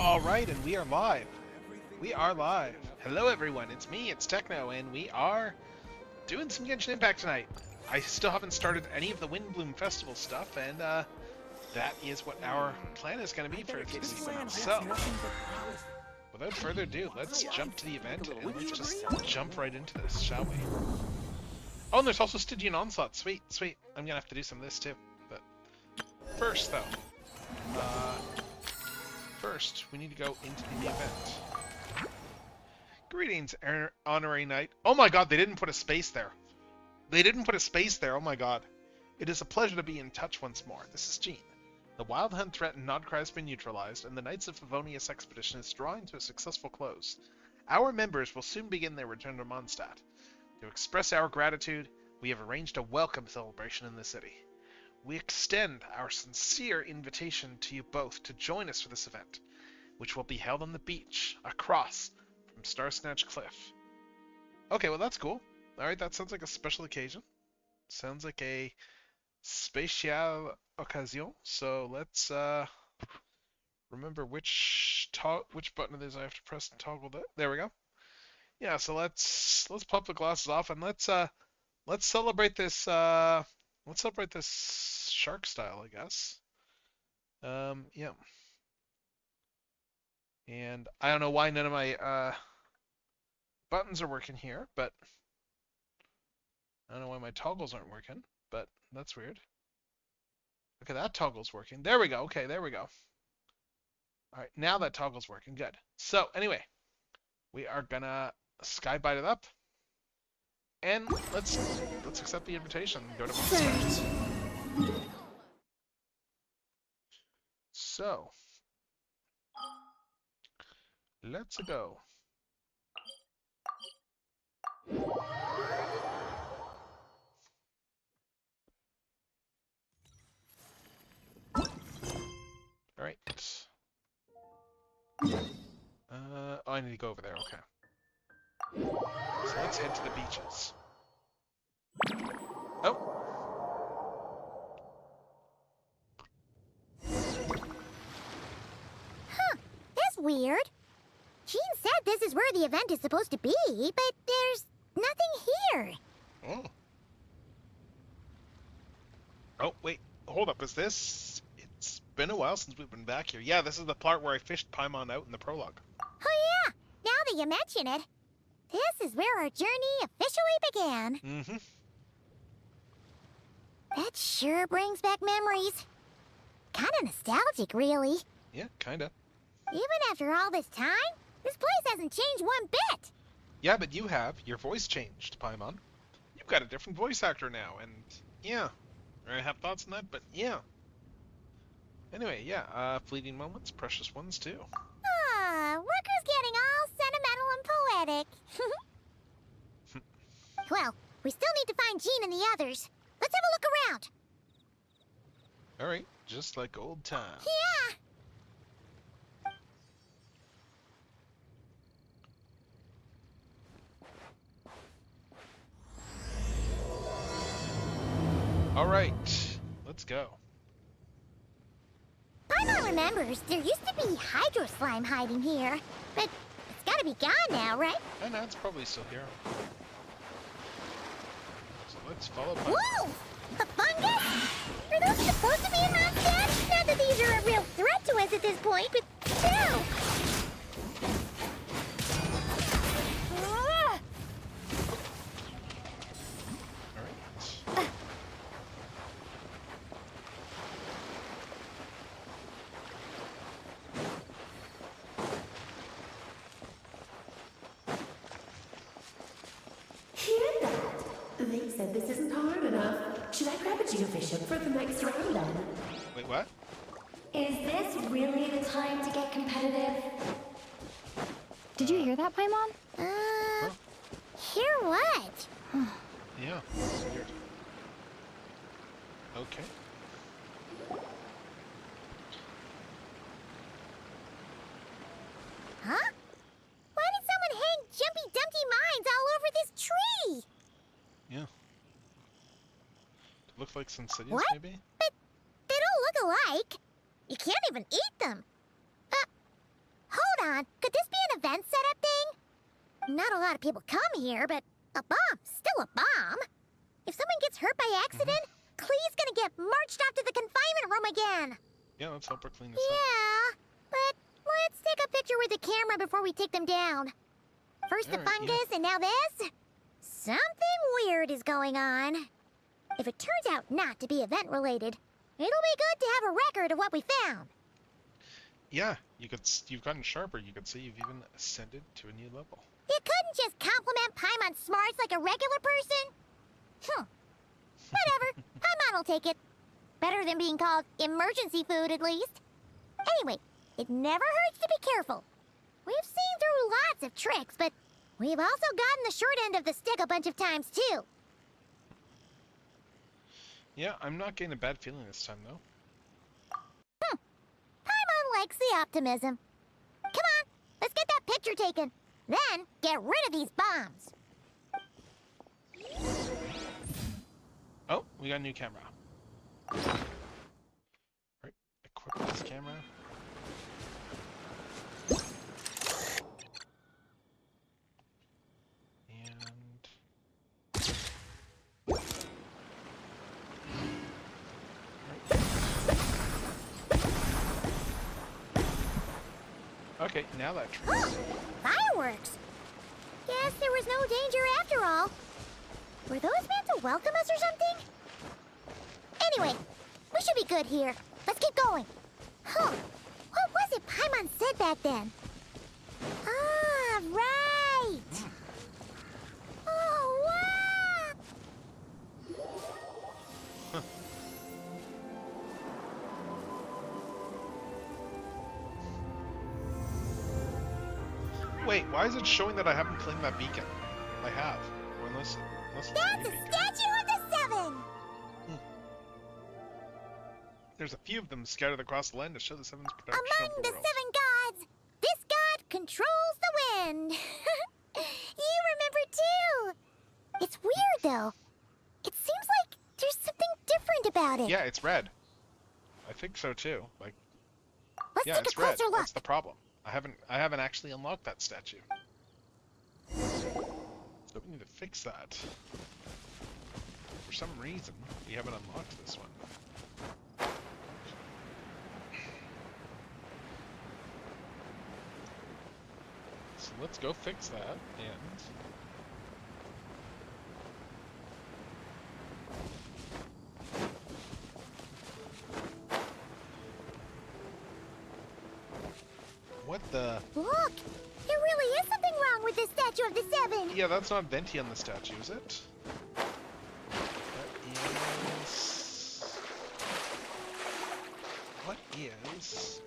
Alright, and we are live. We are live. Hello everyone, it's me, it's Techno, and we are doing some Genshin Impact tonight. I still haven't started any of the Windblume Festival stuff, and that is what our plan is going to be for this evening. So, without further ado, let's jump to the event, and let's just jump right into this, shall we? Oh, and there's also Stygian Onslaught. Sweet, sweet. I'm going to have to do some of this too. But first, though, first, we need to go into the event. Greetings, Honorary Knight. Oh my god, they didn't put a space there. They didn't put a space there, oh my god. It is a pleasure to be in touch once more. This is Jean. The Wild Hunt threat in Nodcry has been neutralized, and the Knights of Favonius expedition is drawing to a successful close. Our members will soon begin their return to Mondstadt. To express our gratitude, we have arranged a welcome celebration in the city. We extend our sincere invitation to you both to join us for this event, which will be held on the beach, across from Star Snatch Cliff. Okay, well that's cool. Alright, that sounds like a special occasion. Sounds like a spécial occasion. So let's remember which button it is I have to press to toggle that. There we go. Yeah, so let's pop the glasses off and let's celebrate this shark style, I guess. Yeah. And I don't know why none of my buttons are working here, but I don't know why my toggles aren't working, but that's weird. Okay, that toggle's working. There we go. Okay, there we go. Alright, now that toggle's working. Good. So, anyway, we are gonna skybite it up. And let's accept the invitation and go to Mondstadt. So, let's go. Alright. Oh, I need to go over there, okay. So let's head to the beaches. Oh! Huh, that's weird. Jean said this is where the event is supposed to be, but there's nothing here. Oh. Oh, wait. Hold up. Is this... It's been a while since we've been back here. Yeah, this is the part where I fished Paimon out in the prologue. Oh yeah, now that you mention it. This is where our journey officially began. Mm-hmm. That sure brings back memories. Kinda nostalgic, really. Yeah, kinda. Even after all this time, this place hasn't changed one bit. Yeah, but you have. Your voice changed, Paimon. You've got a different voice actor now, and yeah. I have thoughts on that, but yeah. Anyway, yeah, fleeting moments, precious ones too. Ah, Rooker's getting all sentimental and poetic. Well, we still need to find Jean and the others. Let's have a look around. Alright, just like old times. Yeah. Alright, let's go. Paimon remembers there used to be hydro slime hiding here, but it's gotta be gone now, right? I know, it's probably still here. So let's follow Paimon. Whoa! A fungus? Are those supposed to be in Mondstadt? Not that these are a real threat to us at this point, but still. Alright. Hear that? They said this isn't hard enough. Should I grab a geofishing for the next round then? Wait, what? Is this really the time to get competitive? Did you hear that, Paimon? Hear what? Yeah, it's weird. Okay. Huh? Why did someone hang Jumpy Dumpty mines all over this tree? Yeah. Look like Sensidious, What? maybe? But they don't look alike. You can't even eat them. Not a lot of people come here, but a bomb's still a bomb. If someone gets hurt by accident, Clee's gonna get marched off to the confinement room again. Yeah, let's help her clean this up. Yeah, but let's take a picture with the camera before we take them down. First the Alright, fungus, and now this? Something weird is going on. If it turns out not to be event-related, it'll be good to have a record of what we found. Yeah, you've gotten sharper. You could say you've even ascended to a new level. You couldn't just compliment Paimon's smarts like a regular person? Whatever, Paimon will take it. Better than being called emergency food, at least. Anyway, it never hurts to be careful. We've seen through lots of tricks, but we've also gotten the short end of the stick a bunch of times, too. Yeah, I'm not getting a bad feeling this time, though. Paimon likes the optimism. Come on, let's get that picture taken. Then, get rid of these bombs. Oh, we got a new camera. Right, equip this camera. Okay, now that tracks. Fireworks! Guess there was no danger after all. Were those meant to welcome us or something? Anyway, we should be good here. Let's keep going. Huh. What was it Paimon said back then? Ah, right! Oh, wow! Wait, why is it showing that I haven't claimed that beacon? I have. Or unless it's a That's new a beacon. statue of the Seven! There's a few of them scattered across the land to show the Seven's protection Among over the the world. seven gods, this god controls the wind. You remember too. It's weird though. It seems like there's something different about it. Yeah, it's red. I think so too. Like, Let's yeah, take a it's red. closer look. That's the problem. I haven't actually unlocked that statue. So we need to fix that. For some reason, we haven't unlocked this one. So let's go fix that, and... What the... Look, there really is something wrong with this statue of the Seven. Yeah, that's not Venti on the statue, is it? That is... What is...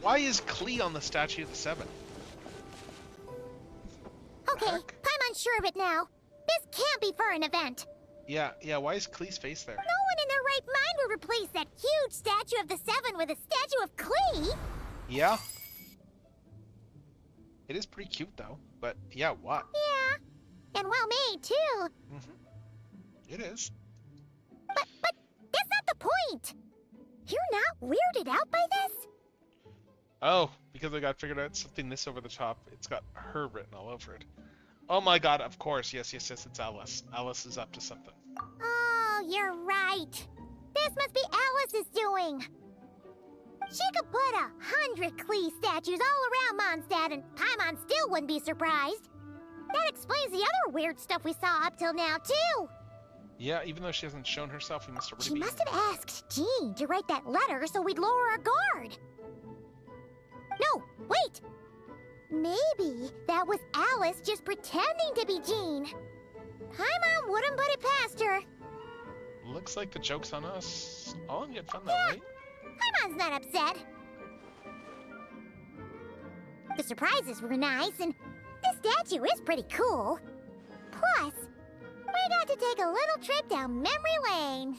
Why is Klee on the statue of the Seven? Okay, heck? Paimon's sure of it now. This can't be for an event. Yeah, why is Klee's face there? No one in their right mind would replace that huge statue of the Seven with a statue of Klee. Yeah? It is pretty cute, though. But, yeah, what? Yeah, and well made, too. It is. But that's not the point. You're not weirded out by this? Oh, because I got figured out something this over the top. It's got her written all over it. Oh my god, of course. Yes, it's Alice. Alice is up to something. Oh, you're right. This must be Alice's doing. She could put 100 Klee statues all around Mondstadt and Paimon still wouldn't be surprised. That explains the other weird stuff we saw up till now, too. Yeah, even though she hasn't shown herself, we must already She be... must have asked Jean to write that letter so we'd lower our guard. No, wait! Maybe that was Alice just pretending to be Jean. Paimon wouldn't put it past her. Looks like the joke's on us. All in good fun, though, right? Paimon's not upset. The surprises were nice, and this statue is pretty cool. Plus, we got to take a little trip down memory lane.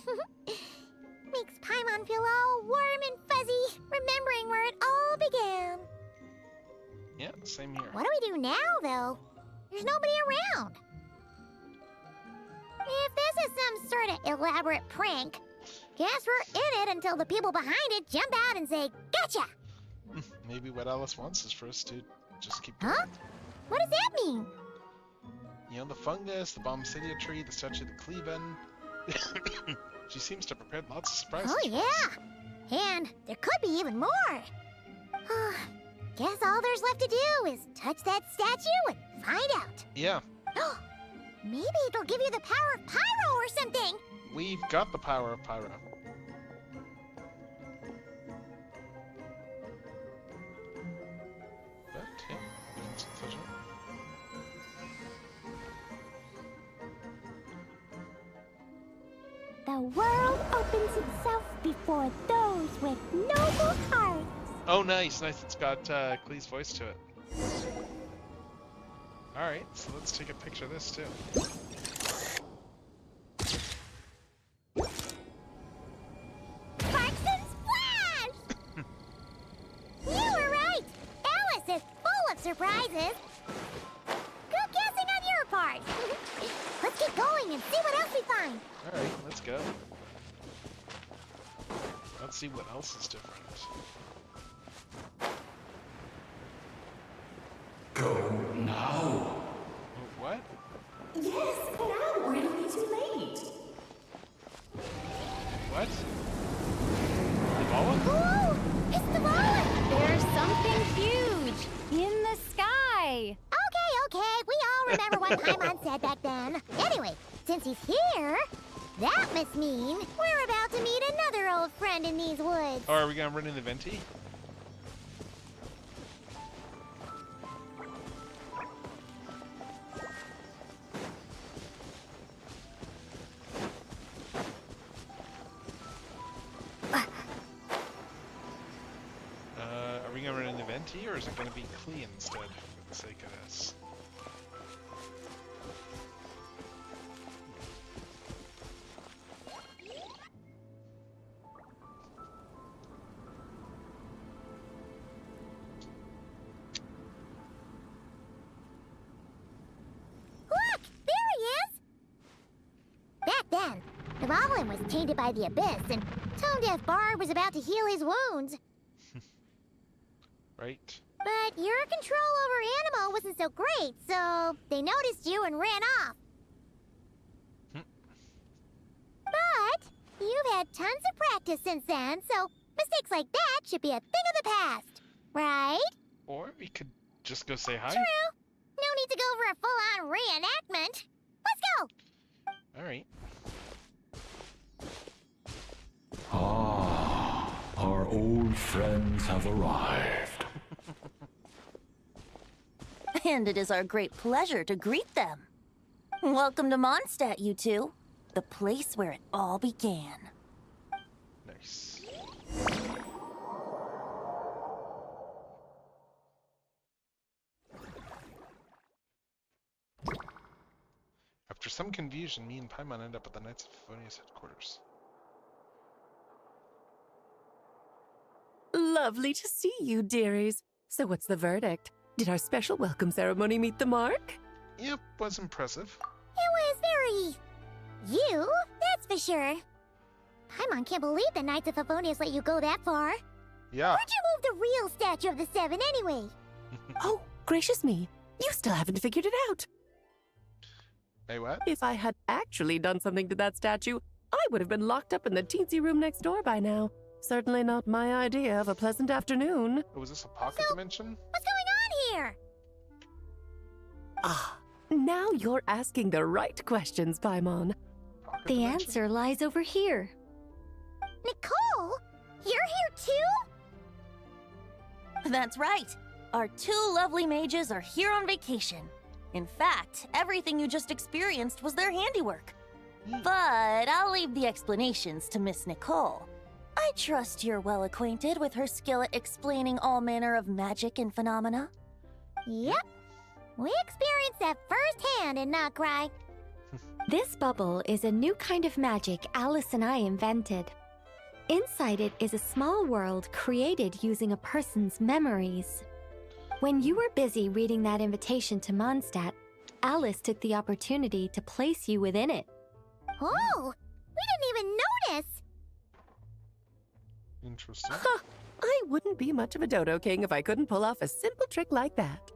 Makes Paimon feel all warm and fuzzy, remembering where it all began. Yeah, same here. What do we do now, though? There's nobody around. If this is some sort of elaborate prank, guess we're in it until the people behind it jump out and say, "Gotcha!" Maybe what Alice wants is for us to just keep Huh? going. What does that mean? You know, the fungus, the Bombacidia tree, the statue of the Cleven. She seems to have prepared lots of surprises. Oh, for us. yeah. And there could be even more. Guess all there's left to do is touch that statue and find out. Yeah, Maybe it'll give you the power of pyro or something. we've got the power of pyro. But, yeah, we can still touch it. The world opens itself before those with noble hearts. Oh, nice. It's got Clee's voice to it. Alright, so let's take a picture of this, too. Sparks and splash! You were right. Alice is full of surprises. Good guessing on your part. Let's get going and see what else we find. Alright, let's go. Let's see what else is different. Go now. Oh, what? Yes, now, or it'll be too late. What? Ebola? Ooh, it's the ball. There's something huge in the sky. Okay, we all remember what Paimon said back then. Anyway, since he's here, that must mean we're about to meet another old friend in these woods. Oh, are we gonna run into Venti? Are we gonna run into Venti, or is it gonna be Klee instead, for the sake of this? Look, there he is. Back then, the Goblin was tainted by the Abyss, and Tone-Deaf Bard was about to heal his wounds. Right? But your control over Animo wasn't so great, so they noticed you and ran off. But you've had tons of practice since then, so mistakes like that should be a thing of the past, right? Or we could just go say hi. True. No need to go for a full-on reenactment. Let's go. Alright. Ah, our old friends have arrived. And it is our great pleasure to greet them. Welcome to Mondstadt, you two. The place where it all began. Nice. After some confusion, me and Paimon end up at the Knights of Favonius headquarters. Lovely to see you, dearies. So what's the verdict? Did our special welcome ceremony meet the mark? Yep, was impressive. It was very... you, that's for sure. Paimon can't believe the Knights of Favonius let you go that far. Yeah. Where'd you move the real statue of the Seven anyway? Oh, gracious me. You still haven't figured it out. Hey, what? If I had actually done something to that statue, I would have been locked up in the teensy room next door by now. Certainly not my idea of a pleasant afternoon. Oh, was this a pocket dimension? What's going on here? Ah, now you're asking the right questions, Paimon. Pocket The dimension? answer lies over here. Nicole? You're here too? That's right. Our two lovely mages are here on vacation. In fact, everything you just experienced was their handiwork. But I'll leave the explanations to Miss Nicole. I trust you're well acquainted with her skill at explaining all manner of magic and phenomena. Yep. We experienced that firsthand in Knockcry. This bubble is a new kind of magic Alice and I invented. Inside it is a small world created using a person's memories. When you were busy reading that invitation to Mondstadt, Alice took the opportunity to place you within it. Oh, we didn't even notice. Interesting. I wouldn't be much of a dodo king if I couldn't pull off a simple trick like that.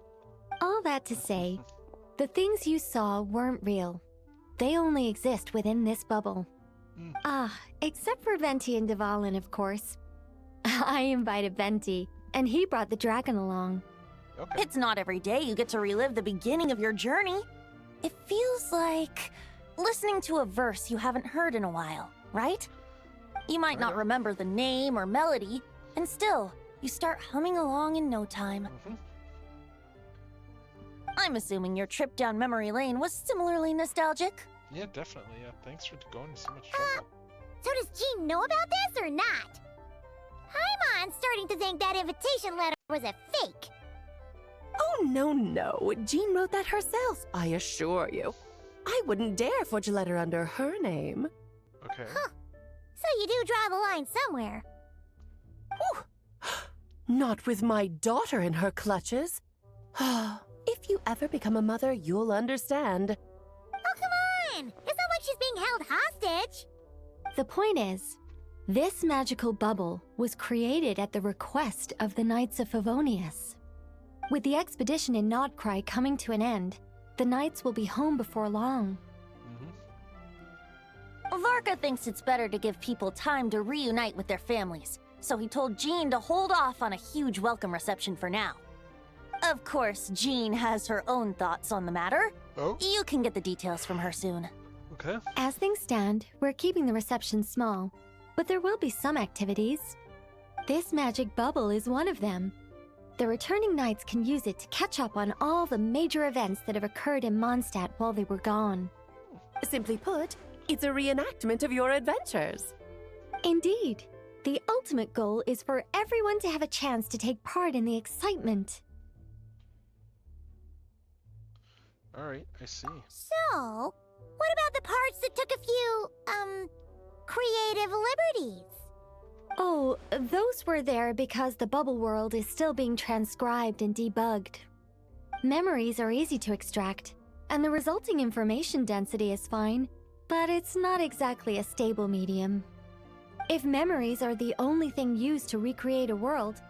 All that to say, the things you saw weren't real. They only exist within this bubble. Except for Venti and Dvalin, of course. I invited Venti, and he brought the dragon along. Okay. It's not every day you get to relive the beginning of your journey. It feels like listening to a verse you haven't heard in a while, right? You might not remember the name or melody, and still, you start humming along in no time. I'm assuming your trip down memory lane was similarly nostalgic. Yeah, definitely. Yeah, thanks for going to so much trouble. So does Jean know about this or not? Paimon's starting to think that invitation letter was a fake. Oh, no. Jean wrote that herself, I assure you. I wouldn't dare forge a letter under her name. Okay. So you do draw the line somewhere. Not with my daughter in her clutches. If you ever become a mother, you'll understand. Oh, come on! It's not like she's being held hostage. The point is, this magical bubble was created at the request of the Knights of Favonius. With the expedition in Nodcry coming to an end, the Knights will be home before long. Varka thinks it's better to give people time to reunite with their families, so he told Jean to hold off on a huge welcome reception for now. Of course, Jean has her own thoughts on the matter. Oh, You can get the details from her soon. okay. As things stand, we're keeping the reception small, but there will be some activities. This magic bubble is one of them. The returning knights can use it to catch up on all the major events that have occurred in Mondstadt while they were gone. Simply put, it's a reenactment of your adventures. Indeed, the ultimate goal is for everyone to have a chance to take part in the excitement. All right, I see. So, what about the parts that took a few, creative liberties? Oh, those were there because the bubble world is still being transcribed and debugged. Memories are easy to extract, and the resulting information density is fine, but it's not exactly a stable medium. If memories are the only thing used to recreate a world,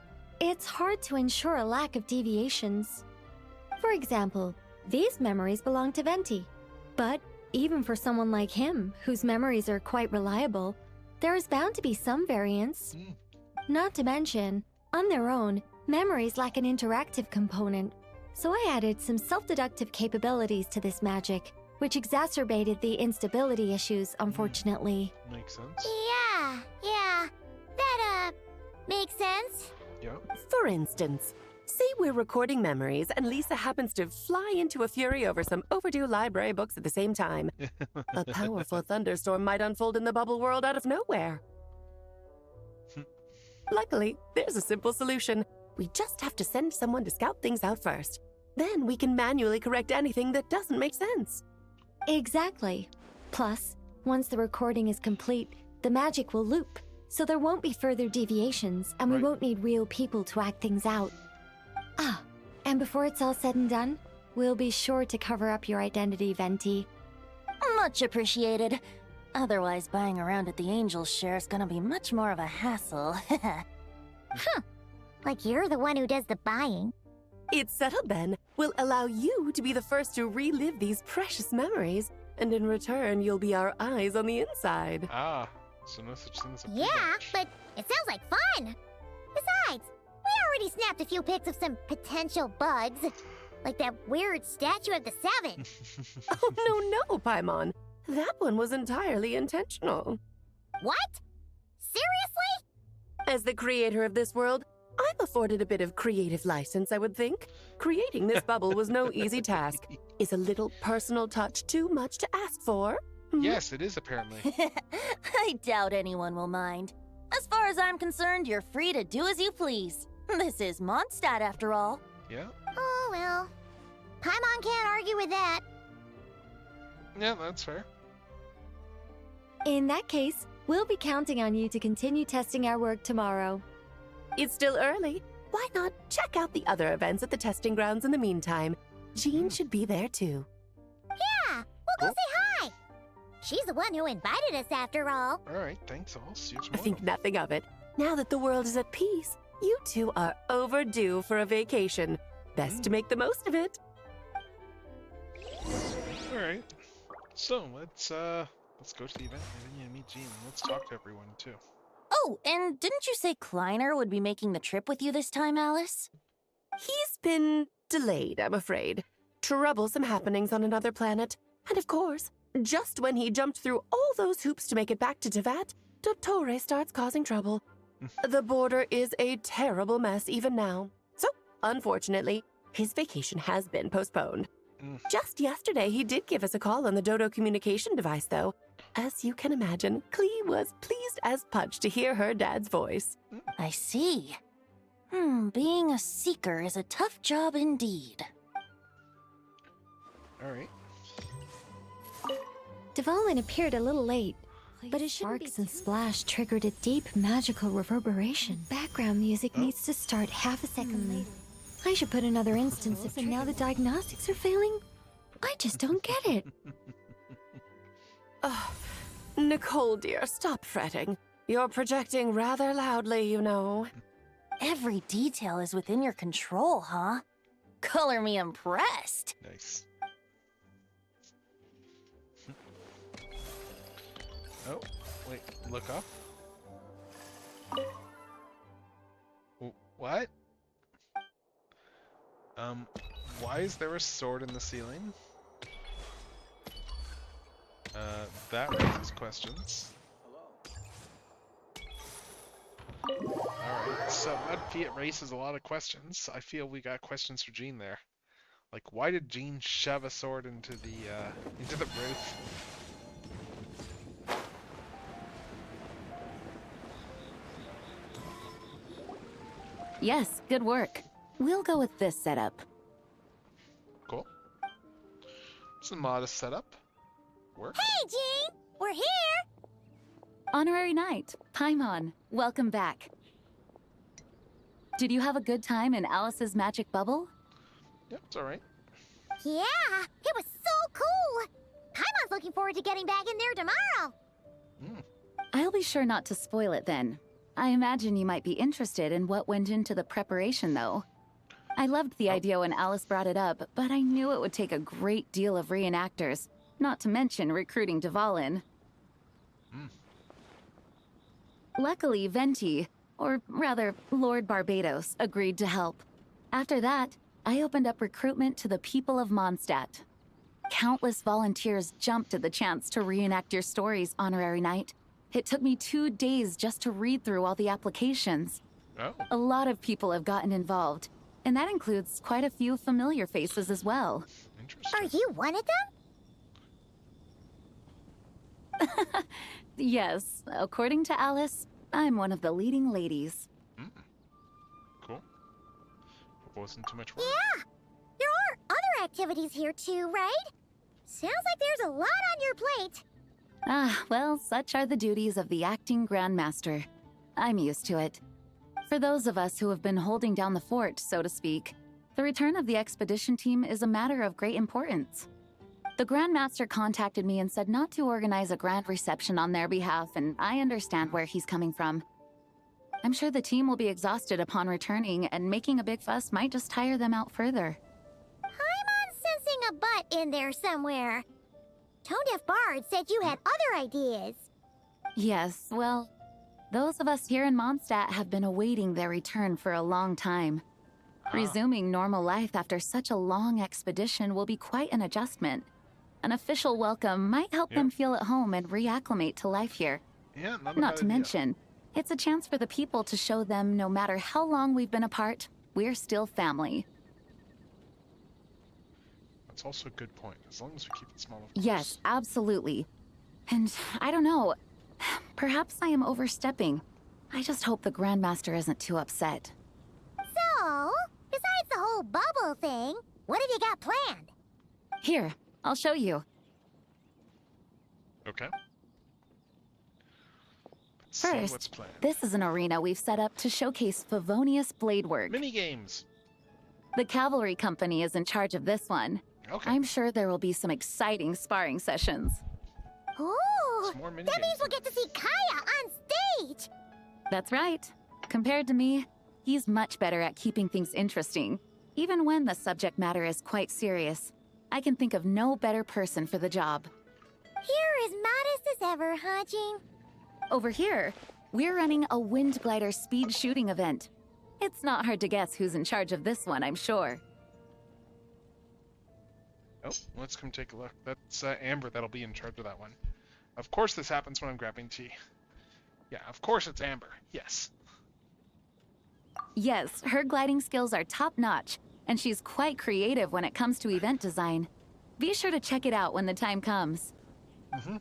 it's hard to ensure a lack of deviations. For example, these memories belong to Venti, but even for someone like him, whose memories are quite reliable, there is bound to be some variance. Not to mention, on their own, memories lack an interactive component, so I added some self-deductive capabilities to this magic, which exacerbated the instability issues, unfortunately. Makes sense. Yeah, that, makes sense. Yeah. For instance, say we're recording memories and Lisa happens to fly into a fury over some overdue library books at the same time. A powerful thunderstorm might unfold in the bubble world out of nowhere. Luckily, there's a simple solution. We just have to send someone to scout things out first. Then we can manually correct anything that doesn't make sense. Exactly. Plus, once the recording is complete, the magic will loop, so there won't be further deviations, and we Right. won't need real people to act things out. Ah, and before it's all said and done, we'll be sure to cover up your identity, Venti. Much appreciated. Otherwise, buying around at the Angels share is gonna be much more of a hassle. Like you're the one who does the buying. It's settled then. We'll allow you to be the first to relive these precious memories, and in return, you'll be our eyes on the inside. Ah, so no such thing as a Yeah, pre-match. but it sounds like fun. Besides, we already snapped a few pics of some potential bugs. Like that weird statue of the Seven. Oh, no, Paimon. That one was entirely intentional. What? Seriously? As the creator of this world, I'm afforded a bit of creative license, I would think. Creating this bubble was no easy task. Is a little personal touch too much to ask for? Yes, it is apparently. I doubt anyone will mind. As far as I'm concerned, you're free to do as you please. This is Mondstadt, after all. Yeah. Oh, well. Paimon can't argue with that. Yeah, that's fair. In that case, we'll be counting on you to continue testing our work tomorrow. It's still early. Why not check out the other events at the testing grounds in the meantime? Jean should be there too. Yeah, we'll go say hi. She's the one who invited us after all. All right, thanks. I'll see you I tomorrow. think nothing of it. Now that the world is at peace, you two are overdue for a vacation. best to make the most of it. Alright. So, let's go to the event and meet Jean. Let's talk to everyone, too. Oh, and didn't you say Kleiner would be making the trip with you this time, Alice? He's been delayed, I'm afraid. Troublesome happenings on another planet. And of course, just when he jumped through all those hoops to make it back to Tevat, Dottore starts causing trouble. The border is a terrible mess even now. So, unfortunately, his vacation has been postponed. Just yesterday, he did give us a call on the Dodo communication device, though. As you can imagine, Klee was pleased as punch to hear her dad's voice. I see. Being a seeker is a tough job indeed. Alright. Dvalin appeared a little late, but his sparks and splash triggered a deep magical reverberation. Background music needs to start half a second late. I should put another instance if and now the diagnostics are failing. I just don't get it. Nicole, dear, stop fretting. You're projecting rather loudly, you know. Every detail is within your control, huh? Color me impressed. Nice. Oh, wait, look up. What? Why is there a sword in the ceiling? That raises questions. Alright, so that raises a lot of questions. I feel we got questions for Jean there. Like, why did Jean shove a sword into the roof? Yes, good work. We'll go with this setup. Cool. It's a modest setup. Work. Hey, Jean! We're here! Honorary Knight, Paimon, welcome back. Did you have a good time in Alice's magic bubble? Yep, it's alright. Yeah, it was so cool! Paimon's looking forward to getting back in there tomorrow! I'll be sure not to spoil it then. I imagine you might be interested in what went into the preparation, though. I loved the idea when Alice brought it up, but I knew it would take a great deal of reenactors, not to mention recruiting Dvalin. Luckily, Venti, or rather, Lord Barbados, agreed to help. After that, I opened up recruitment to the people of Mondstadt. Countless volunteers jumped at the chance to reenact your stories, Honorary Knight. It took me 2 days just to read through all the applications. Oh. A lot of people have gotten involved, and that includes quite a few familiar faces as well. Interesting. Are you one of them? Yes, according to Alice, I'm one of the leading ladies. Cool. Wasn't too much work. Yeah! There are other activities here too, right? Sounds like there's a lot on your plate. Ah, well, such are the duties of the acting Grandmaster. I'm used to it. For those of us who have been holding down the fort, so to speak, the return of the expedition team is a matter of great importance. The Grandmaster contacted me and said not to organize a grand reception on their behalf, and I understand where he's coming from. I'm sure the team will be exhausted upon returning, and making a big fuss might just tire them out further. I'm sensing a butt in there somewhere. Tone-deaf Bard said you had other ideas. Yes, well, those of us here in Mondstadt have been awaiting their return for a long time. Resuming normal life after such a long expedition will be quite an adjustment. An official welcome might help them feel at home and reacclimate to life here. Yeah, Not to mention, it's a chance for the people to show them no matter how long we've been apart, we're still family. That's also a good point. As long as we keep it small, of course. Yes, absolutely. And I don't know, perhaps I am overstepping. I just hope the Grandmaster isn't too upset. So, besides the whole bubble thing, what have you got planned? Here, I'll show you. Okay. Let's see what's First, planned. this is an arena we've set up to showcase Favonius blade work. Mini games. The cavalry company is in charge of this one. Okay. I'm sure there will be some exciting sparring sessions. Ooh, Some more mini that games. means we'll get to see Kaya on stage! That's right. Compared to me, he's much better at keeping things interesting. Even when the subject matter is quite serious, I can think of no better person for the job. You're as modest as ever, huh, Jean? Over here, we're running a wind glider speed shooting event. It's not hard to guess who's in charge of this one, I'm sure. Oh, let's come take a look. That's Amber that'll be in charge of that one. Of course this happens when I'm grabbing tea. Yeah, of course it's Amber. Yes. Yes, her gliding skills are top-notch, and she's quite creative when it comes to event design. Be sure to check it out when the time comes. Mm-hmm.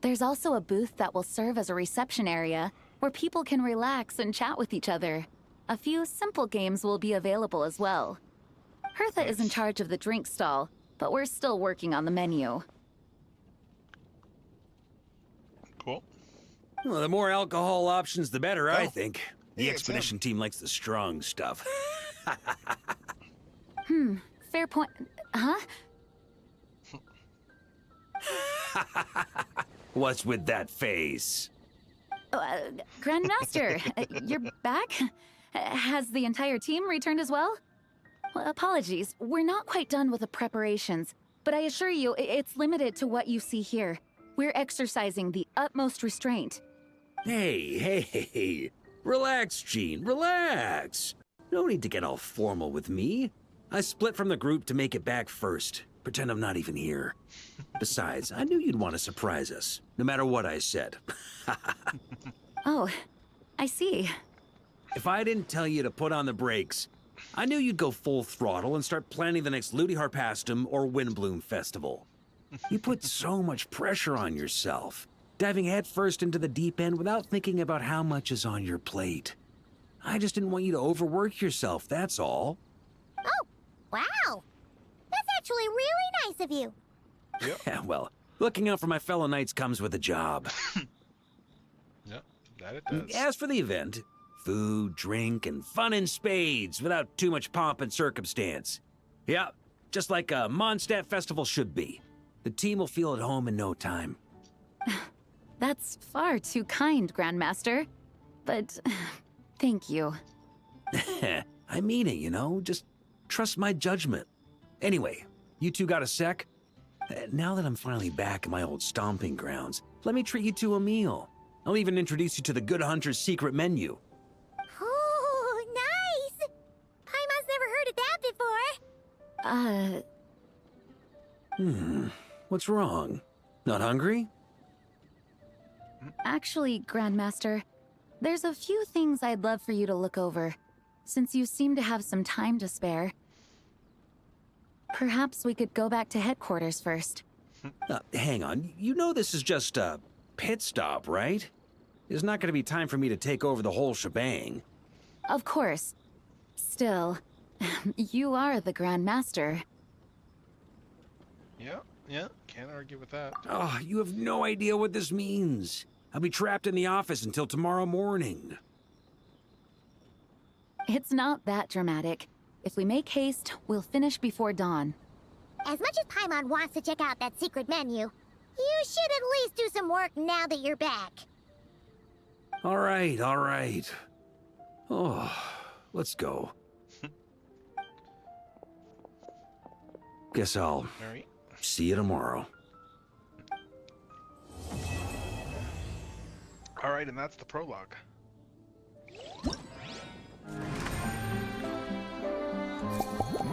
There's also a booth that will serve as a reception area where people can relax and chat with each other. A few simple games will be available as well. Hertha is in charge of the drink stall, but we're still working on the menu. Cool. Well, the more alcohol options, the better, I Oh. think. The Hey, it's expedition team likes the strong stuff. Fair point. Huh? What's with that face? Grandmaster, you're back? Has the entire team returned as well? Well, apologies, we're not quite done with the preparations, but I assure you, it's limited to what you see here. We're exercising the utmost restraint. Hey. Relax, Jean, relax. No need to get all formal with me. I split from the group to make it back first. Pretend I'm not even here. Besides, I knew you'd want to surprise us, no matter what I said. Oh, I see. If I didn't tell you to put on the brakes, I knew you'd go full throttle and start planning the next Ludi Harpastum or Windblume festival. You put so much pressure on yourself, diving headfirst into the deep end without thinking about how much is on your plate. I just didn't want you to overwork yourself, that's all. Oh, wow. That's actually really nice of you. Yeah, well, looking out for my fellow knights comes with a job. Yep, that it does. As for the event, food, drink, and fun in spades without too much pomp and circumstance. Yeah, just like a Mondstadt festival should be. The team will feel at home in no time. That's far too kind, Grandmaster. But thank you. I mean it, you know? Just trust my judgment. Anyway, you two got a sec? Now that I'm finally back in my old stomping grounds, let me treat you to a meal. I'll even introduce you to the Good Hunter's secret menu. Oh, nice. Paimon's never heard of that before. What's wrong? Not hungry? Actually, Grandmaster, there's a few things I'd love for you to look over, since you seem to have some time to spare. Perhaps we could go back to headquarters first. Hang on, you know this is just a pit stop, right? There's not going to be time for me to take over the whole shebang. Of course. Still, you are the Grandmaster. Yeah, can't argue with that. Oh, you have no idea what this means. I'll be trapped in the office until tomorrow morning. It's not that dramatic. If we make haste, we'll finish before dawn. As much as Paimon wants to check out that secret menu, you should at least do some work now that you're back. All right. Oh, let's go. Guess I'll All right. see you tomorrow. All right, and that's the prologue.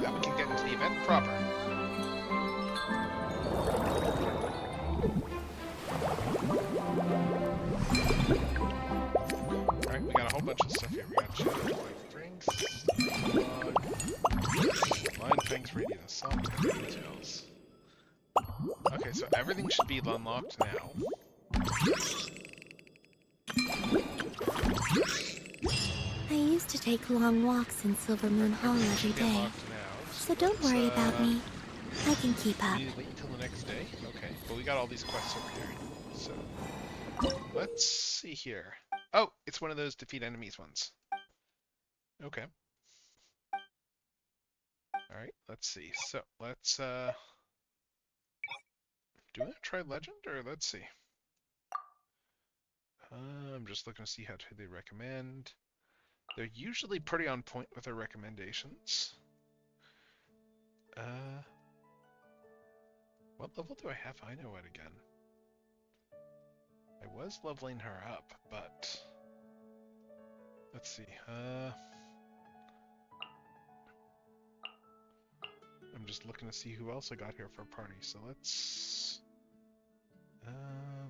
Now we can get into the event proper. Alright, we got a whole bunch of stuff here. We got chapter 5 drinks, line things, radiant assault, details. Okay, so everything should be unlocked now. I used to take long walks in Silver Moon Hall every Should be day, unlocked now. so don't let's, worry about me. I can keep up. We need to wait until the next day? Okay, but we got all these quests over here. So, let's see here. Oh, it's one of those defeat enemies ones. Okay. Alright, let's see. So, let's, do you want to try Legend, or let's see. I'm just looking to see who they recommend. They're usually pretty on point with their recommendations. What level do I have? I know it again. I was leveling her up, but let's see. I'm just looking to see who else I got here for a party. So let's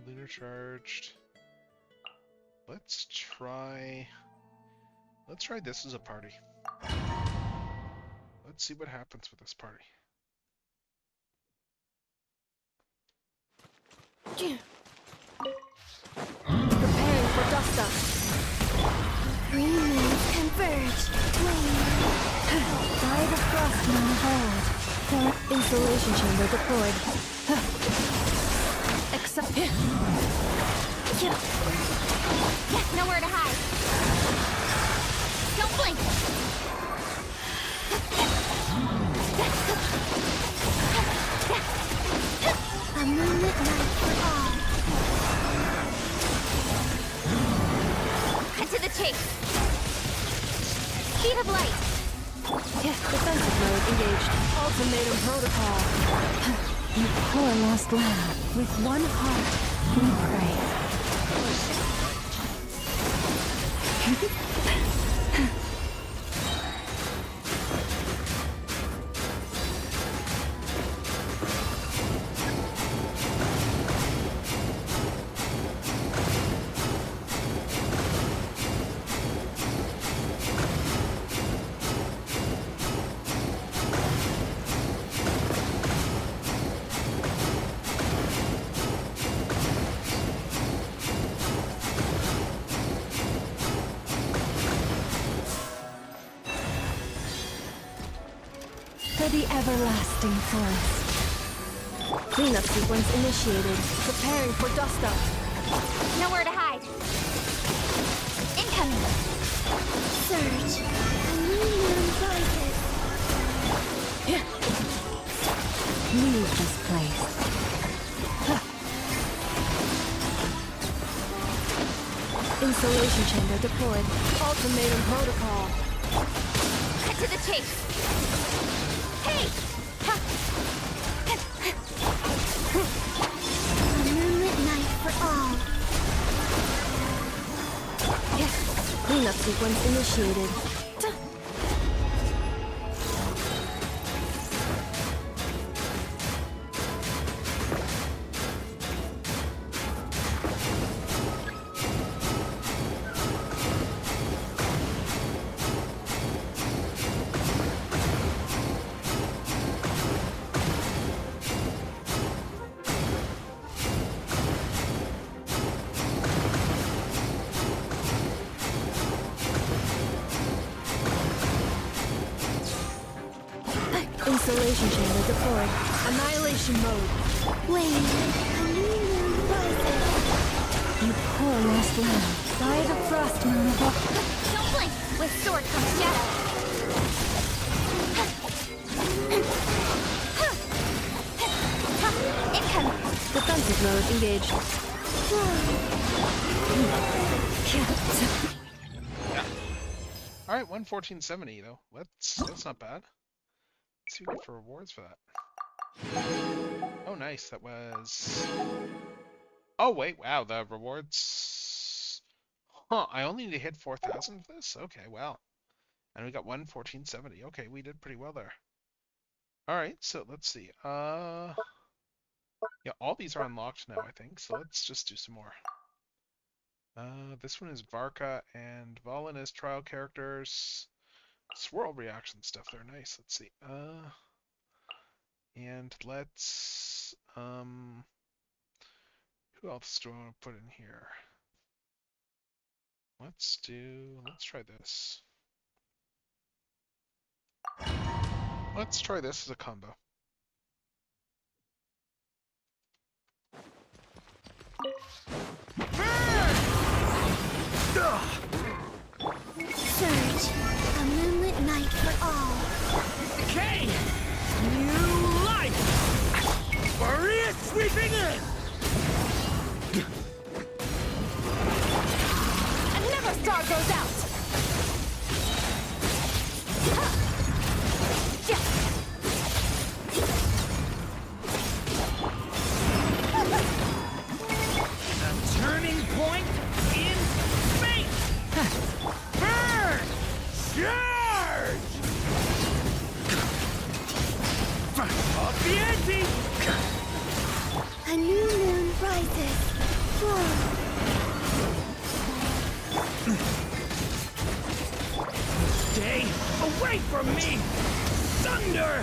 lunar charged. Let's try this as a party. Let's see what happens with this party. Preparing for dust up. Three moons converge. By the frost moon hold. Insulation chamber deployed. Except. Nowhere to hide. Don't blink. A moonlit night for all. Cut to the chase. Speed of light. Defensive mode engaged. Ultimatum protocol. You poor lost lamb. With one heart, we pray. For the everlasting forest. Cleanup sequence initiated. Preparing for dust up. Nowhere to hide. Incoming. Surge. A new moon rises. Leave this place. Insulation chamber deployed. Ultimatum protocol. Cut to the chase. Hey! A moonlit night for all. Cleanup sequence initiated. Insulation chamber deployed. Annihilation mode. Wait, a new moon rises. You poor lost lamb. By the frost moon of all. Don't blink! With sword comes shadow. Incoming. Defensive mode engaged. All right, 11470 though. That's not bad. Let's see what we get for rewards for that. Oh, nice. That was. Oh wait, wow. The rewards. Huh? I only need to hit 4,000 for this. Okay, wow. And we got 11470. Okay, we did pretty well there. All right, so let's see. Yeah, all these are unlocked now, I think. So let's just do some more. This one is Varka and Valen as trial characters. Swirl reaction stuff, they're nice. Let's see. And let's who else do I want to put in here? Let's try this. Let's try this as a combo. Surge. A moonlit night for all. Okay! New life! Barrier sweeping in! And never star goes out. Fianti! A new moon rises. Whoa. Stay away from me! Thunder!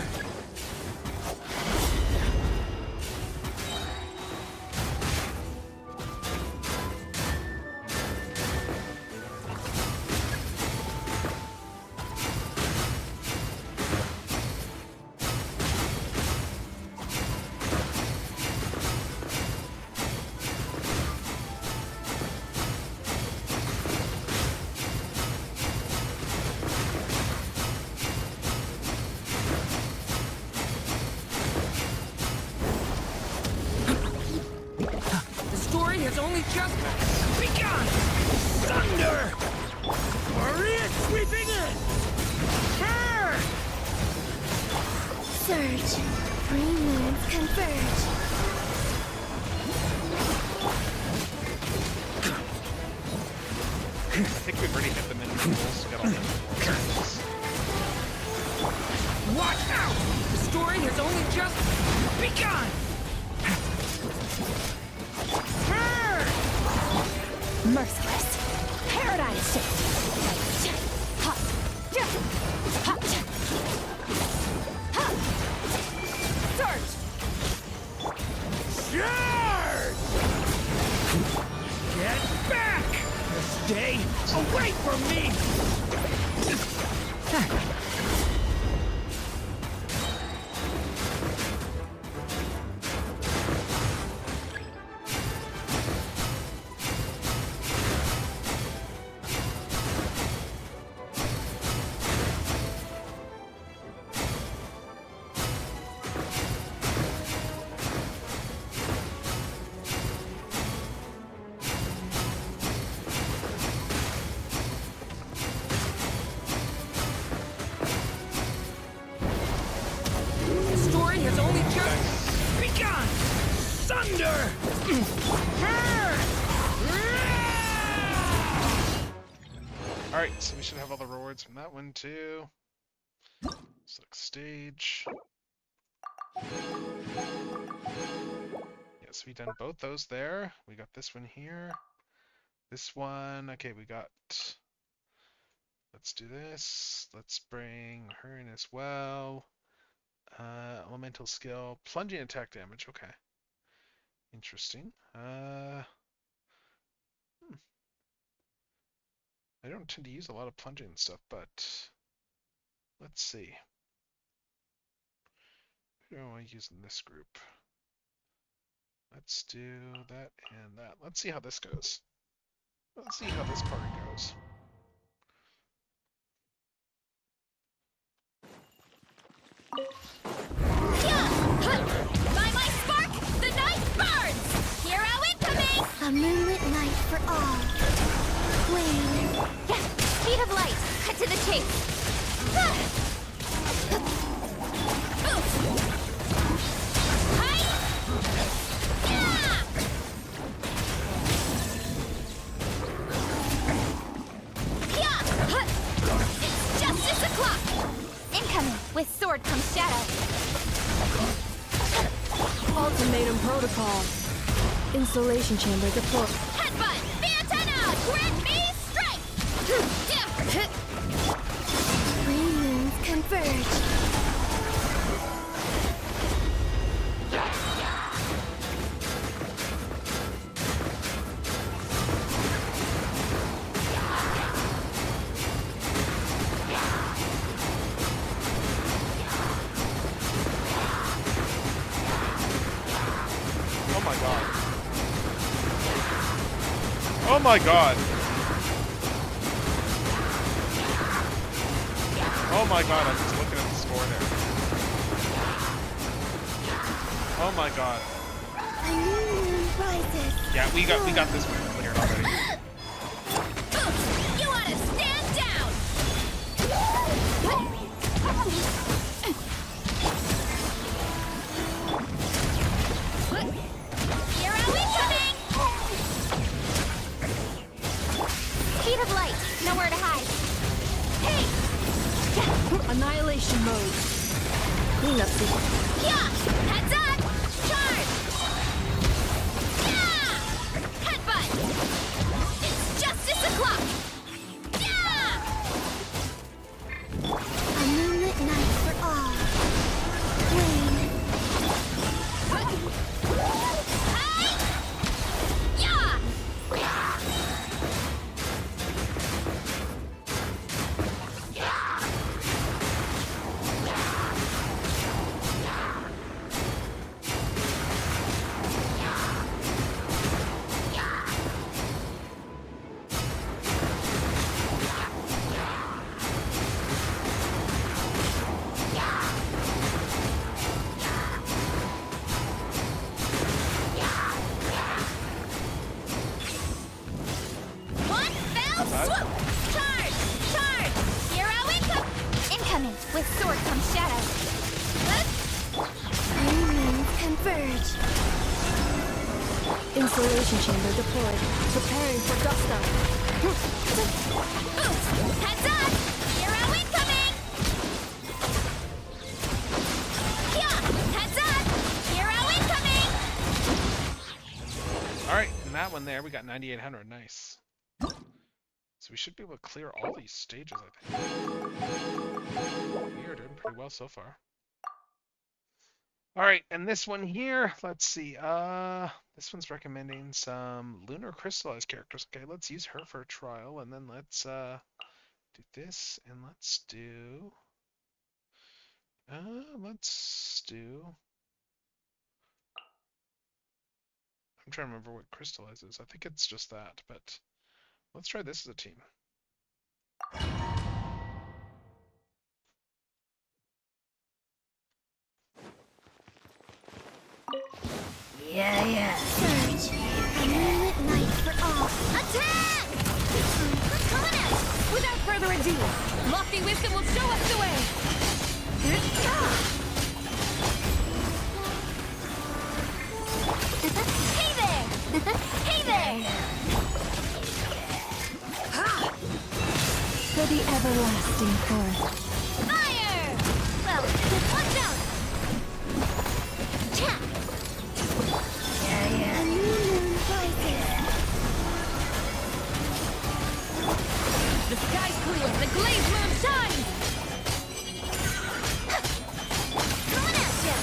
Has only just begun! Thunder! Maria sweeping in! Burn! Surge. Three moons converge. I think we've already hit the minimum goals to get all the goals. Watch out! The story has only just begun! Merciless. Paradise shift. Surge! Charge! Get back! Stay away from me! Alright, so we should have all the rewards from that one too. Select stage. Yes, we done both those there. We got this one here. This one, okay, we got... Let's do this. Let's bring her in as well. Elemental skill, plunging attack damage, okay. Interesting. I don't tend to use a lot of plunging stuff, but let's see. Who do I want to use in this group? Let's do that and that. Let's see how this goes. Let's see how this party goes. By my spark, the night burns! Hero incoming! A moonlit night for all. Flame. Yeah, speed of light. Cut to the chase. Hi! It's justice o'clock! Incoming! With sword comes shadow. Ultimatum protocol. Installation chamber deployed. Headbutt! Fiatana! Grant me strength! Three moons converge. Oh my god. Oh my god, I'm just looking at the score there. Oh my god. A new moon rises. Yeah, we got this one cleared already. You wanna stand down! Hero incoming! Speed of light, nowhere to hide. Hey! Annihilation mode. cleanup sequence. Yeah! Heads up! Charge! Yeah! Headbutt! It's justice o'clock! Yeah! A moonlit night for all. Wayne. Hi! Yeah! One fell swoop! Charge! Charge! Hero incoming! With sword comes shadow. Three moons converge. Insulation chamber deployed. Preparing for gust up. Boost! Heads up! Hero incoming! Yeah! Heads up! Hero incoming! Alright, and that one there, we got 9,800. Nice. So we should be able to clear all these stages, I think. We are doing pretty well so far. Alright, and this one here, let's see. This one's recommending some lunar crystallized characters. Okay, let's use her for a trial, and then let's do this, and let's do... I'm trying to remember what crystallize is. I think it's just that, but let's try this as a team. Yeah. Surge. A moonlit night for all. Attack! Coming out! Without further ado, lofty wisdom will show us the way. Hey there! Hey there! For the everlasting forest. Fire! Well, watch out! Cha! A new moon rises. The sky's clear, the glazed moon shines. Coming at ya!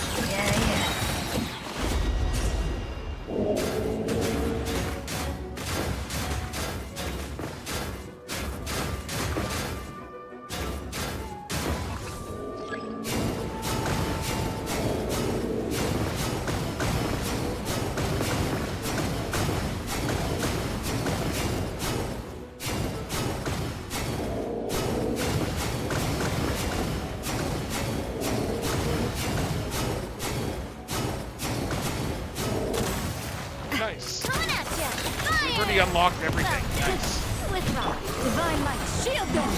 Nice. Coming at ya! We've Fire! already unlocked everything. Nice. With rock. Divine light, shield them.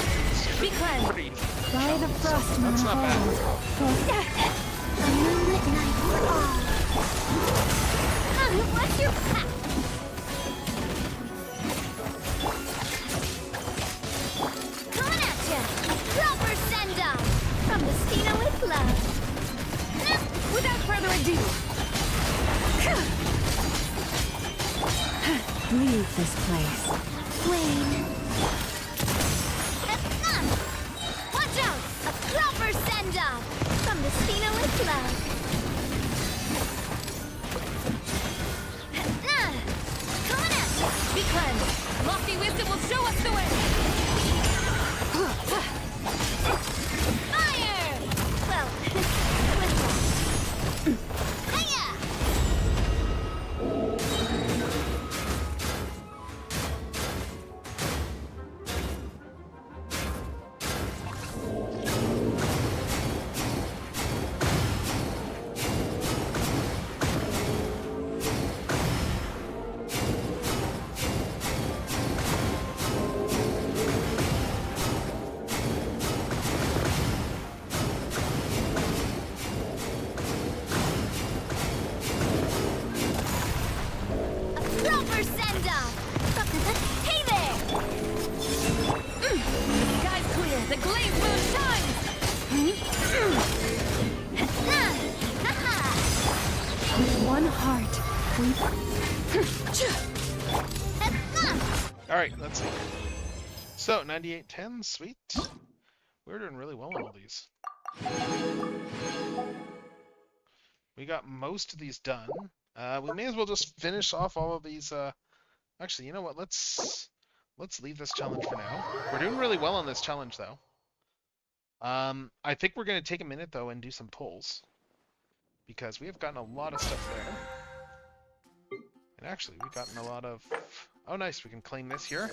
Be cleansed. Pretty easy. By the frost moon That's not bad. A moonlit night for all. What's your pack? Coming at ya! Proper send-off! From the Stina with love. Without further ado, leave this place. Wayne. Watch out! A proper send-off! From the Stina with love. Coming at ya! be cleansed. Lofty wisdom will show us the way. Fire! Well, with love. Hiya! one heart. Alright, let's see. So, 9810, sweet. We're doing really well on all these. We got most of these done. We may as well just finish off all of these. Actually, you know what? Let's leave this challenge for now. We're doing really well on this challenge, though. I think we're going to take a minute, though, and do some pulls. Because we have gotten a lot of stuff there. And actually, we've gotten a lot of... Oh, nice. We can claim this here.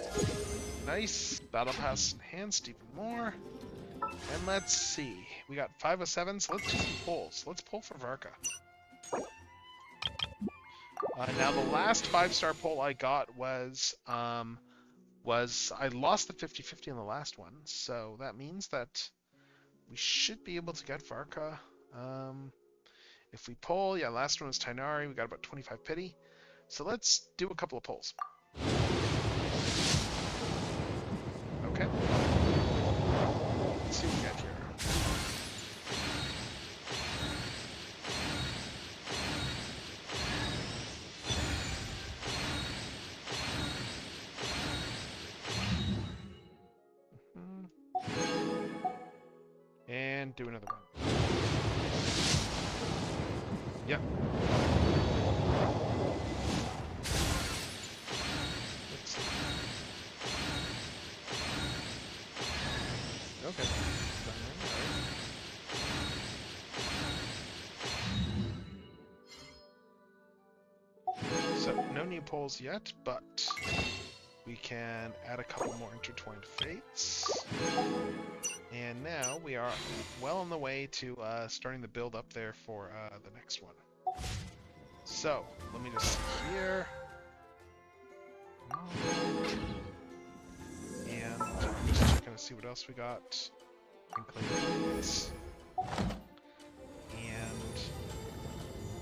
Nice. Battle Pass enhanced even more. And let's see. We got 507, so let's do some pulls. Let's pull for Varka. Now, the last 5-star pull I got was I lost the 50-50 on the last one, so that means that we should be able to get Varka. If we pull, yeah, last one was Tainari. We got about 25 pity. So let's do a couple of pulls. Okay. Let's see what we got here. And do another one. Yep. Let's see. Okay. So, no new polls yet, but we can add a couple more intertwined fates. And now we are well on the way to starting the build up there for the next one. So, let me just see here. And I'm just checking to see what else we got. Including this. And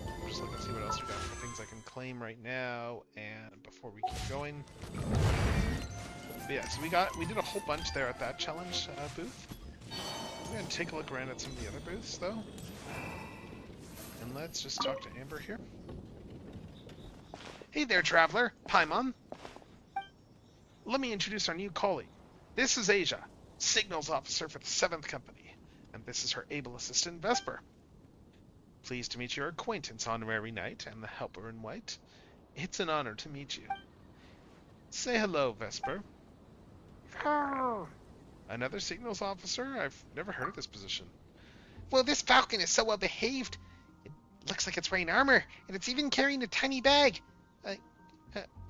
I'm just looking to see what else we got for things I can claim right now and before we keep going. But yeah, so we did a whole bunch there at that challenge booth. I'm gonna take a look around at some of the other booths though. And let's just talk to Amber here. Hey there, traveler, Paimon. Let me introduce our new colleague. This is Asia, Signals Officer for the 7th Company, and this is her able assistant, Vesper. Pleased to meet your acquaintance, Honorary Knight, and the Helper in White. It's an honor to meet you. Say hello, Vesper. Another Signals Officer? I've never heard of this position. Well, this falcon is so well behaved. It looks like it's wearing armor, and it's even carrying a tiny bag.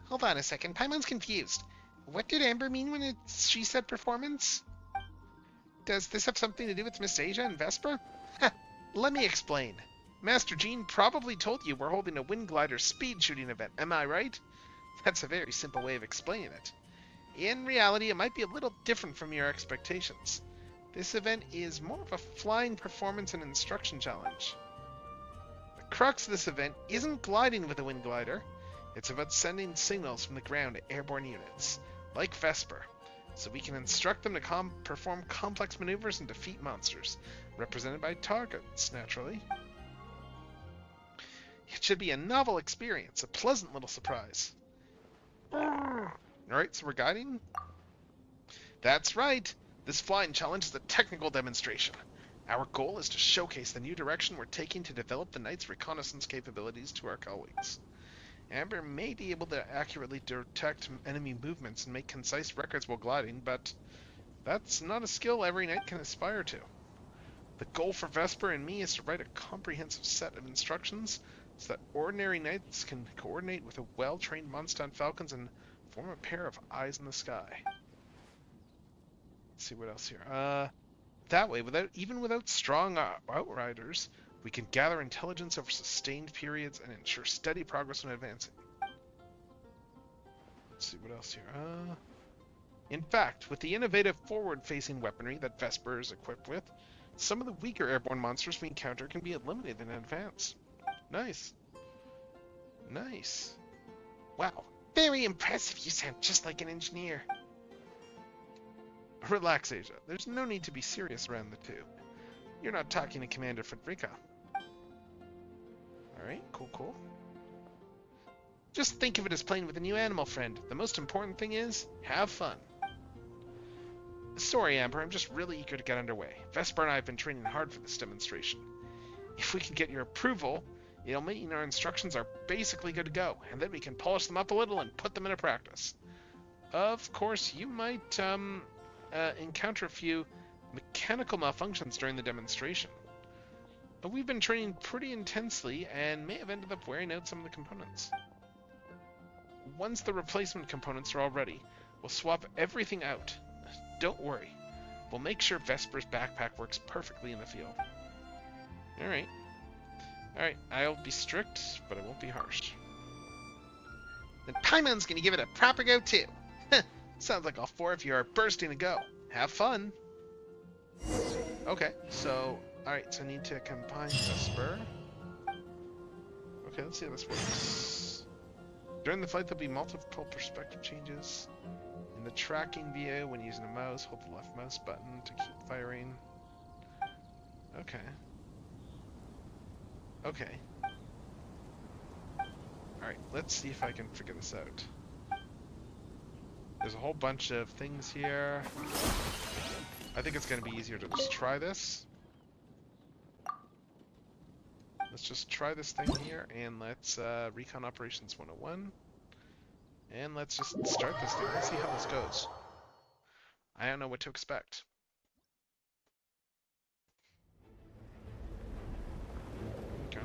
Hold on a second. Paimon's confused. What did Amber mean when she said performance? Does this have something to do with Miss Asia and Vesper? Let me explain. Master Jean probably told you we're holding a wind glider speed shooting event, am I right? That's a very simple way of explaining it. In reality, it might be a little different from your expectations. This event is more of a flying performance and instruction challenge. The crux of this event isn't gliding with a wind glider. It's about sending signals from the ground to airborne units, like Vesper, so we can instruct them to perform complex maneuvers and defeat monsters, represented by targets, naturally. It should be a novel experience, a pleasant little surprise. Alright, so we're guiding? That's right! This flying challenge is a technical demonstration. Our goal is to showcase the new direction we're taking to develop the Knight's reconnaissance capabilities to our colleagues. Amber may be able to accurately detect enemy movements and make concise records while gliding, but that's not a skill every knight can aspire to. The goal for Vesper and me is to write a comprehensive set of instructions so that ordinary knights can coordinate with a well-trained Mondstadt falcons and form a pair of eyes in the sky. Let's see what else here. That way, without strong outriders, we can gather intelligence over sustained periods and ensure steady progress when advancing. Let's see what else here. In fact, with the innovative forward-facing weaponry that Vesper is equipped with, some of the weaker airborne monsters we encounter can be eliminated in advance. Nice. Nice. Wow. Very impressive. You sound just like an engineer. Relax, Asia. There's no need to be serious around the two. You're not talking to Commander Frederica. Alright, cool. Just think of it as playing with a new animal friend. The most important thing is, have fun. Sorry, Amber, I'm just really eager to get underway. Vesper and I have been training hard for this demonstration. If we can get your approval, it'll mean our instructions are basically good to go, and then we can polish them up a little and put them into practice. Of course, you might encounter a few mechanical malfunctions during the demonstration. But we've been training pretty intensely and may have ended up wearing out some of the components. Once the replacement components are all ready, we'll swap everything out. Don't worry. We'll make sure Vesper's backpack works perfectly in the field. Alright. Alright, I'll be strict, but I won't be harsh. Then Paimon's gonna give it a proper go too. Sounds like all four of you are bursting to go. Have fun. Okay, so alright, so I need to combine Vesper. Okay, let's see how this works. During the flight there'll be multiple perspective changes. In the tracking view, when using a mouse, hold the left mouse button to keep firing. Okay. Okay. Alright, let's see if I can figure this out. There's a whole bunch of things here. I think it's going to be easier to just try this. Let's just try this thing here, and let's Recon Operations 101. And let's just start this thing. Let's see how this goes. I don't know what to expect. Okay.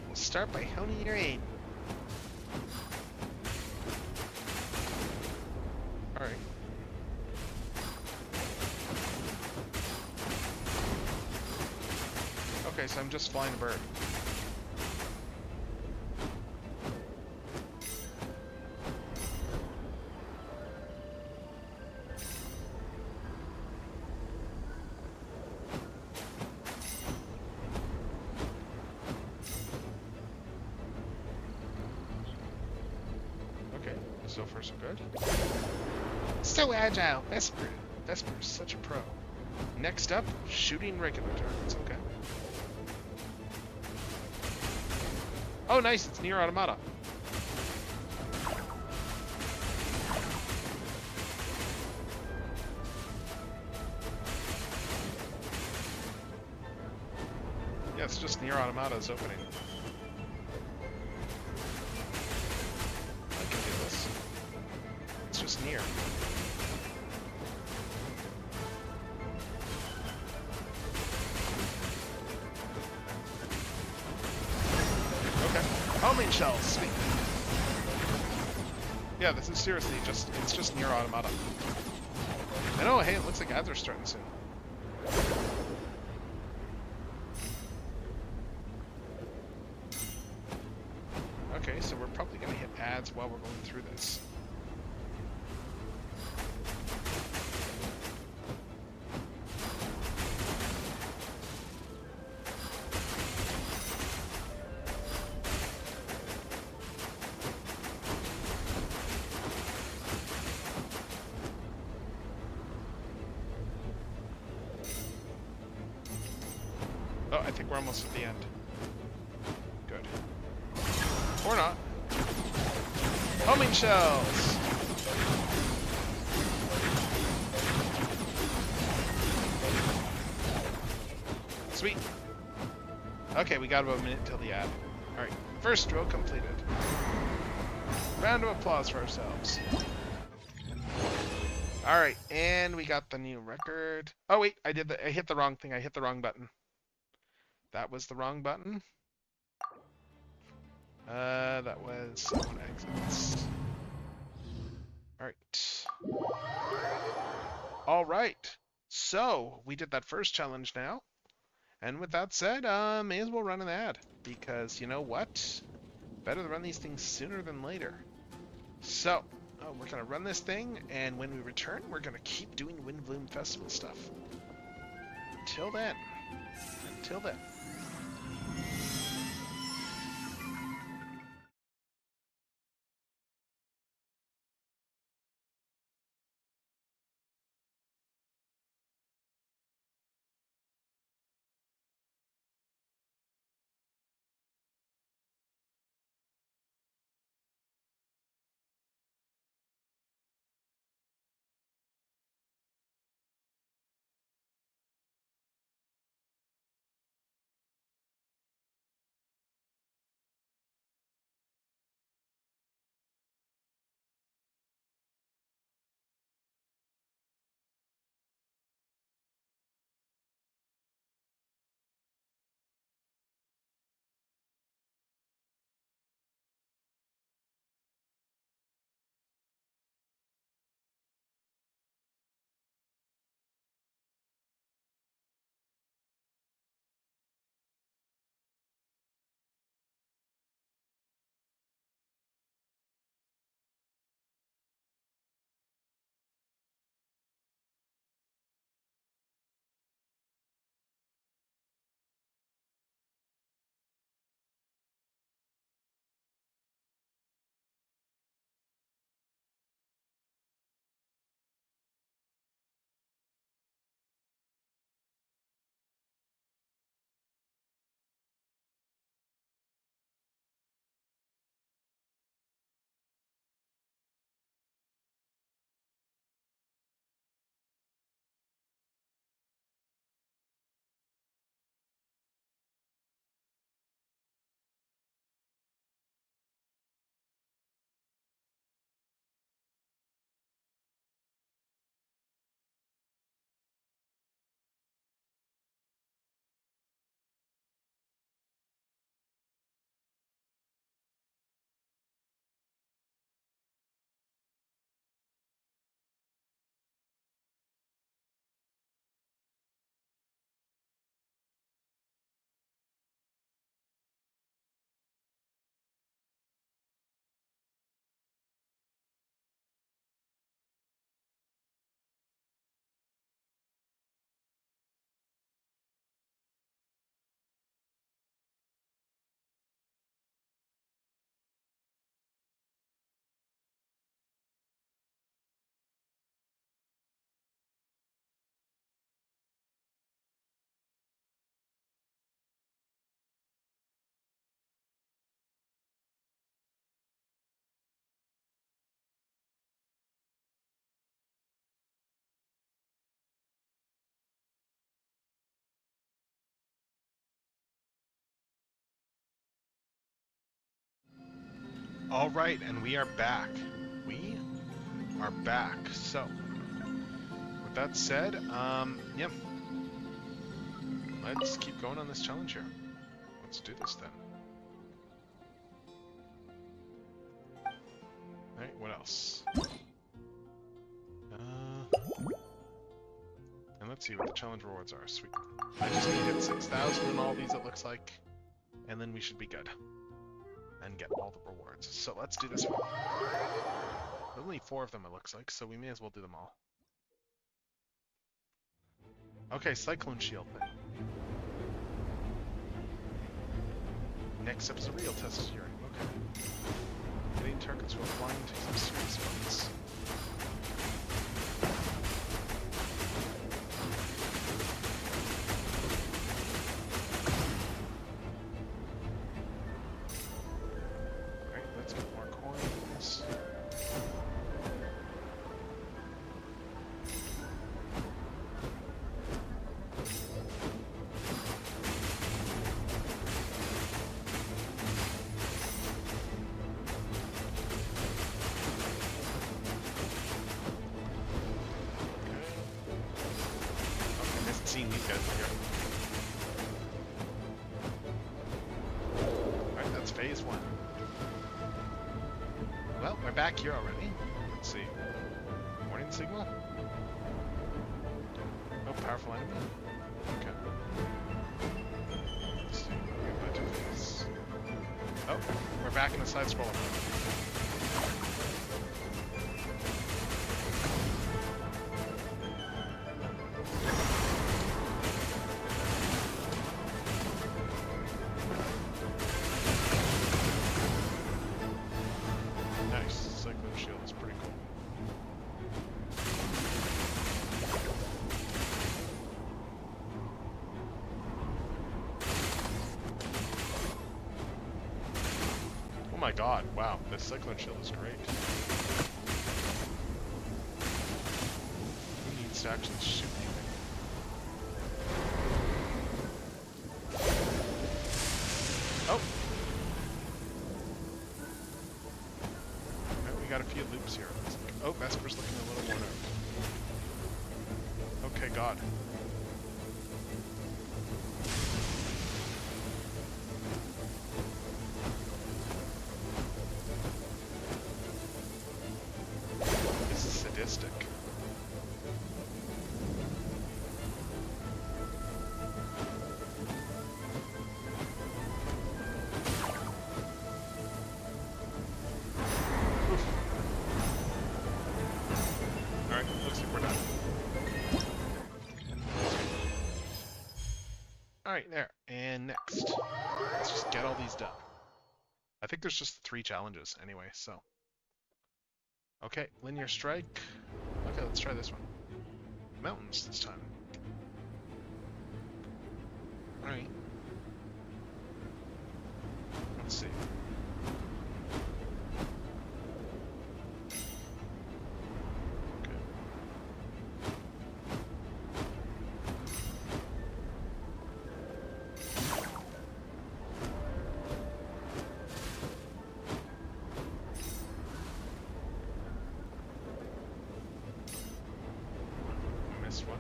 We'll start by honing your aim. Alright. Okay, so I'm just flying a bird. Okay, so far so good. So agile! Vesper is such a pro. Next up, shooting regular targets. Okay. Oh, nice! It's Nier Automata. Yeah, it's just Nier Automata's opening. I can do this. It's just Nier. Homing shells, sweet. Yeah, this is seriously it's just Nier Automata. I know, hey, it looks like ads are starting soon. Okay, so we're probably gonna hit ads while we're going through this. Oh, I think we're almost at the end. Good. Or not. Homing shells! Sweet. Okay, we got about a minute till the ad. Alright, first row completed. Round of applause for ourselves. Alright, and we got the new record. Oh wait, I hit the wrong thing. I hit the wrong button. That was the wrong button. That was open exits. Alright. Alright. So, we did that first challenge now. And with that said, may as well run an ad. Because, you know what? Better to run these things sooner than later. So, we're going to run this thing, and when we return, we're going to keep doing Windblume Festival stuff. Until then. All right, and we are back. We are back. So, with that said, yeah. Let's keep going on this challenge here. Let's do this then. Alright, what else? And let's see what the challenge rewards are. Sweet. I just need to get 6,000 in all these, it looks like. And then we should be good. And get all the rewards. So let's do this one. Only 4 of them, it looks like, so we may as well do them all. Okay, Cyclone Shield then. Next up is a real test hearing. Okay. Hitting targets while flying takes some serious moments. Alright, let's get more coins. Seeing these guys here. Alright, that's phase 1. Well, we're back here already. Let's see. Warning signal? Oh, powerful enemy. Okay. Let's see. What do I do with this? Oh, we're back in the side scroller. Oh my god, wow, this Cyclone Shield is great. Who needs to actually shoot anything? Oh! Right, we got a few loops here. Oh, Vesper's looking a little worn out. Okay, god. Sadistic. Alright, looks like we're done. Alright, there. And next. Let's just get all these done. I think there's just 3 challenges anyway, so. Okay, linear strike. Okay, let's try this one. Mountains this time. Alright. Let's see. Okay. Missed one.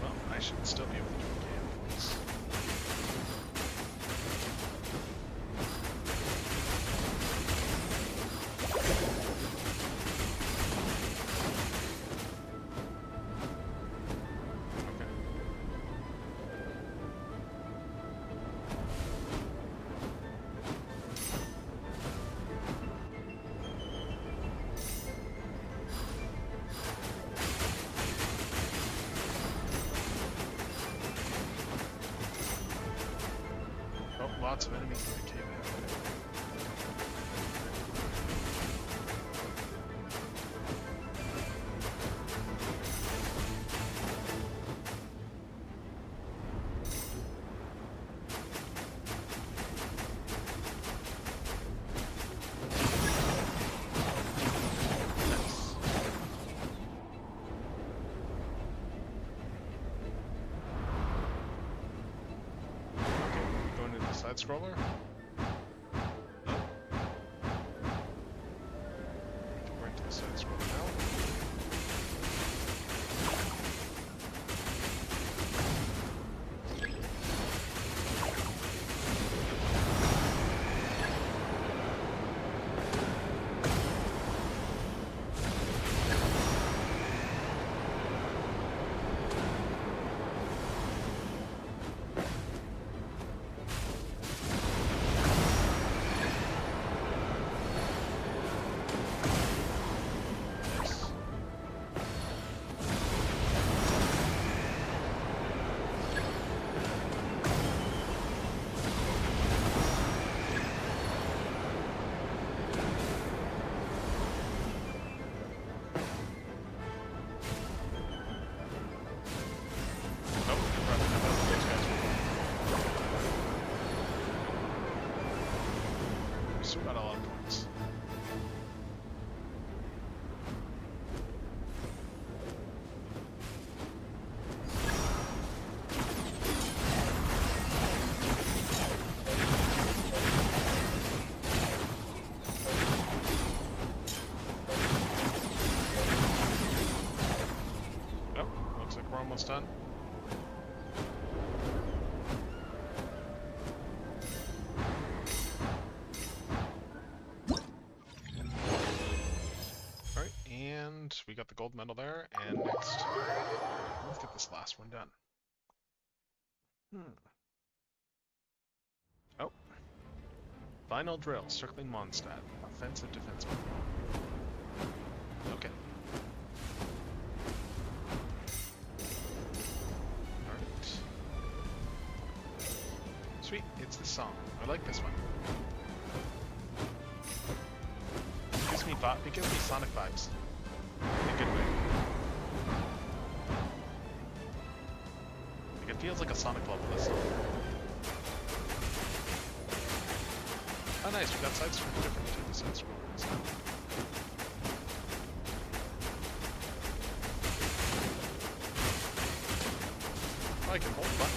Well, I should still be able to do a game for this. Okay. Oh, lots of enemies in the cave. Nice. side scroller. We're into the side scroller now. Got a lot of points. Oh, looks like we're almost done. We got the gold medal there, and next, let's get this last one done. Oh. Final drill, circling Mondstadt. Offensive defenseman. Okay. Alright. Sweet, it's the song. I like this one. It gives me Sonic vibes. In a good way. Like, it feels like a Sonic level, this song. Oh nice, we got sides from different to the side scrollers. Oh, I can hold the button.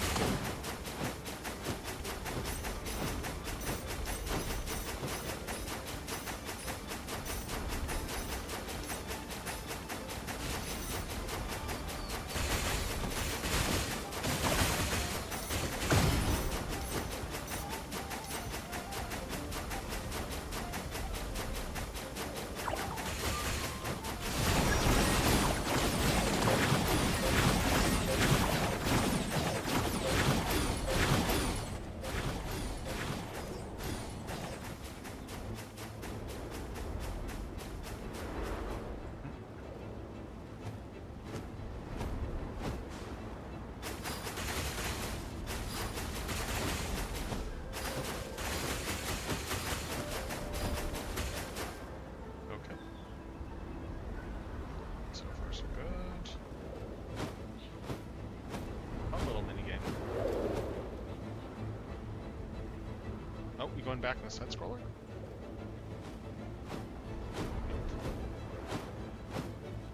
Going back in the side scroller?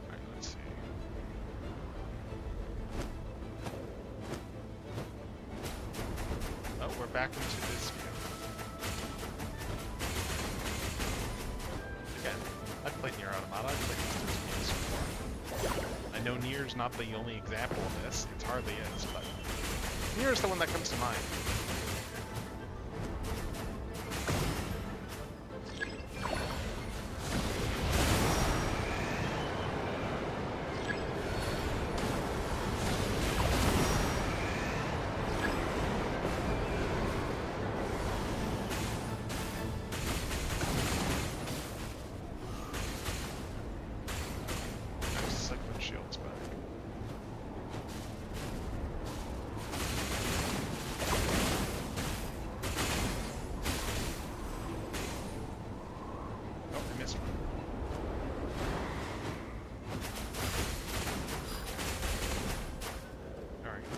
Alright, let's see. Oh, we're back into this view. Again, I've played Nier Automata, I've played this before. I know Nier's not the only example of this, it hardly is, but Nier's the one that comes to mind.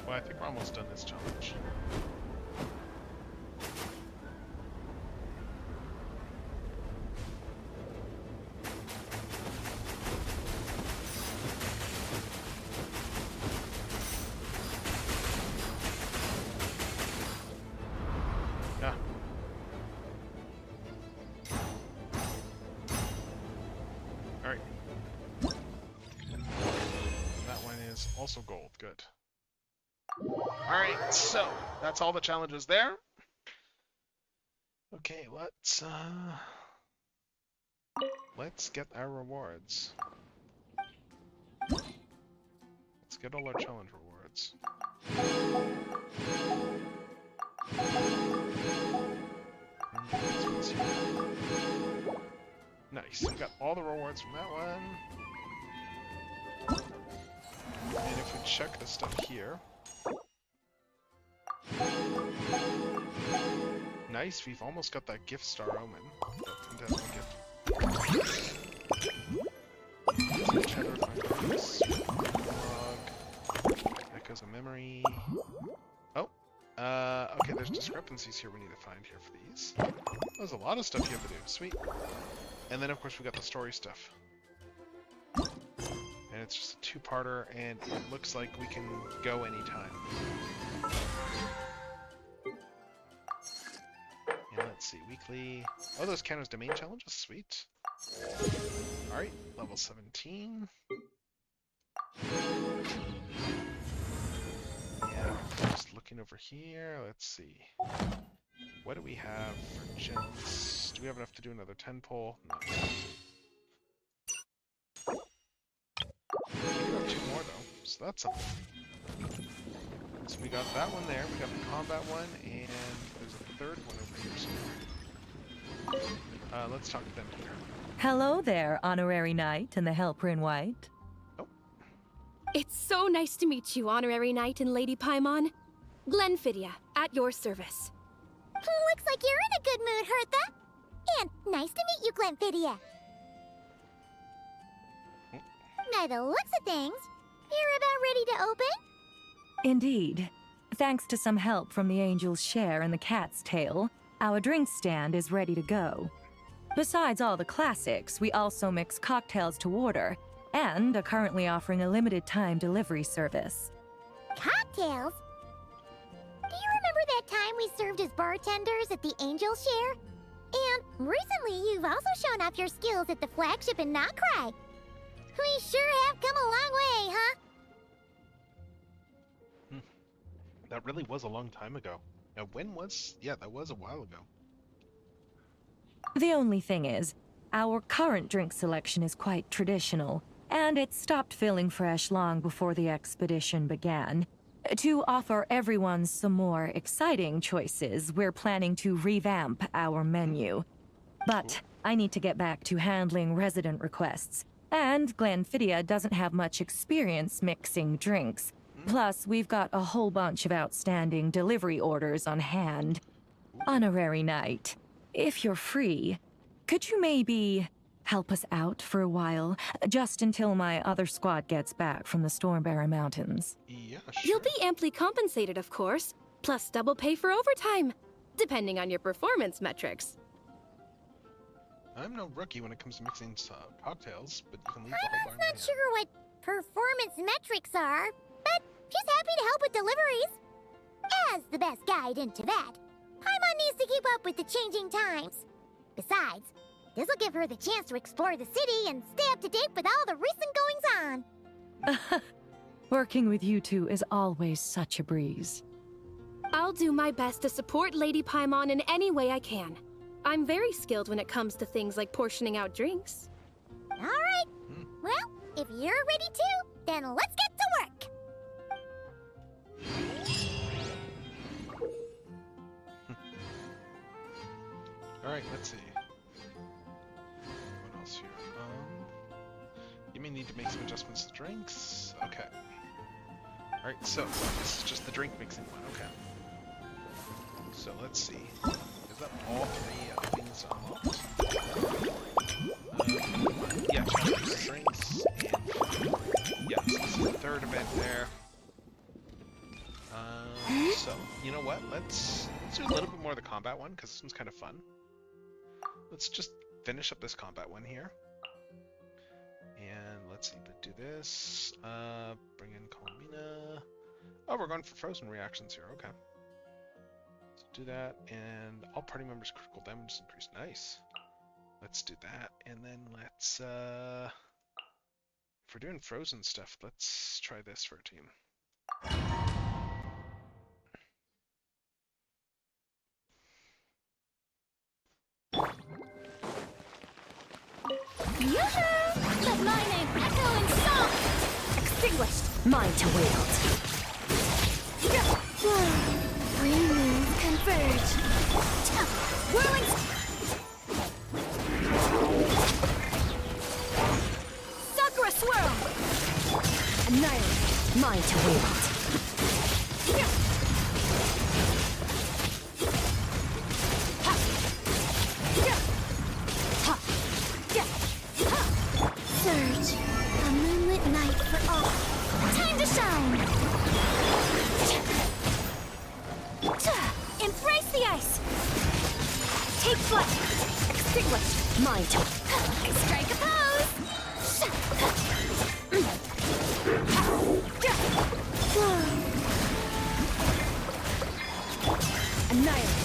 I think we're almost done this challenge. Yeah, also gold. Good. Alright, so that's all the challenges there. Okay, let's get our rewards. Let's get all our challenge rewards. Nice, we got all the rewards from that one. And if we check the stuff here... Nice, we've almost got that gift star omen. That gift. Echoes of memory. Oh, okay, there's discrepancies here we need to find here for these. There's a lot of stuff you have to do. Sweet. And then, of course, we got the story stuff. And it's just a two-parter, and it looks like we can go anytime. And let's see, weekly... Oh, those count as domain challenges? Sweet. Alright, level 17. Yeah, just looking over here, let's see. What do we have for gems? Do we have enough to do another 10 pull? No. We do have 2 more though, so that's something. So we got that one there, we got the combat one, and there's a third one over here somewhere. Let's talk to them here. Hello there, Honorary Knight and the Helper in White. Oh. It's so nice to meet you, Honorary Knight and Lady Paimon. Glenfidia, at your service. Looks like you're in a good mood, Hertha. And nice to meet you, Glenfidia. By the looks of things, you're about ready to open? Indeed. Thanks to some help from the Angel's Share and the Cat's Tail, our drink stand is ready to go. Besides all the classics, we also mix cocktails to order, and are currently offering a limited-time delivery service. Cocktails? Do you remember that time we served as bartenders at the Angel Share? And recently, you've also shown off your skills at the flagship in Nocry. We sure have come a long way, huh? That really was a long time ago. Now, when was... Yeah, that was a while ago. The only thing is, our current drink selection is quite traditional, and it stopped feeling fresh long before the expedition began. To offer everyone some more exciting choices, we're planning to revamp our menu. But I need to get back to handling resident requests, and Glenfidia doesn't have much experience mixing drinks. Plus, we've got a whole bunch of outstanding delivery orders on hand. Honorary Knight, if you're free, could you maybe help us out for a while, just until my other squad gets back from the Stormbearer Mountains? Yeah, sure. You'll be amply compensated, of course, plus double pay for overtime, depending on your performance metrics. I'm no rookie when it comes to mixing cocktails, but you can leave the whole bar in I'm my not hand. sure what performance metrics are, but she's happy to help with deliveries. As the best guide into that, Paimon needs to keep up with the changing times. Besides, this'll give her the chance to explore the city and stay up to date with all the recent goings-on. Working with you two is always such a breeze. I'll do my best to support Lady Paimon in any way I can. I'm very skilled when it comes to things like portioning out drinks. All right. Well, if you're ready to, then let's get to work. Alright, let's see. What else here? You may need to make some adjustments to drinks. Okay. Alright, so this is just the drink mixing one. Okay. So let's see. Is that all 3 things unlocked? Yeah, challenges, drinks, and... Yeah, so this is the 3rd event there. So, you know what? Let's do a little bit more of the combat one, because this one's kind of fun. Let's just finish up this combat one here. And let's see, do this. Bring in Colmina. Oh, we're going for frozen reactions here. Okay. Let's do that. And all party members' critical damage is increased. Nice. Let's do that. And then let's If we're doing frozen stuff, let's try this for a team. Yoo-hoo! Let my name echo in song! Extinguished! Mine to wield. Green moons converge. Whirling... Sakura swirl! Annihilate! Mine to wield. Surge. A moonlit night for all. Time to shine! Embrace the ice! Take flight! Extinguish! Mine to... Strike a pose! Annihilate!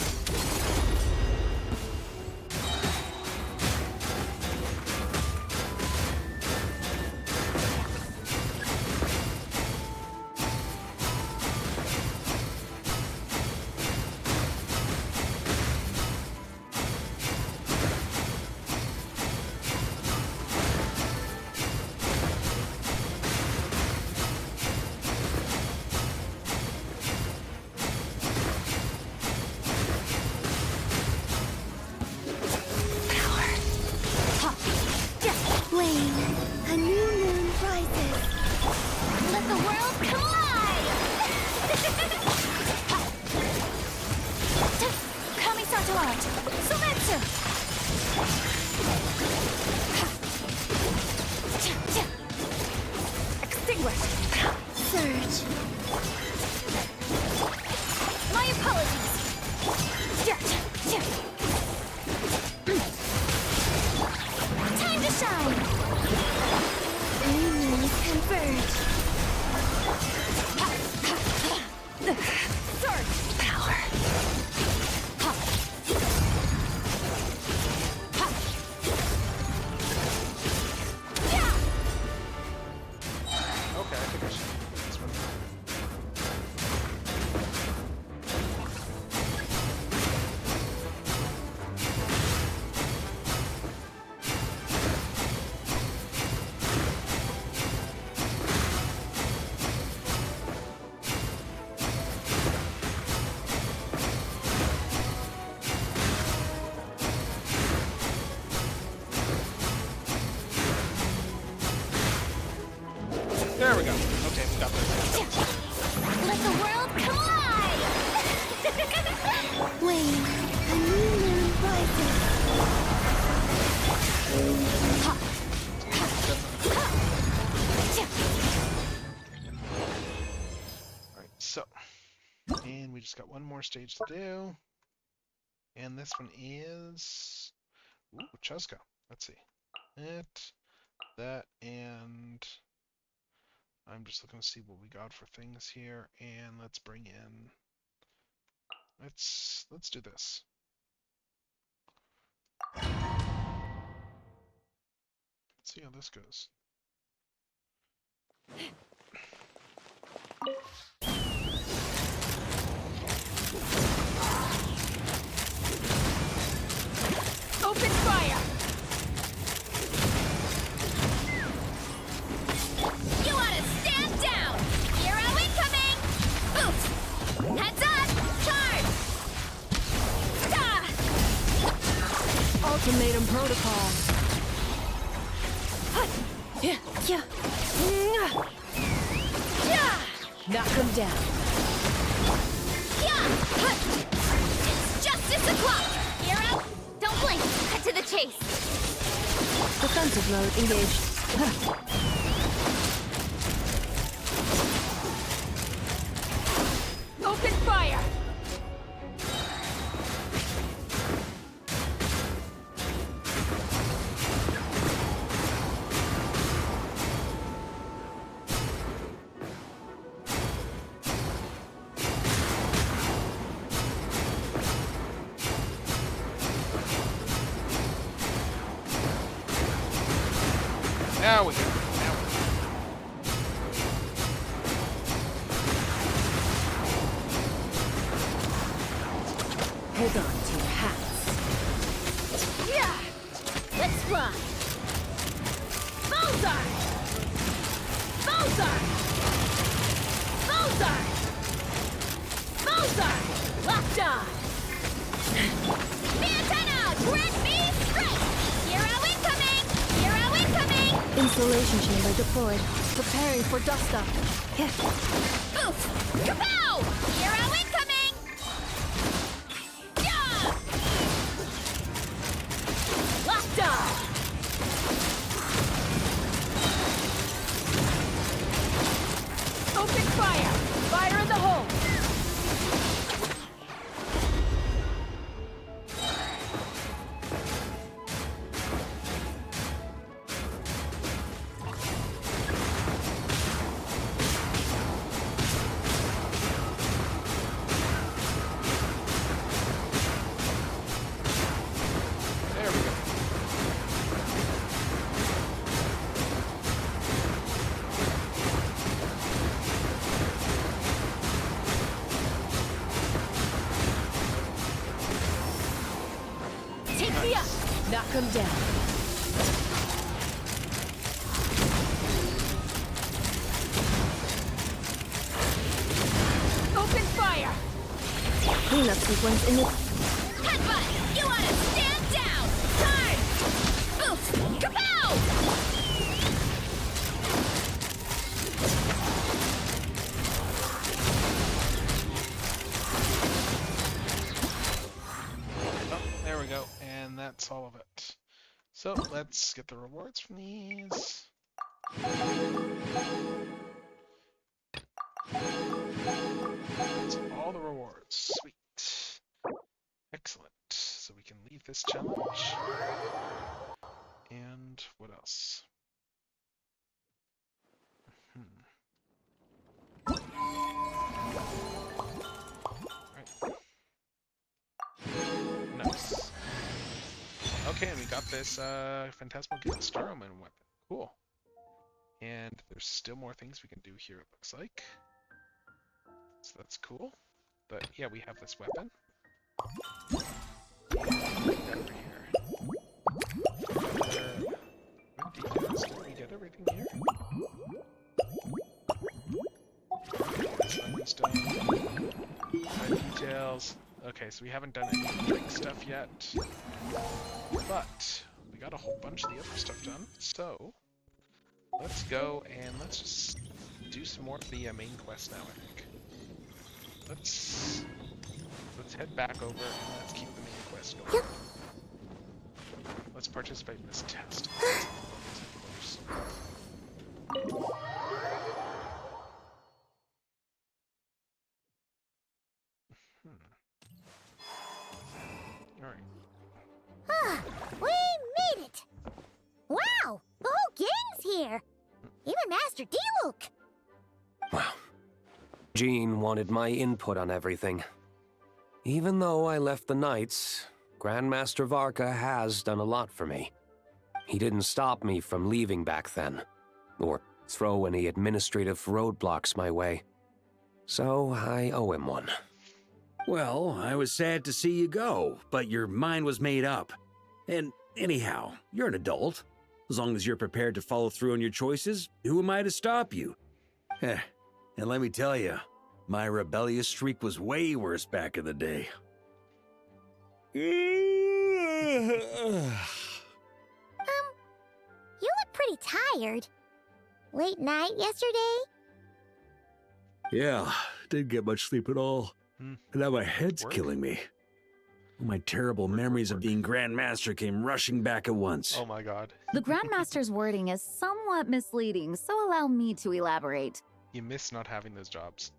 A new moon rises. Let the world collide! Kami Satalant! Sumetsu! Extinguished! Surge. My apologies! Time to shine! Green moons converge. Surge! Power! Okay, I think I should do this one. There we go. Okay, we got this. Let the world collide! Wayne, a new moon rises. Alright, so. And we just got one more stage to do. And this one is... Ooh, Chesco. Let's see. That, and... I'm just looking to see what we got for things here, and let's bring in... Let's do this. Let's see how this goes. Open fire! You ought to stand down! Hero incoming! Oof! Heads up! Charge! Ultimatum protocol. Knock him down. It's justice o'clock! Hero, don't blink! Cut to the chase! Defensive mode engaged. Open fire! Now we go. Now we go. Hold on to your hats. Yeah! Let's fly! Bullseye! Bullseye! Bullseye! Bullseye! Locked on! The antenna! Grid me straight! Hero incoming! Hero incoming! Insulation chamber deployed. Preparing for dust up. Oof! Kapow! Hero incoming! Yeah! Locked on! Open fire! Fire in the hole! There we go. Take me up! Knock him down. Open fire! Cleanup sequence in its... Headbutt! You wanna stand down! Time! Oof! Kapow! Oh, there we go. And that's all of it. So let's get the rewards from these. That's all the rewards. Sweet. Excellent. So we can leave this challenge. And what else? Alright. Nice. Okay, and we got this Phantasmal Starman weapon. Cool. And there's still more things we can do here, it looks like. So that's cool. But yeah, we have this weapon. Put that over here. What details? Did we get everything here? This one's done. Details. Okay, so we haven't done any drink stuff yet. But we got a whole bunch of the other stuff done. So let's go and let's just do some more of the main quest now, I think. Let's head back over and let's keep the main quest going. Let's participate in this test. Alright. Ah, we made it! Wow! The whole gang's here! Even Master D-Luke! Wow. Jean wanted my input on everything. Even though I left the Knights, Grandmaster Varka has done a lot for me. He didn't stop me from leaving back then, or throw any administrative roadblocks my way. So I owe him one. Well, I was sad to see you go, but your mind was made up. And anyhow, you're an adult. As long as you're prepared to follow through on your choices, who am I to stop you? And let me tell you, my rebellious streak was way worse back in the day. You look pretty tired. Late night yesterday? Yeah, didn't get much sleep at all. And now my head's Work. killing me. My terrible memories of being Grand Master came rushing back at once. Oh my god. The Grandmaster's wording is somewhat misleading, so allow me to elaborate. You miss not having those jobs.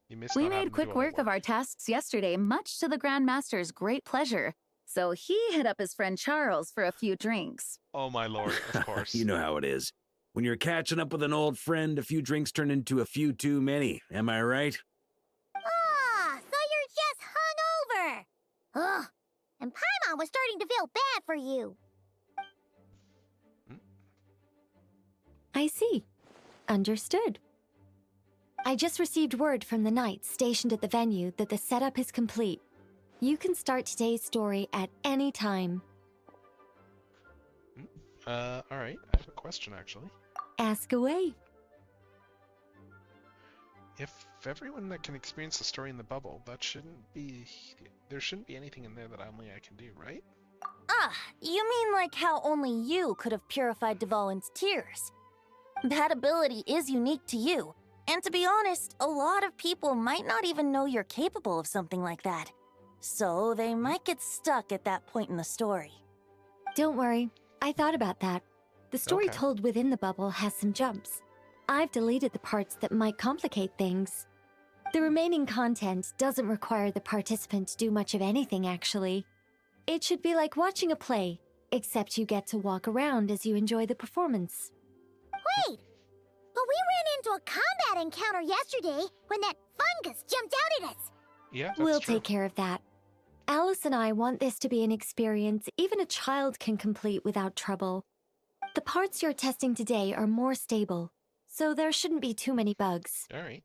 You miss We not having made to quick do all the work of our tasks yesterday, much to the Grandmaster's great pleasure. So he hit up his friend Charles for a few drinks. Oh my lord, of course. You know how it is. When you're catching up with an old friend, a few drinks turn into a few too many. Am I right? Ah, so you're just hungover! Ugh, and Paimon was starting to feel bad for you. I see. Understood. I just received word from the Knights stationed at the venue that the setup is complete. You can start today's story at any time. Alright. I have a question, actually. Ask away. If everyone that can experience the story in the bubble, that shouldn't be... There shouldn't be anything in there that only I can do, right? Ah, you mean like how only you could have purified Dvalin's tears? That ability is unique to you, and to be honest, a lot of people might not even know you're capable of something like that. So they might get stuck at that point in the story. Don't worry, I thought about that. The story Okay. told within the bubble has some jumps. I've deleted the parts that might complicate things. The remaining content doesn't require the participant to do much of anything, actually. It should be like watching a play, except you get to walk around as you enjoy the performance. Wait! But we ran into a combat encounter yesterday when that fungus jumped out at us. Yeah, that's We'll true. take care of that. Alice and I want this to be an experience even a child can complete without trouble. The parts you're testing today are more stable, so there shouldn't be too many bugs. Alright.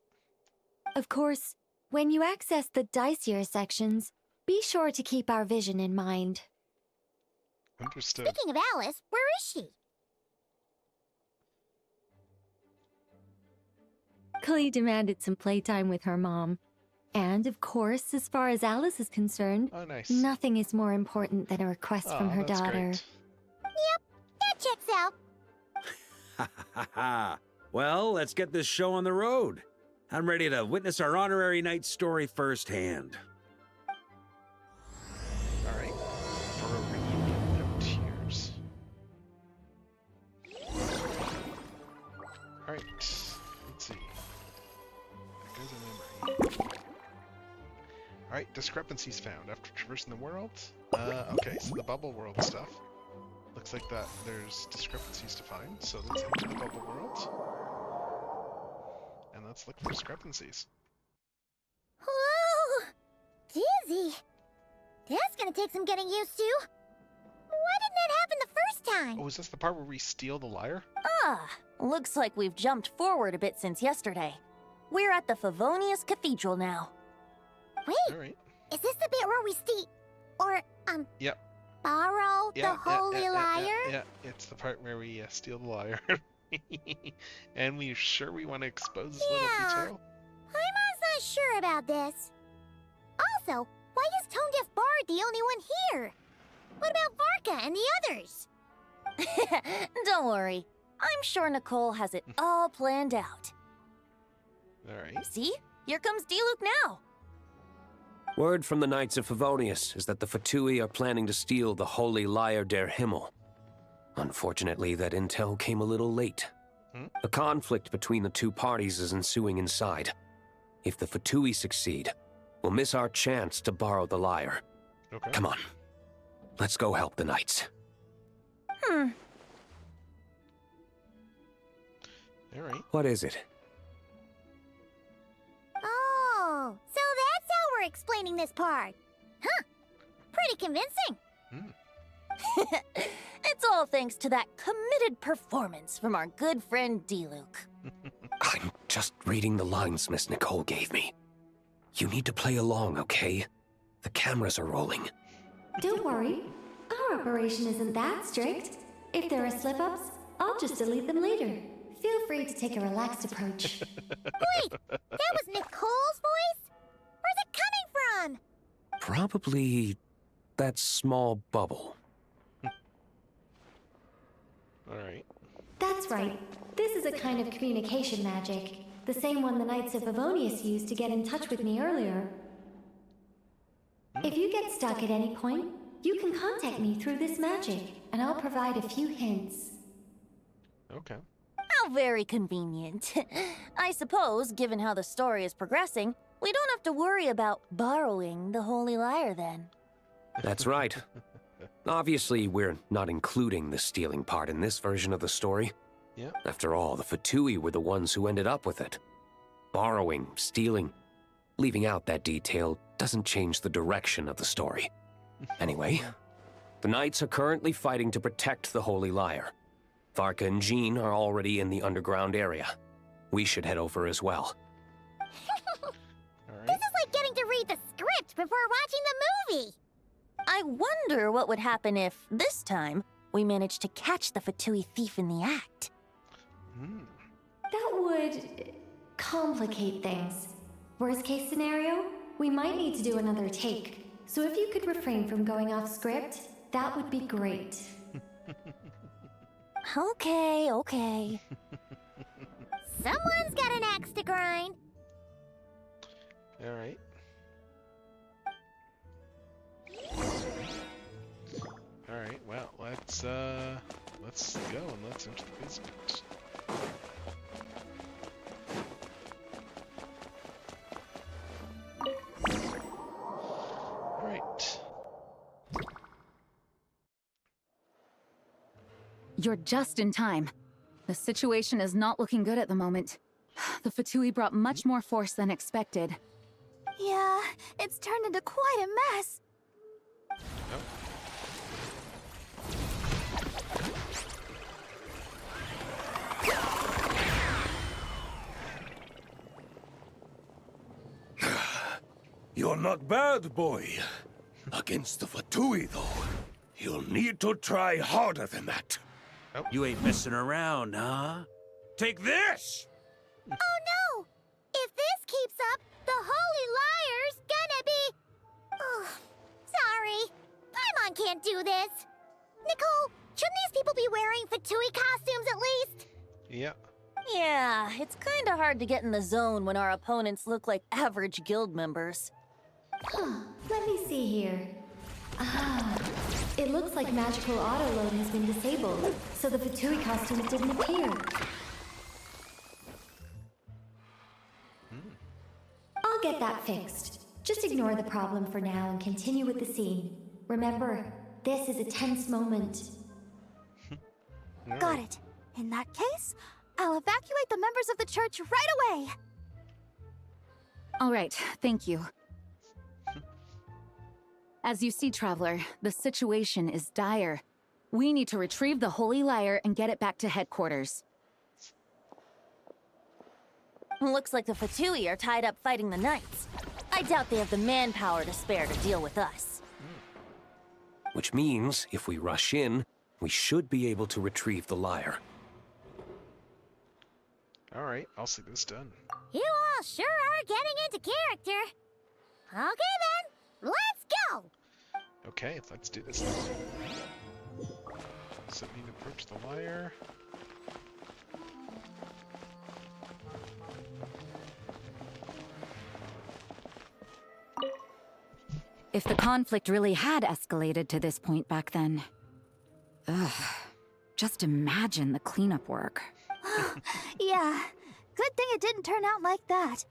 Of course, when you access the dicier sections, be sure to keep our vision in mind. Understood. Speaking of Alice, where is she? Clee demanded some playtime with her mom. And, of course, as far as Alice is concerned, Oh, nice. nothing is more important than a request from Aw, her that's daughter. great. Yep, that checks out. Ha ha ha! Well, let's get this show on the road. I'm ready to witness our honorary knight's story firsthand. Alright. For a reunion of tears. Alright. Let's see. There goes a memory. Alright, discrepancies found after traversing the world. Okay, so the bubble world stuff. Looks like that there's discrepancies to find, so let's enter the bubble world. And let's look for discrepancies. Whoa! Dizzy. That's gonna take some getting used to. Why didn't that happen the first time? Oh, is this the part where we steal the lyre? Ah, looks like we've jumped forward a bit since yesterday. We're at the Favonius Cathedral now. Wait, Alright. is this the bit where we Yep. borrow the holy lyre? Yeah, it's the part where we steal the lyre. And we want to expose this little Yeah. detail? Paimon's not sure about this. Also, why is Tone Deaf Bard the only one here? What about Varka and the others? Don't worry. I'm sure Nicole has it all planned out. Alright. See? Here comes Diluc now. Word from the Knights of Favonius is that the Fatui are planning to steal the Holy Lyre der Himmel. Unfortunately, that intel came a little late. A conflict between the two parties is ensuing inside. If the Fatui succeed, we'll miss our chance to borrow the lyre. Okay. Come on. Let's go help the Knights. Alright. What is it? Oh, so that's how we're explaining this part. Huh. Pretty convincing. It's all thanks to that committed performance from our good friend Diluc. I'm just reading the lines Miss Nicole gave me. You need to play along, okay? The cameras are rolling. Don't worry, our operation isn't that strict. If there are slip-ups, I'll just delete them later. Feel free to take a relaxed approach. Wait, that was Nicole's voice? Where's it coming from? Probably that small bubble. Alright. That's right. This is a kind of communication magic. The same one the Knights of Favonius used to get in touch with me earlier. If you get stuck at any point, you can contact me through this magic, and I'll provide a few hints. Okay. How very convenient. I suppose, given how the story is progressing, we don't have to worry about borrowing the Holy Lyre then. That's right. Obviously, we're not including the stealing part in this version of the story. Yeah. After all, the Fatui were the ones who ended up with it. Borrowing, stealing, leaving out that detail doesn't change the direction of the story. Anyway, the Knights are currently fighting to protect the Holy Lyre. Varka and Jean are already in the underground area. We should head over as well. This is like getting to read the script before watching the movie. I wonder what would happen if, this time, we managed to catch the Fatui thief in the act. That would complicate things. Worst case scenario, we might need to do another take. So if you could refrain from going off script, that would be great. Okay, okay. Someone's got an axe to grind. All right. All right. Well, let's go and let's enter the basement. All right. You're just in time. The situation is not looking good at the moment. The Fatui brought much more force than expected. Yeah, it's turned into quite a mess. You're not bad, boy. Against the Fatui, though, you'll need to try harder than that. You ain't messing around, huh? Take this! Oh no! If this keeps up, the Holy Liar's gonna be... Oh, sorry. Paimon can't do this. Nicole, shouldn't these people be wearing Fatui costumes at least? Yeah. Yeah, it's kinda hard to get in the zone when our opponents look like average guild members. Let me see here. It looks like magical auto-load has been disabled, so the Fatui costumes didn't appear. I'll get that fixed. Just ignore the problem for now and continue with the scene. Remember, this is a tense moment. Got it. In that case, I'll evacuate the members of the church right away. All right, thank you. As you see, Traveler, the situation is dire. We need to retrieve the Holy Lyre and get it back to headquarters. Looks like the Fatui are tied up fighting the Knights. I doubt they have the manpower to spare to deal with us. Which means, if we rush in, we should be able to retrieve the lyre. All right. I'll see this done. You all sure are getting into character. Okay then, let's go! Okay, let's do this. So we need to approach the lyre. If the conflict really had escalated to this point back then... Ugh. Just imagine the cleanup work. Yeah, good thing it didn't turn out like that.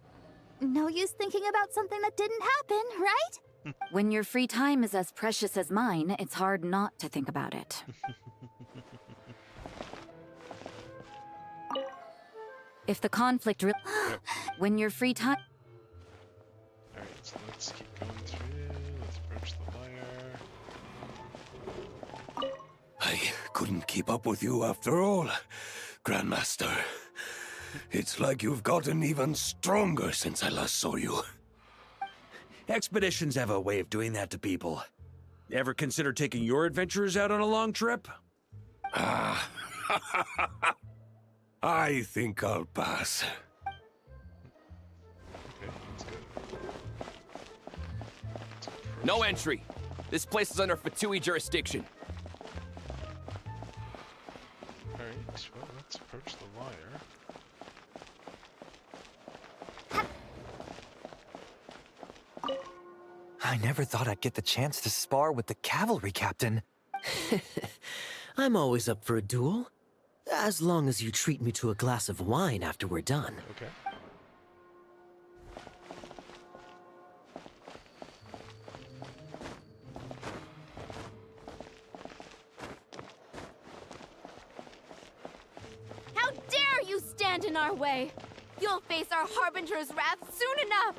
No use thinking about something that didn't happen, right? When your free time is as precious as mine, it's hard not to think about it. If the conflict really... When your free time... Alright, so let's keep going through. Let's approach the lyre. I couldn't keep up with you after all, Grandmaster. It's like you've gotten even stronger since I last saw you. Expeditions have a way of doing that to people. Ever consider taking your adventurers out on a long trip? Ah, I think I'll pass. Okay, let's go. No entry. This place is under Fatui jurisdiction. Alright, well, let's approach the lyre. I never thought I'd get the chance to spar with the cavalry captain. I'm always up for a duel. As long as you treat me to a glass of wine after we're done. Okay. How dare you stand in our way! You'll face our Harbinger's wrath soon enough!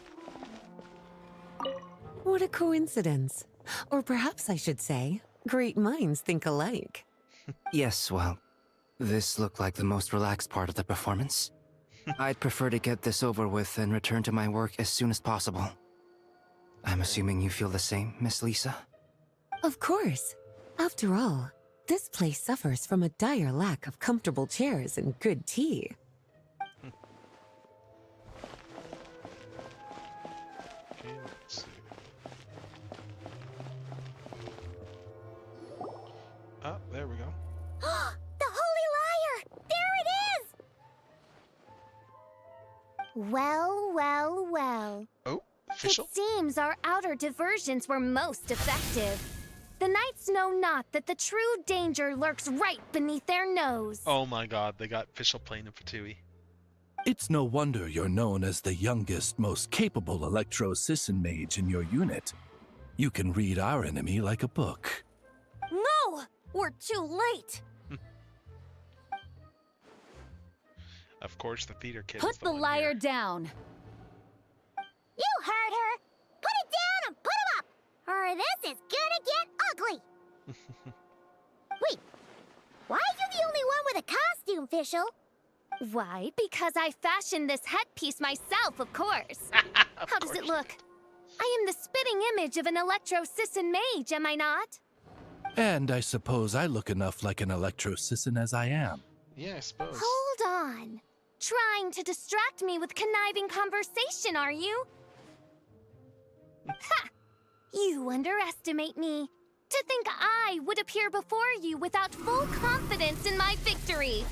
What a coincidence. Or perhaps I should say, great minds think alike. Yes, well, this looked like the most relaxed part of the performance. I'd prefer to get this over with and return to my work as soon as possible. I'm assuming you feel the same, Miss Lisa? Of course. After all, this place suffers from a dire lack of comfortable chairs and good tea. Okay, let's see. Ah, there we go. The Holy Liar! There it is! Well, well, well. Oh, official? It seems our outer diversions were most effective. The knights know not that the true danger lurks right beneath their nose. Oh my god, they got official playing in Fatui. It's no wonder you're known as the youngest, most capable Electro-Sisson mage in your unit. You can read our enemy like a book. No! We're too late! Of course, the theater kid. Put the liar down. You heard her! Put it down and put him up! Or this is gonna get ugly! Wait, why are you the only one with a costume, Fischl? Why? Because I fashioned this headpiece myself, of course. How does it look? I am the spitting image of an Electro-Sisson mage, am I not? And I suppose I look enough like an Electro-Sisson as I am. Yeah, I suppose. Hold on. Trying to distract me with conniving conversation, are you? Ha! You underestimate me. To think I would appear before you without full confidence in my victory.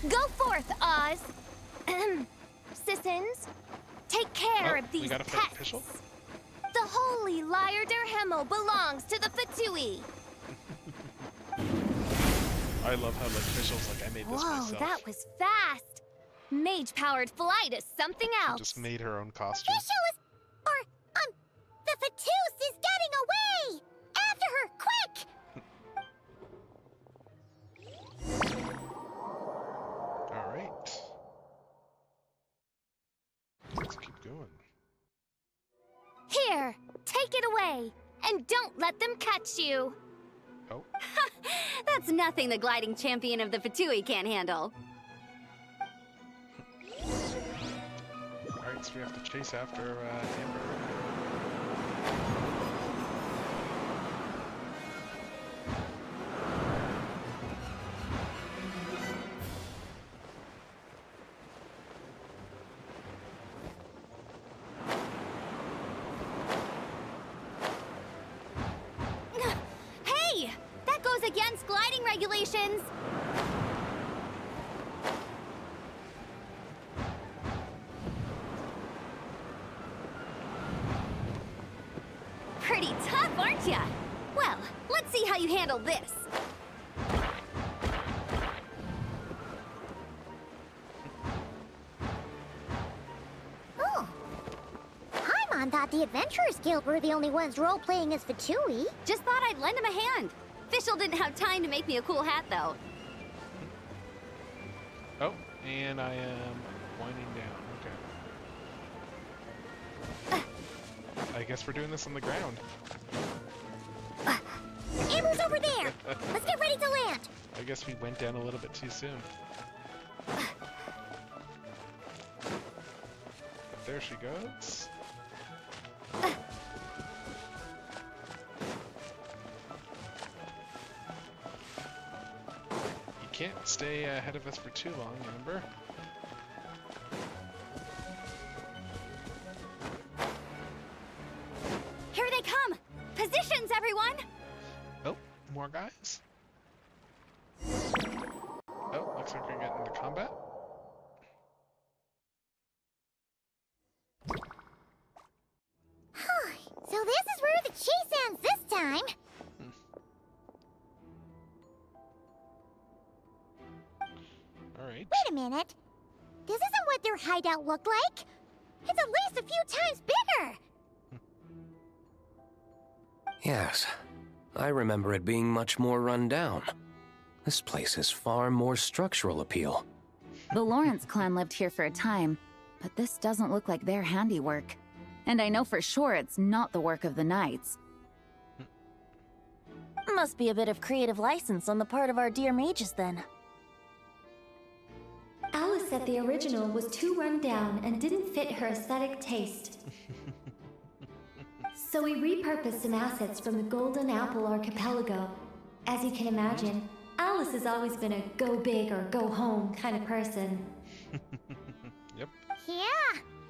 Go forth, Oz. Sissons, take care of these pests. Official? The Holy Liar der Himmel belongs to the Fatui. I love how like officials like I made this myself. Whoa, that was fast. Mage-powered flight is something else. Just made her own costume. Fischl is... the Fatus is getting away! After her, quick! Alright. Let's keep going. Here, take it away, and don't let them catch you. Oh. That's nothing the gliding champion of the Fatui can't handle. Alright, so we have to chase after Amber. Hey! That goes against gliding regulations! Pretty tough, aren't ya? Well, let's see how you handle this. Oh. Paimon thought the Adventurers Guild were the only ones role-playing as Fatui. Just thought I'd lend him a hand. Fischl didn't have time to make me a cool hat, though. Oh, and I am winding down. Okay. I guess we're doing this on the ground. Amber's over there! Let's get ready to land! I guess we went down a little bit too soon. But there she goes. You can't stay ahead of us for too long, Amber. Here they come! Positions, everyone! Oh, more guys? Oh, looks like we're getting into combat. So this is where the chase ends this time. Alright. Wait a minute. This isn't what their hideout looked like. It's at least a few times bigger. Yes, I remember it being much more run down. This place has far more structural appeal. The Lawrence clan lived here for a time, but this doesn't look like their handiwork. And I know for sure it's not the work of the knights. Must be a bit of creative license on the part of our dear mages, then. Alice said the original was too run down and didn't fit her aesthetic taste. So we repurposed some assets from the Golden Apple Archipelago. As you can imagine, Alice has always been a go big or go home kind of person. Yep. Yeah,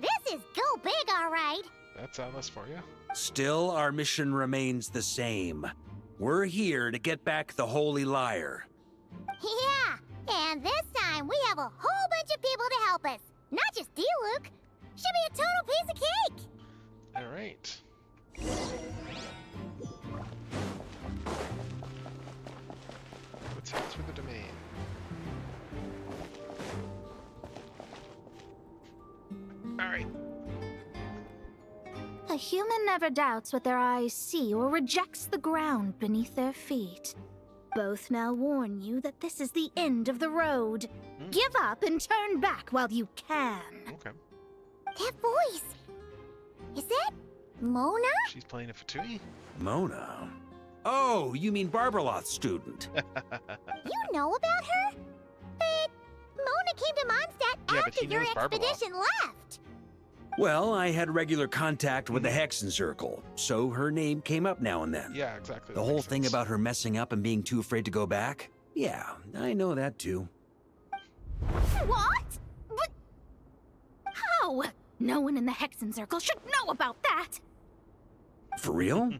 this is go big, all right. That's Alice for you. Still, our mission remains the same. We're here to get back the Holy Lyre. Yeah, and this time we have a whole bunch of people to help us. Not just D-Luke. Should be a total piece of cake. All right. Let's head through the domain. All right. A human never doubts what their eyes see or rejects the ground beneath their feet. Both now warn you that this is the end of the road. Give up and turn back while you can. Okay. That voice. Is that Mona? She's playing a Fatui. Mona? Oh, you mean Barbarloth's student. You know about her? But Mona came to Mondstadt Yeah, but after he your knows Barbarloth. expedition left. Well, I had regular contact with the Hexen Circle, so her name came up now and then. Yeah, exactly. The whole thing about her messing up and being too afraid to go back? Yeah, I know that too. What? But how? No one in the Hexen Circle should know about that. For real?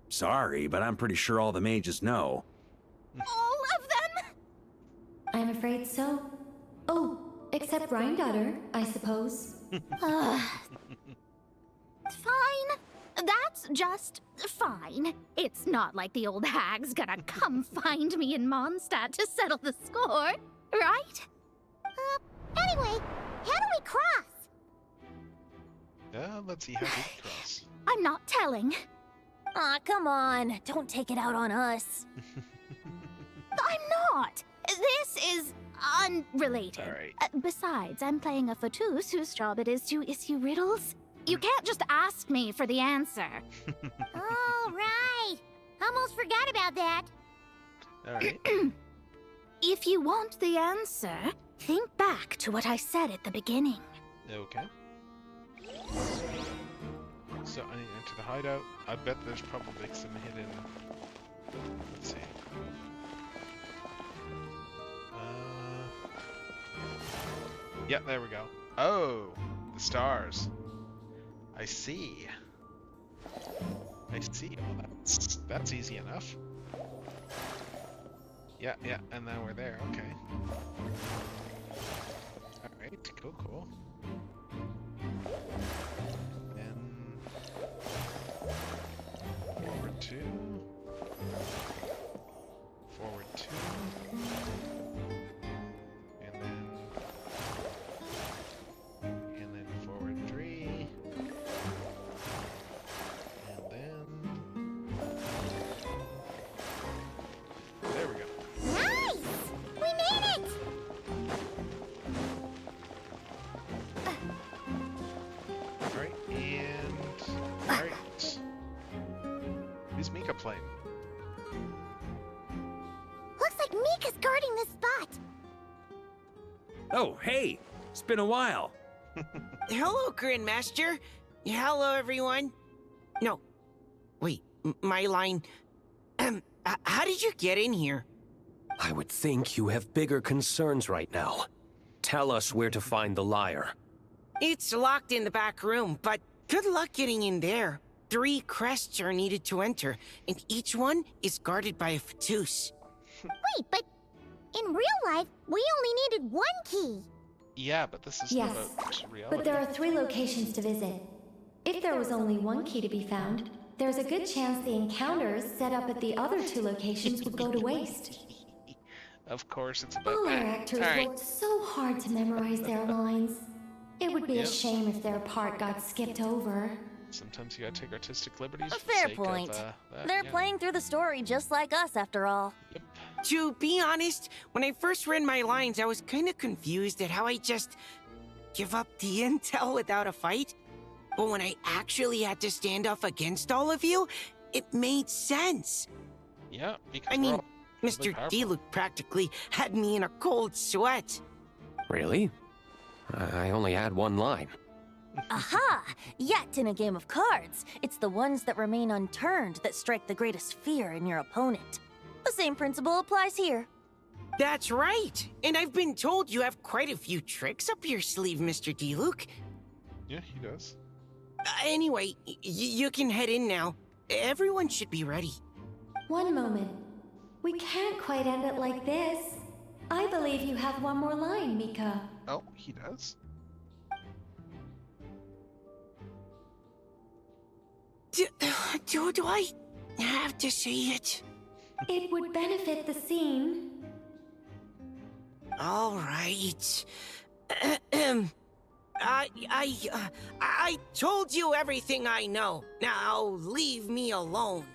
Sorry, but I'm pretty sure all the mages know. All of them? I'm afraid so. Oh, except Rhindaughter, I suppose. Fine. That's just fine. It's not like the old hag's gonna come find me in Mondstadt to settle the score, right? Anyway, how do we cross? Let's see how we cross. I'm not telling. Aw, come on. Don't take it out on us. I'm not. This is unrelated. All right. Besides, I'm playing a fatus whose job it is to issue riddles. You can't just ask me for the answer. All right. Almost forgot about that. All right. If you want the answer, think back to what I said at the beginning. Okay. So I need to enter the hideout. I bet there's probably some hidden. Let's see. Yeah, there we go. Oh, the stars. I see. I see. Oh, that's easy enough. Yeah, and now we're there. Okay. All right. Cool. Forward 2. Forward 2. And then forward 3. And then there we go. Nice! We made it! Alright, and alright. Who's Mika playing? Looks like Mika's guarding this spot. Oh, hey! It's been a while. Hello, Grandmaster. Hello, everyone. No. Wait, my line. How did you get in here? I would think you have bigger concerns right now. Tell us where to find the lyre. It's locked in the back room, but good luck getting in there. 3 crests are needed to enter, and each one is guarded by a fatus. Wait, but in real life, we only needed 1 key. Yeah, but this is Yes, about reality. but there are 3 locations to visit. If there was only 1 key to be found, there's a good chance the encounters set up at the other 2 locations would go to waste. Of course, it's about All our that. actors Alright. worked so hard to memorize their lines. It would be a shame if their part got skipped over. Sometimes you gotta take artistic liberties. A for the fair sake of, point. that, They're yeah. playing through the story just like us, after all. To be honest, when I first read my lines, I was kind of confused at how I just give up the intel without a fight. But when I actually had to stand up against all of you, it made sense. Yeah, because I we're mean, all really Mr. powerful. D-Luke practically had me in a cold sweat. Really? I only had one line. Aha! Yet in a game of cards, it's the ones that remain unturned that strike the greatest fear in your opponent. The same principle applies here. That's right. And I've been told you have quite a few tricks up your sleeve, Mr. D-Luke. Yeah, he does. Anyway, you can head in now. Everyone should be ready. One moment. We can't quite end it like this. I believe you have one more line, Mika. Oh, he does? Do I have to say it? It would benefit the scene. All right. I told you everything I know. Now leave me alone.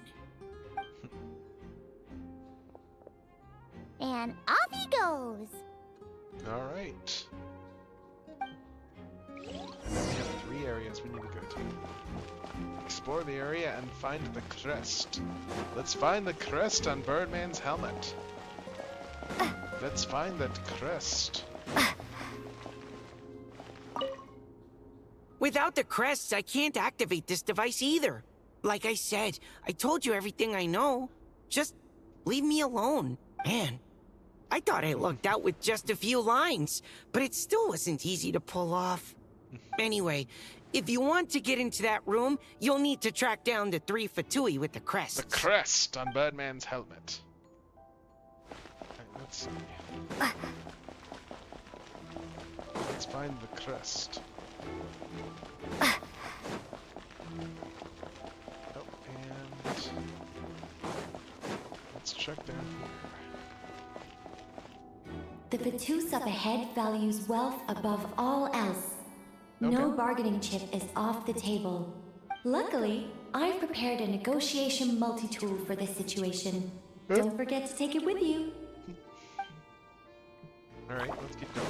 And off he goes. All right. And then we have 3 areas we need to go to. Explore the area and find the crest. Let's find the crest on Birdman's helmet. Let's find that crest. Without the crests, I can't activate this device either. Like I said, I told you everything I know. Just leave me alone. Man, I thought I lucked out with just a few lines, but it still wasn't easy to pull off. Anyway, if you want to get into that room, you'll need to track down the 3 Fatui with the crest. The crest on Birdman's helmet. Let's see. Let's find the crest. Oh, and let's check down here. The Vatus up ahead values wealth above all else. No bargaining chip is off the table. Luckily, I've prepared a negotiation multi-tool for this situation. Don't forget to take it with you. Alright, let's keep going.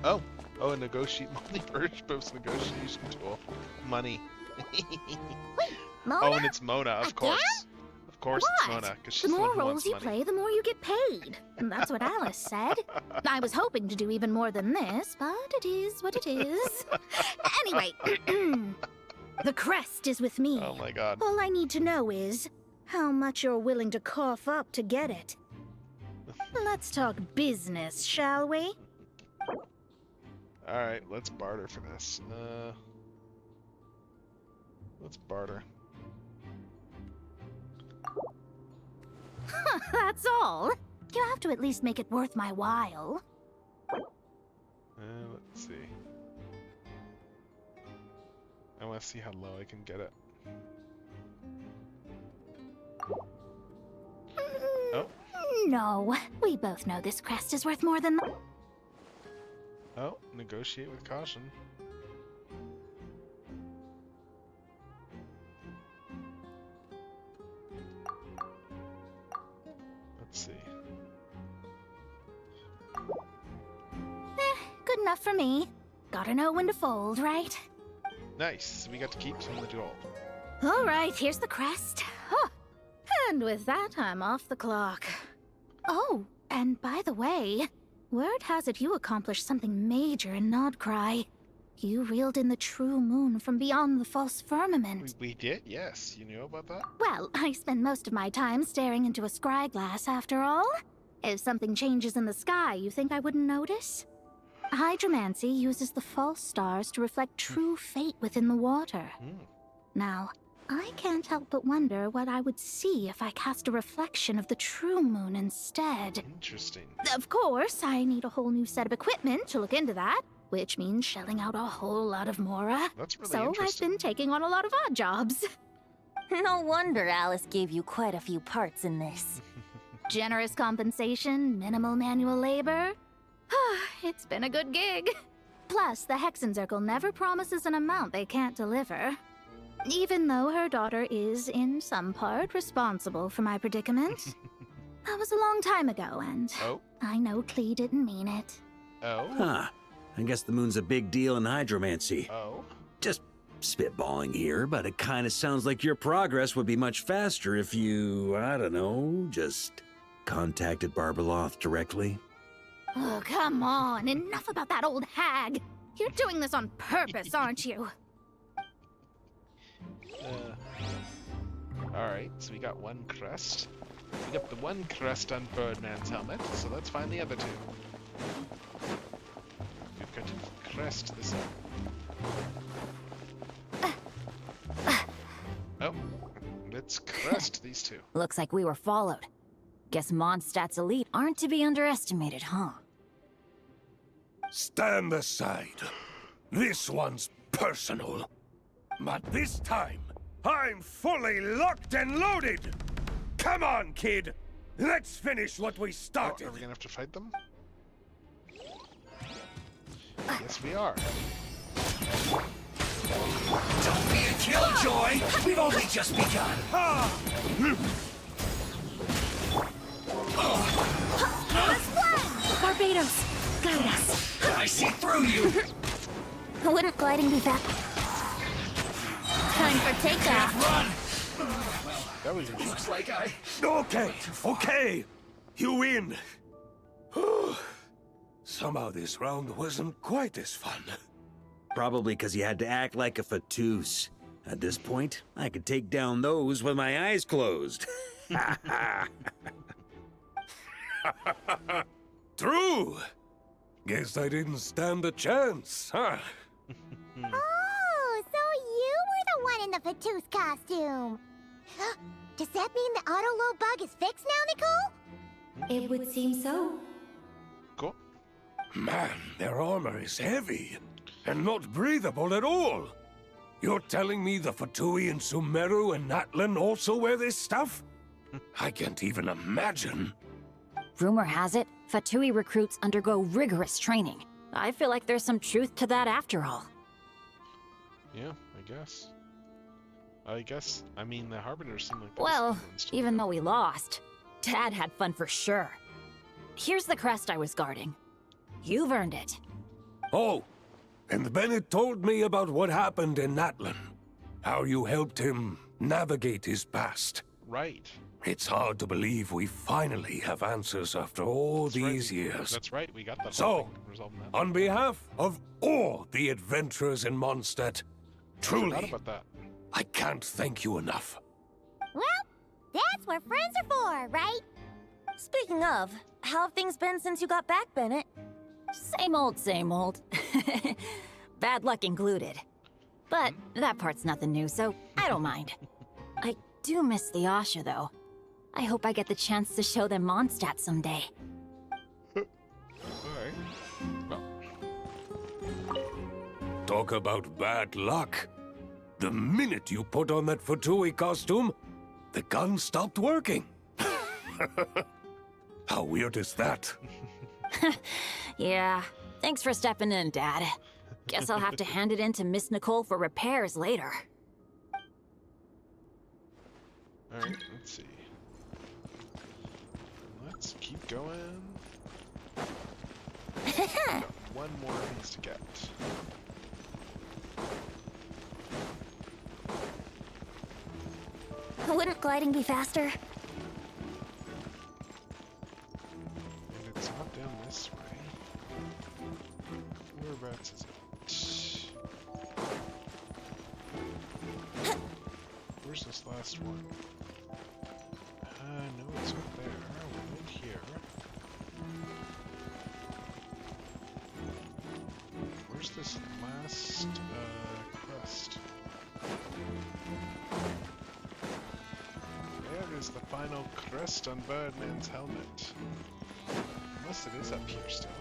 Oh, a multi-purpose negotiation tool. Money. Mona? Oh, and it's Mona, of course. Of course it's Mona, because she's The the one more who roles wants you money. play, the more you get paid. That's what Alice said. I was hoping to do even more than this, but it is what it is. Anyway, the crest is with me. Oh my god. All I need to know is how much you're willing to cough up to get it. Let's talk business, shall we? Alright, let's barter for this. Let's barter. That's all. You have to at least make it worth my while. Let's see. I want to see how low I can get it. Oh. No, we both know this crest is worth more than... Oh, negotiate with caution. Let's see. Good enough for me. Gotta know when to fold, right? Nice, we got to keep some of the gold. All right, here's the crest. Huh. And with that, I'm off the clock. Oh, and by the way, word has it you accomplished something major in Nodcry. You reeled in the true moon from beyond the false firmament. We did? Yes. You knew about that? Well, I spend most of my time staring into a scry glass, after all. If something changes in the sky, you think I wouldn't notice? Hydromancy uses the false stars to reflect true fate within the water. Now, I can't help but wonder what I would see if I cast a reflection of the true moon instead. Interesting. Of course, I need a whole new set of equipment to look into that, which means shelling out a whole lot of mora. That's really So I've been taking on a lot of odd jobs. No wonder Alice gave you quite a few parts in this. Generous compensation, minimal manual labor. It's been a good gig. Plus, the Hexenzirkel never promises an amount they can't deliver. Even though her daughter is, in some part, responsible for my predicament. That was a long time ago, and I know Klee didn't mean it. Oh? Huh. I guess the moon's a big deal in hydromancy. Oh? Just spitballing here, but it kind of sounds like your progress would be much faster if you, I don't know, just contacted Barbeloth directly. Oh, come on. Enough about that old hag. You're doing this on purpose, aren't you? Alright, so we got one crest. We got the one crest on Birdman's helmet, so let's find the other two. We've got to crest this up. Oh, let's crest these two. Looks like we were followed. Guess Mondstadt's elite aren't to be underestimated, huh? Stand aside. This one's personal. But this time, I'm fully locked and loaded! Come on, kid! Let's finish what we started! Oh, are we gonna have to fight them? Yes, we are. Don't be a killjoy! We've only just begun! Barbados, guide us. I see through you! Wouldn't gliding be fast? Time for takeoff. Run! That was Looks like I... Okay! You win! Somehow this round wasn't quite as fun. Probably because you had to act like a fatus. At this point, I could take down those with my eyes closed. True! Guess I didn't stand a chance, huh? Oh, so you were the one in the Fatus costume. Does that mean the auto-load bug is fixed now, Nicole? It would seem so. Cool. Man, their armor is heavy and not breathable at all. You're telling me the Fatui in Sumeru and Natlan also wear this stuff? I can't even imagine. Rumor has it, Fatui recruits undergo rigorous training. I feel like there's some truth to that after all. Yeah, I guess. I mean, the Harbingers seem like... Well, even though we lost, Dad had fun for sure. Here's the crest I was guarding. You've earned it. Oh, and Bennett told me about what happened in Natlan. How you helped him navigate his past. Right. It's hard to believe we finally have answers after all these years. That's right, we got that. So, on behalf of all the adventurers in Mondstadt, truly, I can't thank you enough. Well, that's what friends are for, right? Speaking of, how have things been since you got back, Bennett? Same old, same old. Bad luck included. But that part's nothing new, so I don't mind. I do miss the Asha, though. I hope I get the chance to show them Mondstadt someday. Alright. Well. Talk about bad luck. The minute you put on that Fatui costume, the gun stopped working. How weird is that? Yeah, thanks for stepping in, Dad. Guess I'll have to hand it in to Miss Nicole for repairs later. Alright, let's see. Let's keep going. Got one more things to get. Wouldn't gliding be faster? And it's not down this way. Whereabouts is it? Where's this last one? No, it's up there. We're in here. Where's this last crest? There is the final crest on Birdman's helmet. Unless it is up here still.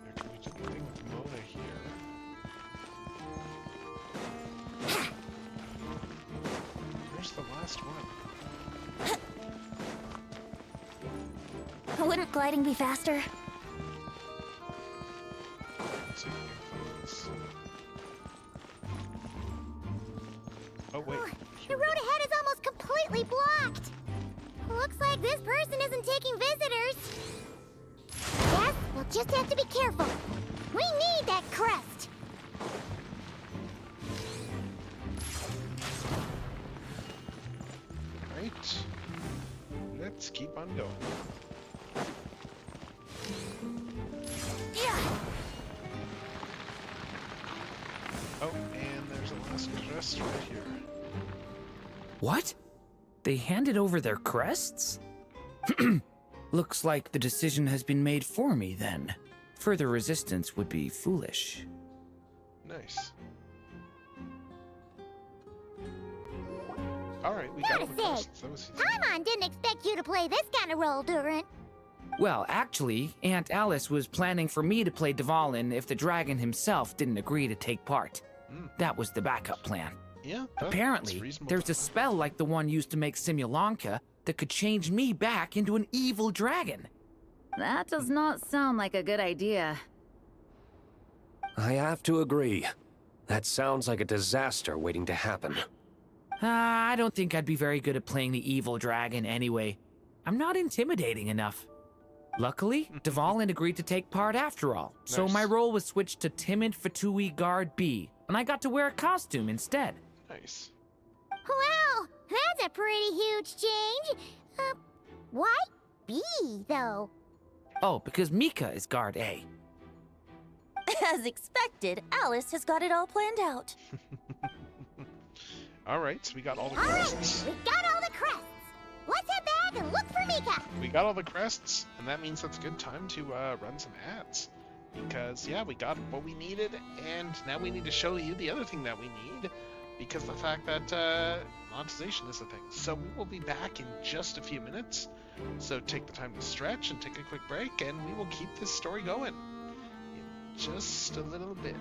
Actually, we did the thing with Mona here. Where's the last one? Wouldn't gliding be faster? Let's see if we can find this. Oh, wait. The road ahead is almost completely blocked. Looks like this person isn't taking visitors. Yes, we'll just have to be careful. We need that crest. Right. Let's keep on going. Oh, and there's a last crest right here. What? They handed over their crests? Looks like the decision has been made for me then. Further resistance would be foolish. Nice. Alright, we got all the crests. That was easy. Paimon didn't expect you to play this kind of role, Durin. Well, actually, Aunt Alice was planning for me to play Dvalin if the dragon himself didn't agree to take part. That was the backup plan. Yeah, apparently, there's a spell like the one used to make Simulanka that could change me back into an evil dragon. That does not sound like a good idea. I have to agree. That sounds like a disaster waiting to happen. I don't think I'd be very good at playing the evil dragon anyway. I'm not intimidating enough. Luckily, Dvalin agreed to take part after all, so my role was switched to timid Fatui Guard B, and I got to wear a costume instead. Nice. Wow, that's a pretty huge change. Why B, though? Oh, because Mika is Guard A. As expected, Alice has got it all planned out. Alright, so we got all the Alright, crests. we got all the crests. Let's head back and look for Mika. We got all the crests, and that means it's a good time to run some ads. Because, yeah, we got what we needed, and now we need to show you the other thing that we need, because the fact that monetization is a thing. So we will be back in just a few minutes, so take the time to stretch and take a quick break, and we will keep this story going in just a little bit.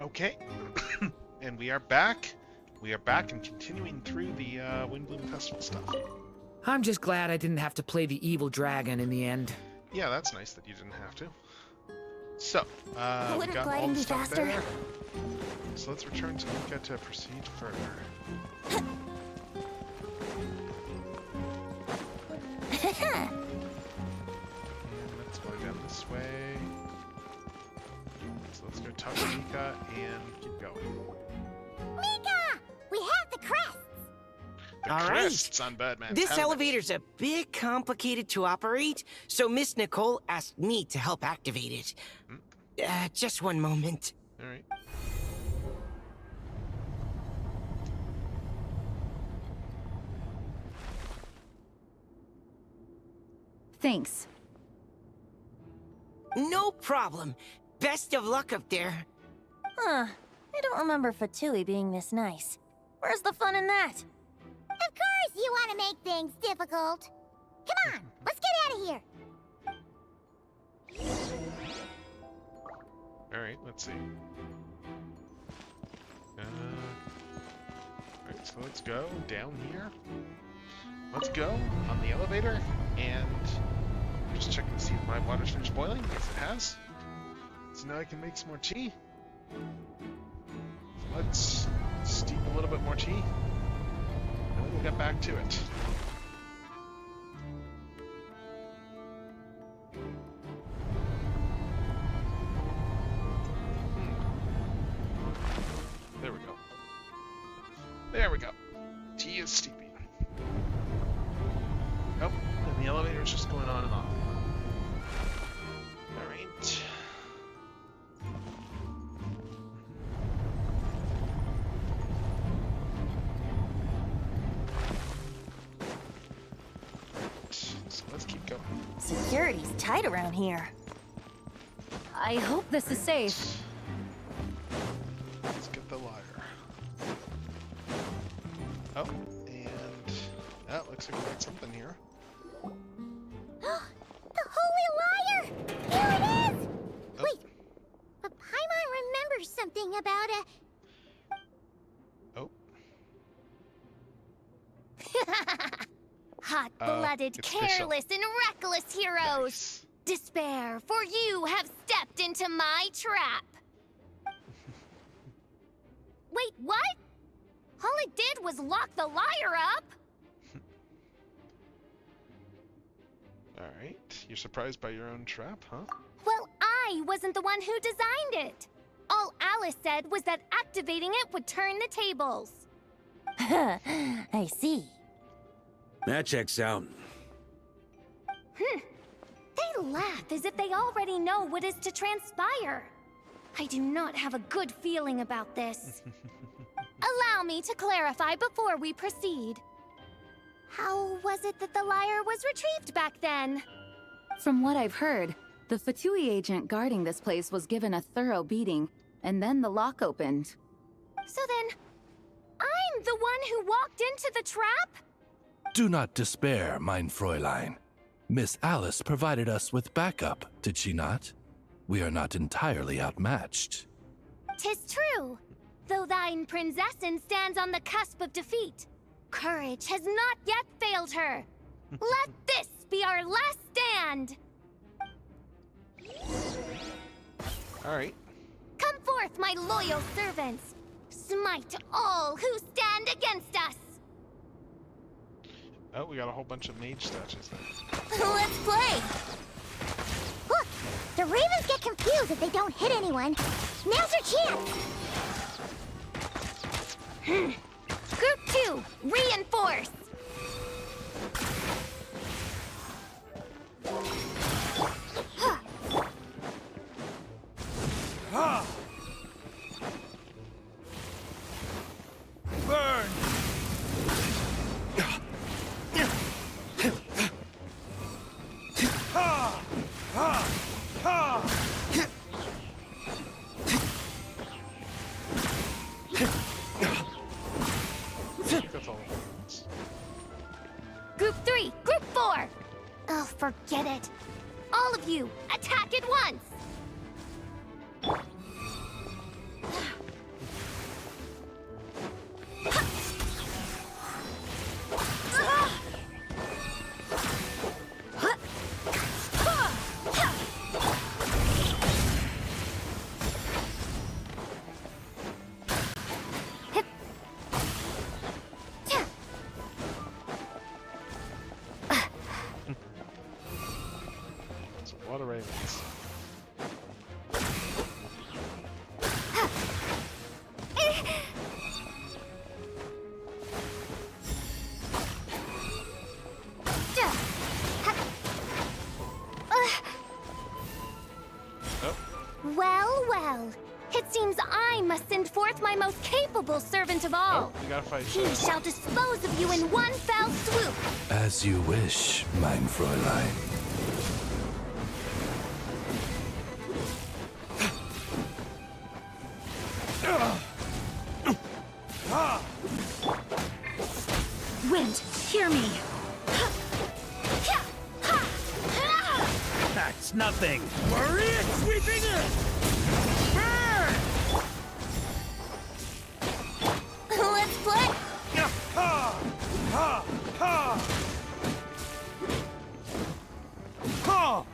Okay, and we are back. We are back and continuing through the Windblume Festival stuff. I'm just glad I didn't have to play the evil dragon in the end. Yeah, that's nice that you didn't have to. So, we Wouldn't got all gliding the be stuff faster? there. So let's return to Mika to proceed further. And let's go down this way. So let's go talk to Mika and keep going. Mika! We have the crests! The All right. crests on Birdman's This helmet. elevator's a bit complicated to operate, so Miss Nicole asked me to help activate it. Just one moment. All right. Thanks. No problem. Best of luck up there. Huh. I don't remember Fatui being this nice. Where's the fun in that? Of course you want to make things difficult. Come on, let's get out of here. Alright, let's see. Alright, so let's go down here. Let's go on the elevator and just checking to see if my water's finished boiling. Yes, it has. So now I can make some more tea. So let's steep a little bit more tea, and then we'll get back to it. There we go. There we go. Tea is steeping. Oh, and the elevator is just going on and on. Alright. So let's keep going. Security's tight around here. I hope this is safe. Let's get the lyre. Oh, and that looks like we got something here. The Holy Liar! Here it is! Oh. Wait, but Paimon remembers something about a... Oh. Hot-blooded, it's official. careless, and reckless heroes! Nice. Despair, for you have stepped into my trap! Wait, what? All it did was lock the liar up! Alright, you're surprised by your own trap, huh? Well, I wasn't the one who designed it! All Alice said was that activating it would turn the tables. I see. That checks out. They laugh as if they already know what is to transpire. I do not have a good feeling about this. Allow me to clarify before we proceed. How was it that the lyre was retrieved back then? From what I've heard, the Fatui agent guarding this place was given a thorough beating, and then the lock opened. So then, I'm the one who walked into the trap? Do not despair, mein Fräulein. Miss Alice provided us with backup, did she not? We are not entirely outmatched. 'Tis true, though thine prinzessin stands on the cusp of defeat. Courage has not yet failed her. Let this be our last stand. Alright. Come forth, my loyal servants. Smite all who stand against us. Oh, we got a whole bunch of mage statues there. Let's play! Look, the ravens get confused if they don't hit anyone. Now's your chance! Group 2, reinforce. Burn! Ha! Ha! Ha! That's all. Group 3, Group 4. Oh, forget it. All of you, attack at once. Water ravens. Well, well. It seems I must send forth my most capable servant of all. You gotta fight. He shall dispose of you in one fell swoop. As you wish, mein Fräulein. Wind, hear me. That's nothing. Worry it, sweeping it. Burn! Let's play. Ha! Ha! Ha! Ha!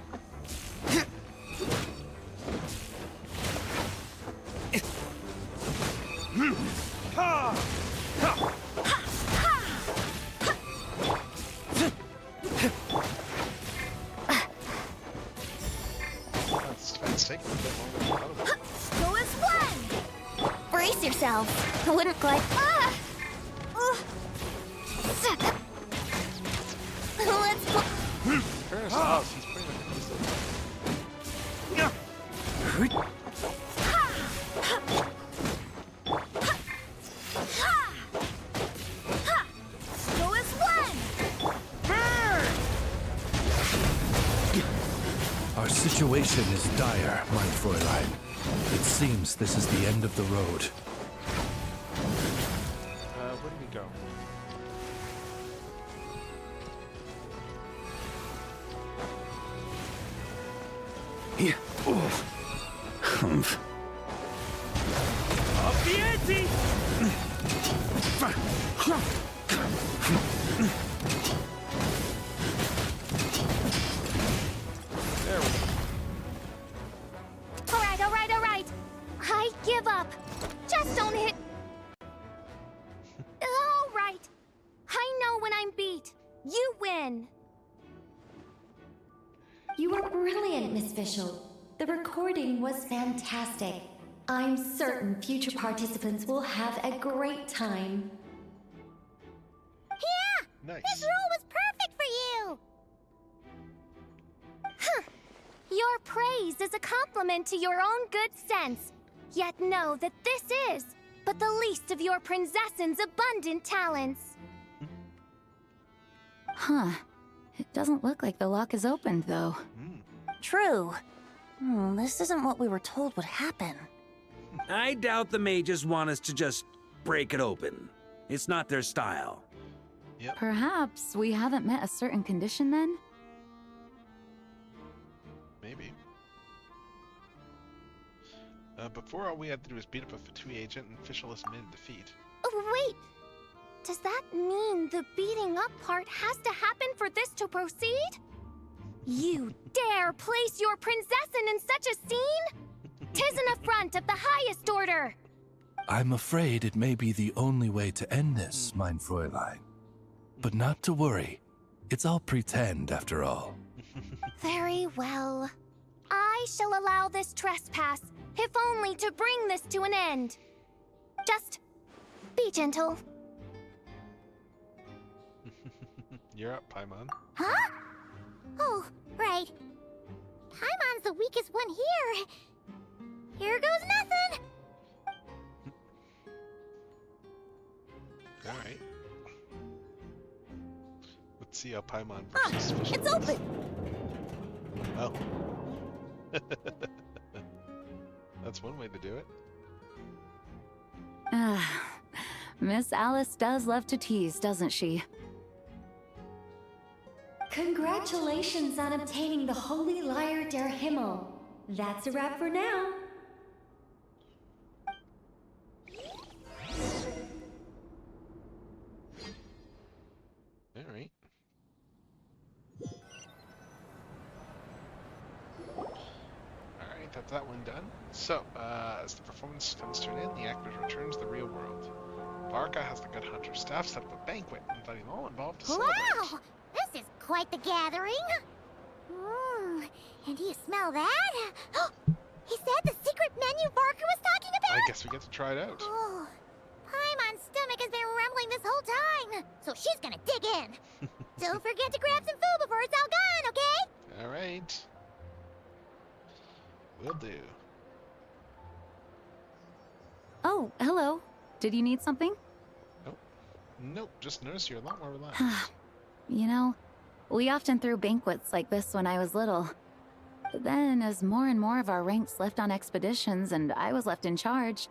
Ha! Ha! That's taking a bit longer than I thought it would. Go as one. Brace yourself. I wouldn't quite. Let's play. Fairness to us, he's pretty much Go as one. Our situation is dire, mein Fräulein. It seems this is the end of the road. where do we go? Here. Humph. Up the ante! There we go. All right. I give up. Just don't hit. All right. I know when I'm beat. You win. You were brilliant, Miss Fischl. The recording was fantastic. I'm certain future participants will have a great time. Yeah! Nice. This role was perfect for you! Your praise is a compliment to your own good sense. Yet know that this is but the least of your princess's abundant talents. Huh. It doesn't look like the lock is opened, though. True. This isn't what we were told would happen. I doubt the mages want us to just break it open. It's not their style. Perhaps we haven't met a certain condition then? Maybe. Before, all we had to do was beat up a Fatui agent and Fischl admitted defeat. Oh, wait! Does that mean the beating up part has to happen for this to proceed? You dare place your princessin in such a scene? 'Tis an affront of the highest order! I'm afraid it may be the only way to end this, mein Fräulein. But not to worry. It's all pretend, after all. Very well. I shall allow this trespass, if only to bring this to an end. Just be gentle. You're up, Paimon. Huh? Oh, right. Paimon's the weakest one here. Here goes nothing. Alright. Let's see how Paimon versus Fischl It's open! Oh. That's one way to do it. Miss Alice does love to tease, doesn't she? Congratulations on obtaining the Holy Lyre der Himmel. That's a wrap for now. Alright. Alright, that's that one done. So, as the performance comes to an end, the actors return to the real world. Varka has the Good Hunter staff set up a banquet, inviting all involved to celebrate. Wow! This is quite the gathering. And Do you smell that? Is that the secret menu Barker was talking about? I guess we get to try it out. Oh, Paimon's stomach has been rumbling this whole time, so she's gonna dig in. Don't forget to grab some food before it's all gone, okay? All right. Will do. Oh, hello. Did you need something? Nope, just noticed you're a lot more relaxed. You know, we often threw banquets like this when I was little. But then, as more and more of our ranks left on expeditions and I was left in charge,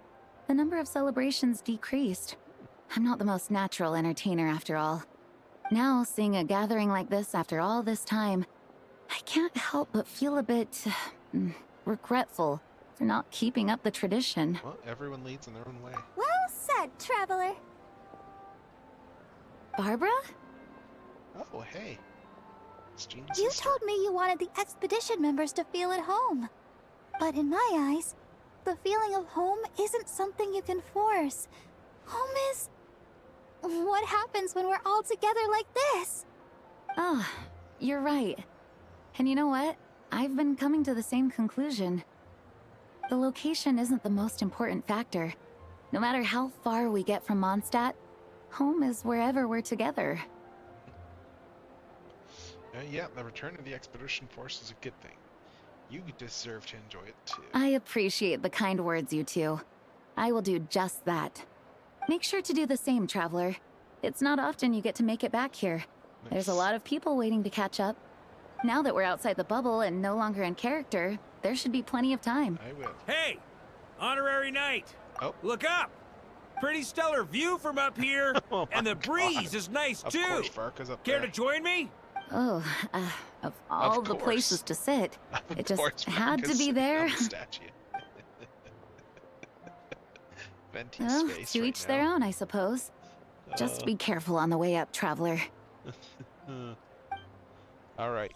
the number of celebrations decreased. I'm not the most natural entertainer after all. Now, seeing a gathering like this after all this time, I can't help but feel a bit regretful for not keeping up the tradition. Well, everyone leads in their own way. Well said, traveler. Barbara? Oh, hey. It's Jean's You sister. told me you wanted the expedition members to feel at home. But in my eyes, the feeling of home isn't something you can force. Home is what happens when we're all together like this. Oh, you're right. And you know what? I've been coming to the same conclusion. The location isn't the most important factor. No matter how far we get from Mondstadt, home is wherever we're together. Yeah, the return of the expedition force is a good thing. You deserve to enjoy it too. I appreciate the kind words, you two. I will do just that. Make sure to do the same, traveler. It's not often you get to make it back here. Nice. There's a lot of people waiting to catch up. Now that we're outside the bubble and no longer in character, there should be plenty of time. I will. Hey! Honorary knight! Oh. Look up! Pretty stellar view from up here, Oh and the my breeze God. is nice Of too! course, Varka's up Care there. to join me? Oh, of all the course. places to sit, Of it just course, had to Varka's be sitting there. on the statue. Venti Well, space to right each now. their own, I suppose. Just be careful on the way up, traveler. All right.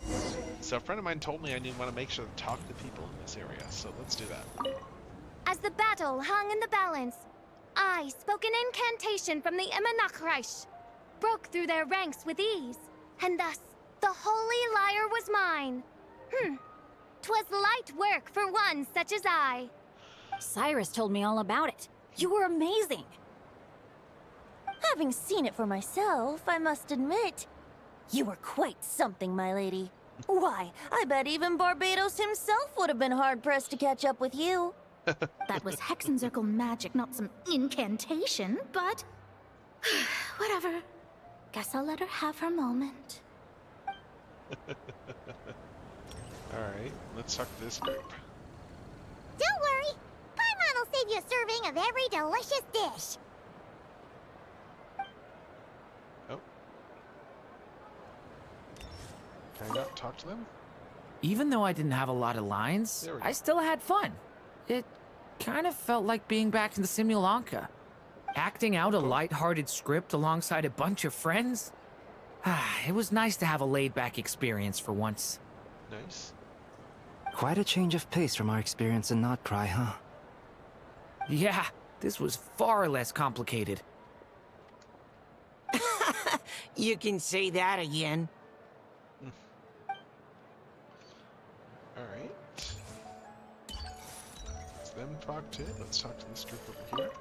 So a friend of mine told me I didn't want to make sure to talk to people in this area, so let's do that. As the battle hung in the balance, I spoke an incantation from the Emanachreich, broke through their ranks with ease, and thus the holy lyre was mine. 'Twas light work for one such as I. Cyrus told me all about it. You were amazing. Having seen it for myself, I must admit, you were quite something, my lady. Why, I bet even Barbados himself would have been hard-pressed to catch up with you. That was Hexencircle magic, not some incantation, but... whatever. Guess I'll let her have her moment. Alright, let's talk to this group. Don't worry. Paimon will save you a serving of every delicious dish. Oh. Can I not talk to them? Even though I didn't have a lot of lines, There we I go. still had fun. It kind of felt like being back in the Simulanka. Acting out a light-hearted script alongside a bunch of friends. It was nice to have a laid-back experience for once. Nice. Quite a change of pace from our experience in Notcry, huh? Yeah, this was far less complicated. You can say that again. Alright. Let's them talk to. Let's talk to this group over here.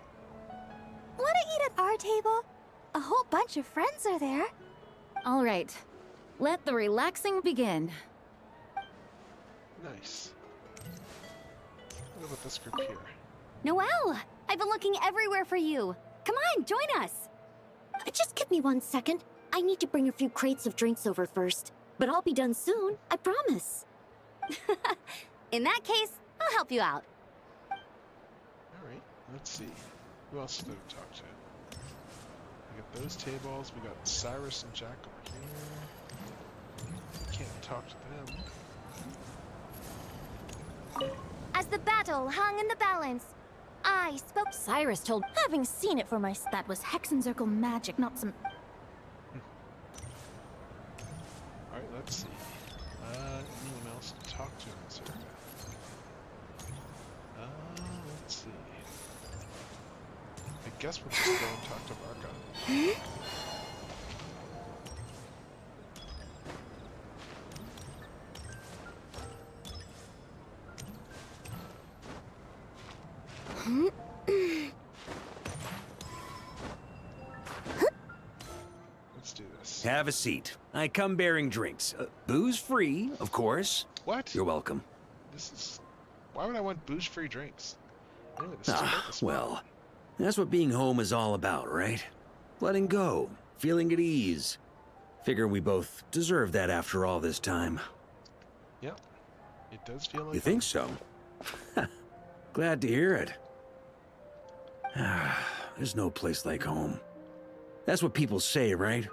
Wanna eat at our table? A whole bunch of friends are there. All right, let the relaxing begin. Nice. What about this group here? Noelle, I've been looking everywhere for you. Come on, join us. Just give me 1 second. I need to bring a few crates of drinks over first. But I'll be done soon, I promise. In that case, I'll help you out. Alright, let's see. Who else do we talk to? We got those tables, we got Cyrus and Jack over here. Can't talk to them. As the battle hung in the balance, I spoke. Cyrus told, having seen it for myself. That was Hexencircle magic, not some... Alright, let's see. Anyone else to talk to in this area? Let's see. I guess we'll just go and talk to Varka. Let's do this. Have a seat. I come bearing drinks. Booze free, of course. What? You're welcome. This is... Why would I want booze-free drinks? Anyway, this is this Well, that's what being home is all about, right? Letting go, feeling at ease. Figure we both deserve that after all this time. Yep. It does feel like... You think so? Glad to hear it. There's no place like home. That's what people say, right?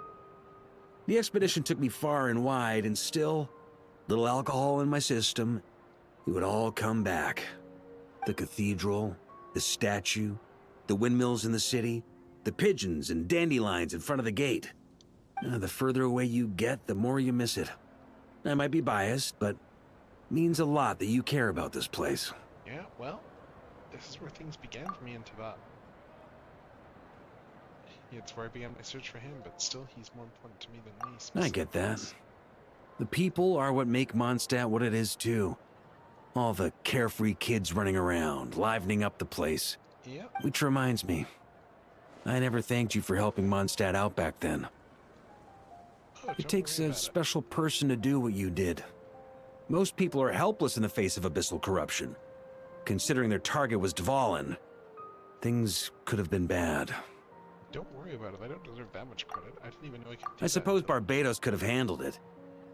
The expedition took me far and wide, and still, little alcohol in my system, it would all come back. The cathedral, the statue, the windmills in the city, the pigeons and dandelions in front of the gate. The further away you get, the more you miss it. I might be biased, but it means a lot that you care about this place. Yeah, well, this is where things began for me in Teyvat. Yeah, it's where I began my search for him, but still he's more important to me than me. I get that. The people are what make Mondstadt what it is, too. All the carefree kids running around, livening up the place. Yep. Which reminds me, I never thanked you for helping Mondstadt out back then. It takes a special person to do what you did. Most people are helpless in the face of abyssal corruption. Considering their target was Dvalin, things could have been bad. Don't worry about it. I don't deserve that much credit. I didn't even know I could do I suppose Barbados could have handled it,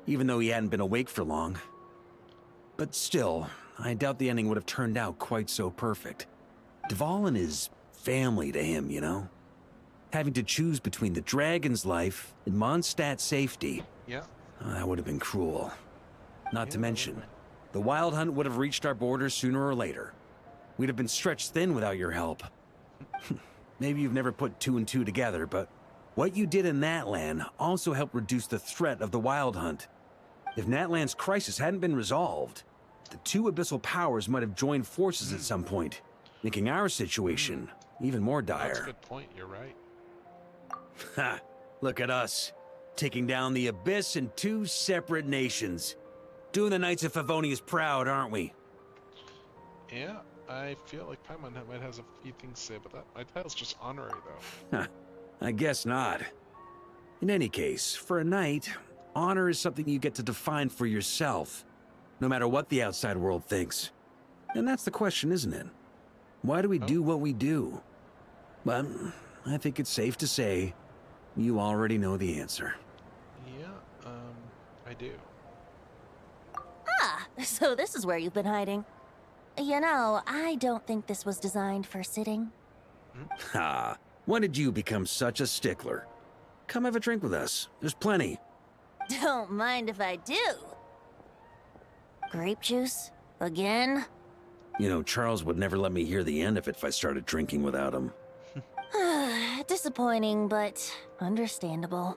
even though he hadn't been awake for long. But still, I doubt the ending would have turned out quite so perfect. Dvalin is family to him, you know? Having to choose between the dragon's life and Mondstadt's safety. Yeah. That would have been cruel. Not to mention, the Wild Hunt would have reached our borders sooner or later. We'd have been stretched thin without your help. Maybe you've never put two and two together, but what you did in Natlan also helped reduce the threat of the Wild Hunt. If Natlan's crisis hadn't been resolved, the two abyssal powers might have joined forces at some point, making our situation even more dire. That's a good point. You're right. Ha! Look at us, taking down the Abyss in two separate nations. Doing the Knights of Favonius proud, aren't we? Yeah, I feel like Paimon might have a few things to say about that. My title's just honorary, though. I guess not. In any case, for a knight, honor is something you get to define for yourself, no matter what the outside world thinks. And that's the question, isn't it? Why do we do what we do? But I think it's safe to say you already know the answer. Yeah, I do. Ah, so this is where you've been hiding. You know, I don't think this was designed for sitting. Ha! When did you become such a stickler? Come have a drink with us. There's plenty. Don't mind if I do. Grape juice? Again? You know, Charles would never let me hear the end of it if I started drinking without him. Disappointing, but understandable.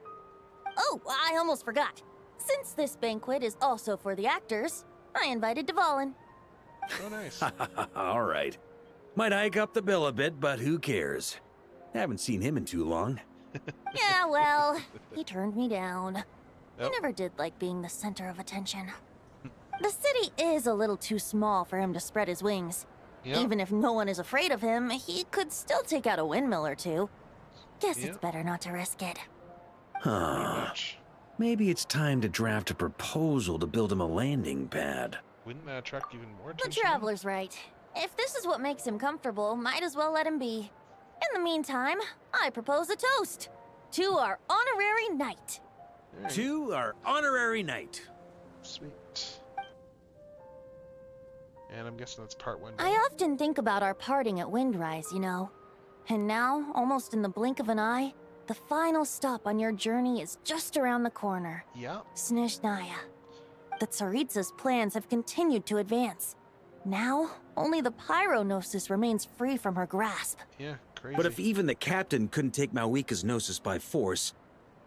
Oh, I almost forgot. Since this banquet is also for the actors, I invited Dvalin. Oh, nice. All right. Might hike up the bill a bit, but who cares? Haven't seen him in too long. Yeah, well, he turned me down. Oh. I never did like being the center of attention. The city is a little too small for him to spread his wings. Yep. Even if no one is afraid of him, he could still take out a windmill or two. Guess Yep. it's better not to risk it. Huh. Maybe it's time to draft a proposal to build him a landing pad. Wouldn't that attract even more The attention? Traveler's right. If this is what makes him comfortable, might as well let him be. In the meantime, I propose a toast to our honorary knight. To our honorary knight. Sweet. And I'm guessing that's part one. I often think about our parting at Windrise, you know. And now, almost in the blink of an eye, the final stop on your journey is just around the corner. Yeah. Snezhnaya. The Tsaritsa's plans have continued to advance. Now, only the Pyronosis remains free from her grasp. Yeah, crazy. But if even the captain couldn't take Malwika's Gnosis by force,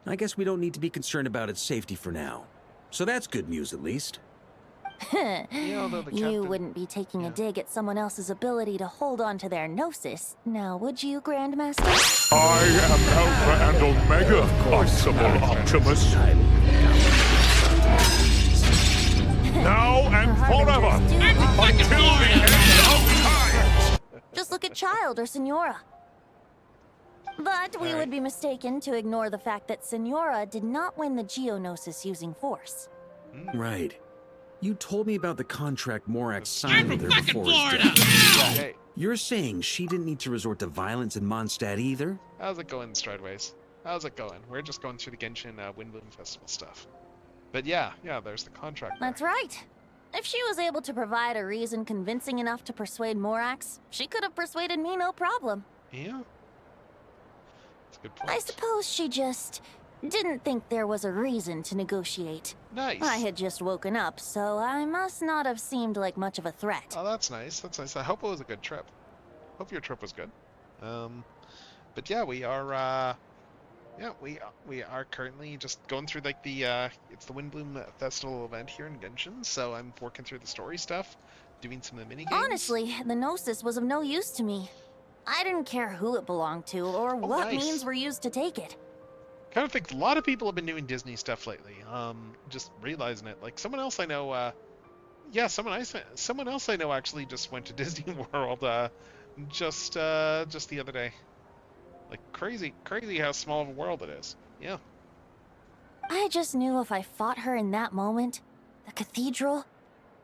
I guess we don't need to be concerned about its safety for now. So that's good news, at least. although the You captain- wouldn't be taking a dig at someone else's ability to hold on to their Gnosis, now would you, Grandmaster? I am Alpha and Omega, possible Optimus. Now and forever, until the end of time! Just look at child or Senora. But we would be mistaken to ignore the fact that Senora did not win the Geonosis using force. Right. You told me about the contract Morax signed with her before his death. Hey, You're saying she didn't need to resort to violence in Mondstadt either? how's it going, Strideways? How's it going? We're just going through the Genshin Windblume Festival stuff. But yeah, there's the contract. That's right. If she was able to provide a reason convincing enough to persuade Morax, she could have persuaded me no problem. Yeah. That's a good point. I suppose she just didn't think there was a reason to negotiate. Nice. I had just woken up, so I must not have seemed like much of a threat. Oh, that's nice. That's nice. I hope it was a good trip. Hope your trip was good. But yeah, we are we are currently just going through like the it's the Windblume Festival event here in Genshin, so I'm working through the story stuff, doing some of the mini games. Honestly, the Gnosis was of no use to me. I didn't care who it belonged to or what nice. means were used to take it. Kind of think a lot of people have been doing Disney stuff lately. Just realizing it. Like someone else I know, someone else I know actually just went to Disney World just the other day. Like crazy how small of a world it is. Yeah. I just knew if I fought her in that moment, the cathedral,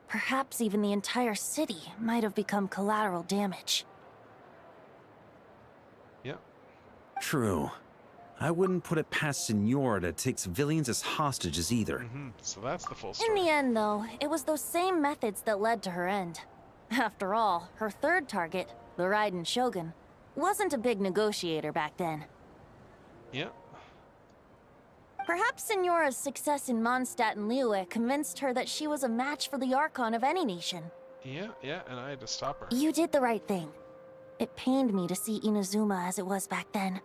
perhaps even the entire city, might have become collateral damage. Yeah. True. I wouldn't put it past Senora to take civilians as hostages either. So that's the full story. In the end, though, it was those same methods that led to her end. After all, her third target, the Raiden Shogun, wasn't a big negotiator back then. Yeah. Perhaps Senora's success in Mondstadt and Liyue convinced her that she was a match for the Archon of any nation. Yeah, and I had to stop her. You did the right thing. It pained me to see Inazuma as it was back then.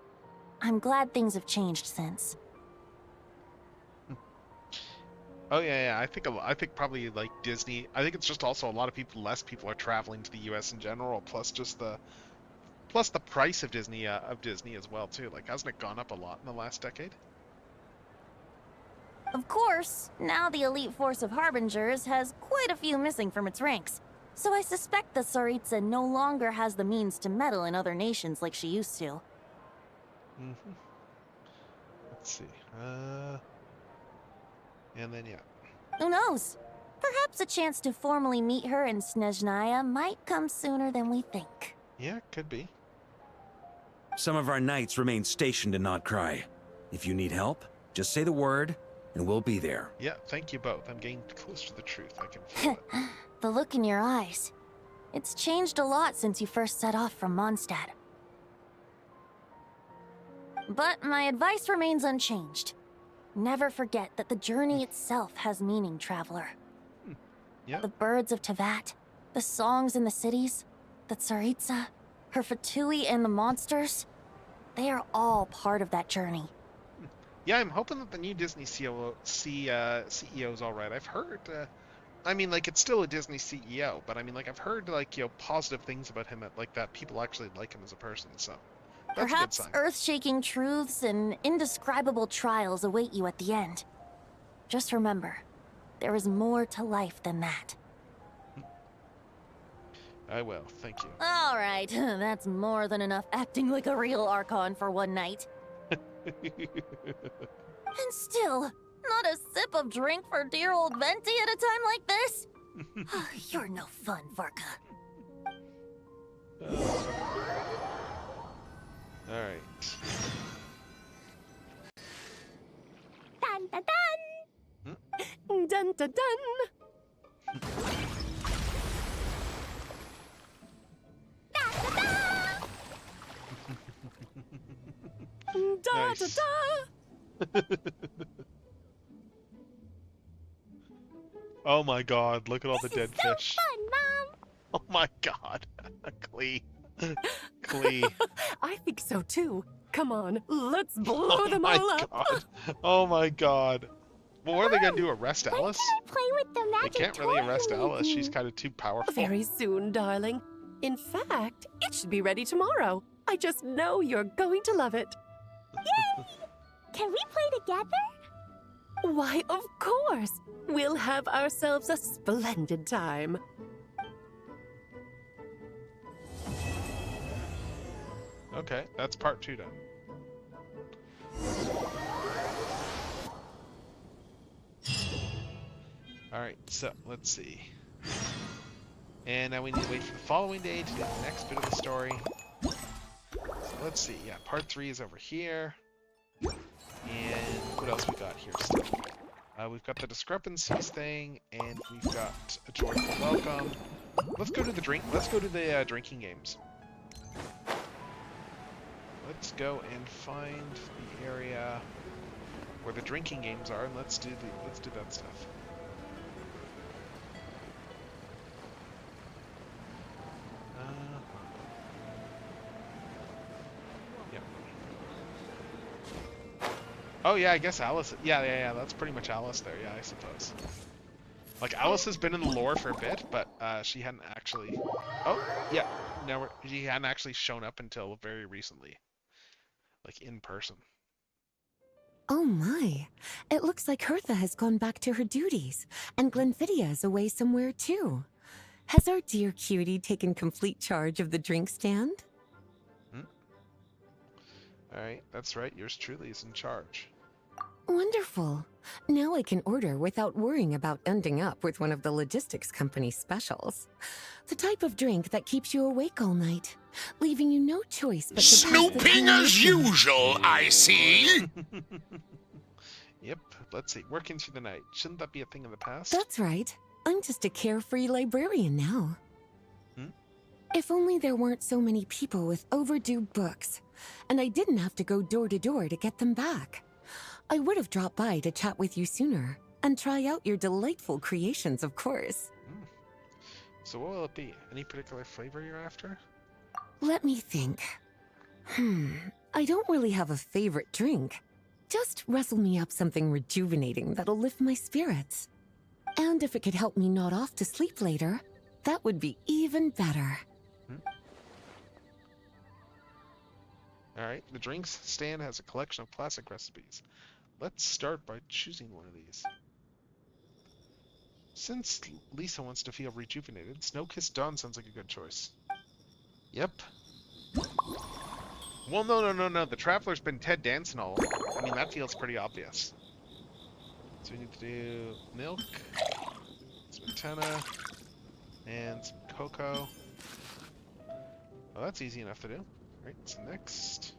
I'm glad things have changed since. Oh yeah. I think probably like Disney. I think it's just also a lot of less people are traveling to the U.S. in general. Plus the price of Disney as well too. Like hasn't it gone up a lot in the last decade? Of course, now the elite force of Harbingers has quite a few missing from its ranks. So I suspect the Tsaritsa no longer has the means to meddle in other nations like she used to. Let's see. And then yeah. Who knows? Perhaps a chance to formally meet her in Snezhnaya might come sooner than we think. Yeah, could be. Some of our knights remain stationed in Notcry. If you need help, just say the word, and we'll be there. Yeah, thank you both. I'm getting close to the truth. I can feel it. The look in your eyes. It's changed a lot since you first set off from Mondstadt. But my advice remains unchanged. Never forget that the journey itself has meaning, traveler. Yeah. The birds of Tevat, the songs in the cities, the Tsaritsa, her Fatui and the monsters, they are all part of that journey. Yeah, I'm hoping that the new Disney CEO is all right. I've heard, I mean, like, it's still a Disney CEO, but I mean, like, I've heard, like, positive things about him, like, that people actually like him as a person, so that's a good Perhaps sign. earth-shaking truths and indescribable trials await you at the end. Just remember, there is more to life than that. I will, thank you. All right, that's more than enough acting like a real Archon for one night. And still, not a sip of drink for dear old Venti at a time like this? You're no fun, Varka. Alright. Dun dun dun! Dun dun dun! Da Nice. da da! Oh my god, look at all the dead So fish. fun, Mom! Oh my god. Klee. Klee. I think so too. Come on, let's blow Oh them my all up. god. Oh my god. Well, what are they gonna do, arrest Alice? Play with the They magic can't really toy arrest you Alice, made she's me. kind of too powerful. Very soon, darling. In fact, it should be ready tomorrow. I just know you're going to love it. Yay! Can we play together? Why, of course. We'll have ourselves a splendid time. Okay, that's part 2 done. Alright, so let's see. And now we need to wait for the following day to do the next bit of the story. So let's see, yeah, part 3 is over here. And what else we got here still? We've got the discrepancies thing, and we've got a joyful welcome. Let's go to the drinking games. Let's go and find the area where the drinking games are, and let's do that stuff. Yep. Oh yeah, I guess Alice. Yeah. That's pretty much Alice there. Yeah, I suppose. Like Alice has been in the lore for a bit, but she hadn't actually. Oh yeah, she hadn't actually shown up until very recently, like in person. Oh my, it looks like Hertha has gone back to her duties, and Glenfiddia is away somewhere too. Has our dear cutie taken complete charge of the drink stand? Alright, that's right, yours truly is in charge. Wonderful. Now I can order without worrying about ending up with one of the logistics company's specials. The type of drink that keeps you awake all night, leaving you no choice but to Snooping as usual, I see. Yep, let's see. Working through the night. Shouldn't that be a thing of the past? That's right. I'm just a carefree librarian now. If only there weren't so many people with overdue books, and I didn't have to go door to door to get them back. I would have dropped by to chat with you sooner, and try out your delightful creations, of course. So what will it be? Any particular flavor you're after? Let me think. I don't really have a favorite drink. Just rustle me up something rejuvenating that'll lift my spirits. And if it could help me nod off to sleep later, that would be even better. Alright, the drinks stand has a collection of classic recipes. Let's start by choosing one of these. Since Lisa wants to feel rejuvenated, Snow-Kissed Dawn sounds like a good choice. Yep. Well, no. The Traveler's been Ted Danson all. I mean, that feels pretty obvious. So we need to do milk, smetana, and some cocoa. Oh, that's easy enough to do. Right, so next.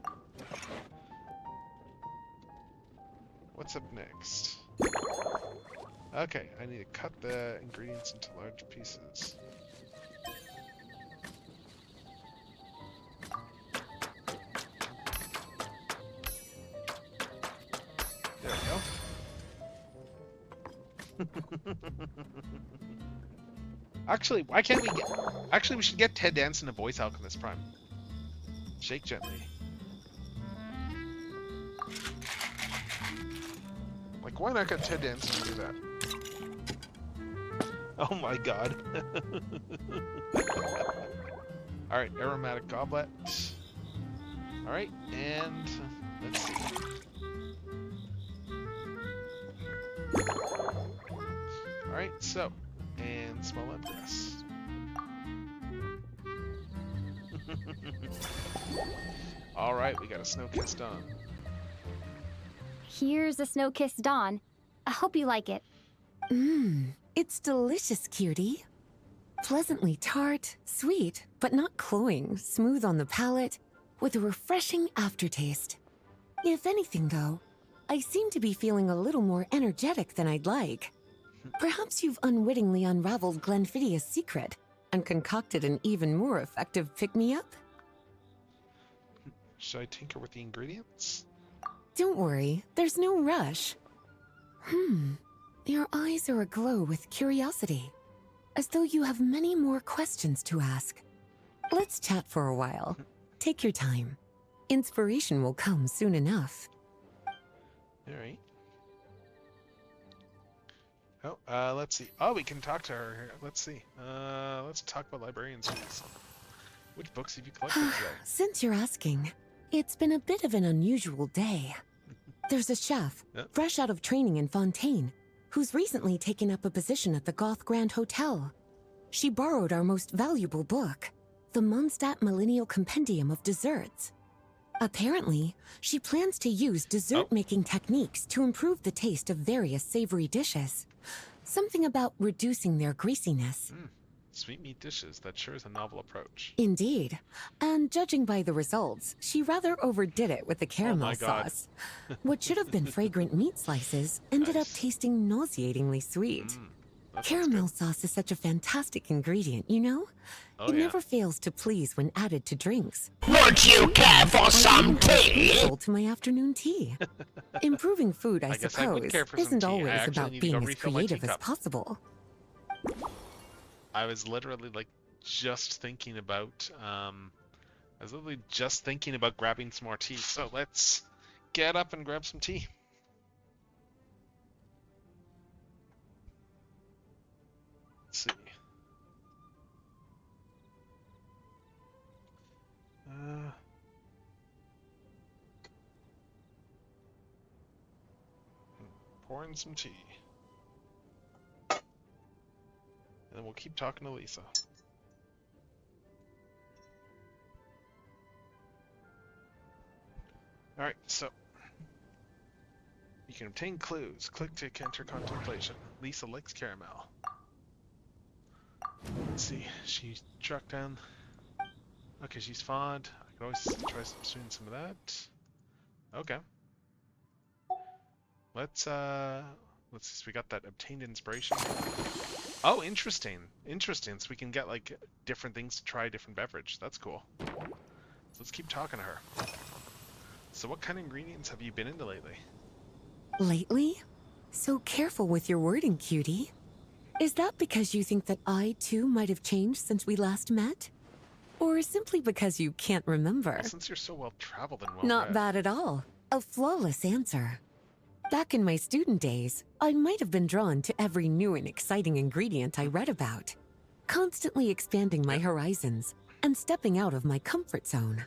What's up next? Okay, I need to cut the ingredients into large pieces. There we go. Actually, why can't we get... Actually, we should get Ted Danson to voice Alchemist Prime. Shake gently. Like, why not get Ted Danson to do that? Oh my god. Alright, aromatic goblet. Alright, and... let's see. Alright, so... and small lemongrass. Alright, we got a Snow-Kissed Dawn. Here's a Snow-Kissed Dawn. I hope you like it. It's delicious, cutie. Pleasantly tart, sweet, but not cloying, smooth on the palate, with a refreshing aftertaste. If anything, though, I seem to be feeling a little more energetic than I'd like. Perhaps you've unwittingly unraveled Glenfiddia's secret and concocted an even more effective pick-me-up? Should I tinker with the ingredients? Don't worry, there's no rush. Your eyes are aglow with curiosity, as though you have many more questions to ask. Let's chat for a while. Take your time. Inspiration will come soon enough. Alright. Oh, let's see. Oh, we can talk to her here. Let's see. Let's talk about librarians. Which books have you collected today? Since you're asking, it's been a bit of an unusual day. There's a chef, fresh out of training in Fontaine, who's recently taken up a position at the Goth Grand Hotel. She borrowed our most valuable book, the Mondstadt Millennial Compendium of Desserts. Apparently, she plans to use dessert-making techniques to improve the taste of various savory dishes. Something about reducing their greasiness. Sweet meat dishes. That sure is a novel approach. Indeed. And judging by the results, she rather overdid it with the caramel sauce. What should have been fragrant meat slices ended up tasting nauseatingly sweet. Caramel sauce is such a fantastic ingredient, you know? It never fails to please when added to drinks. Would you care for some tea? To my afternoon tea. Improving food, I guess I would suppose, care for some isn't tea. I always actually about need to go being as refill my creative as teacup. possible. I was literally just thinking about grabbing some more tea. So let's get up and grab some tea. Let's see. Pouring some tea. And then we'll keep talking to Lisa. Alright, so you can obtain clues. Click to enter contemplation. Lisa likes caramel. Let's see. She struck down. Okay, she's fond. I can always try doing some of that. Okay. Let's see. We got that obtained inspiration. Oh, interesting. Interesting. So we can get different things to try, different beverage. That's cool. Let's keep talking to her. So what kind of ingredients have you been into lately? Lately? So careful with your wording, cutie. Is that because you think that I, too, might have changed since we last met? Or simply because you can't remember? Well, since you're so well-traveled and well-read. Not bad at all. A flawless answer. Back in my student days, I might have been drawn to every new and exciting ingredient I read about, constantly expanding my horizons and stepping out of my comfort zone.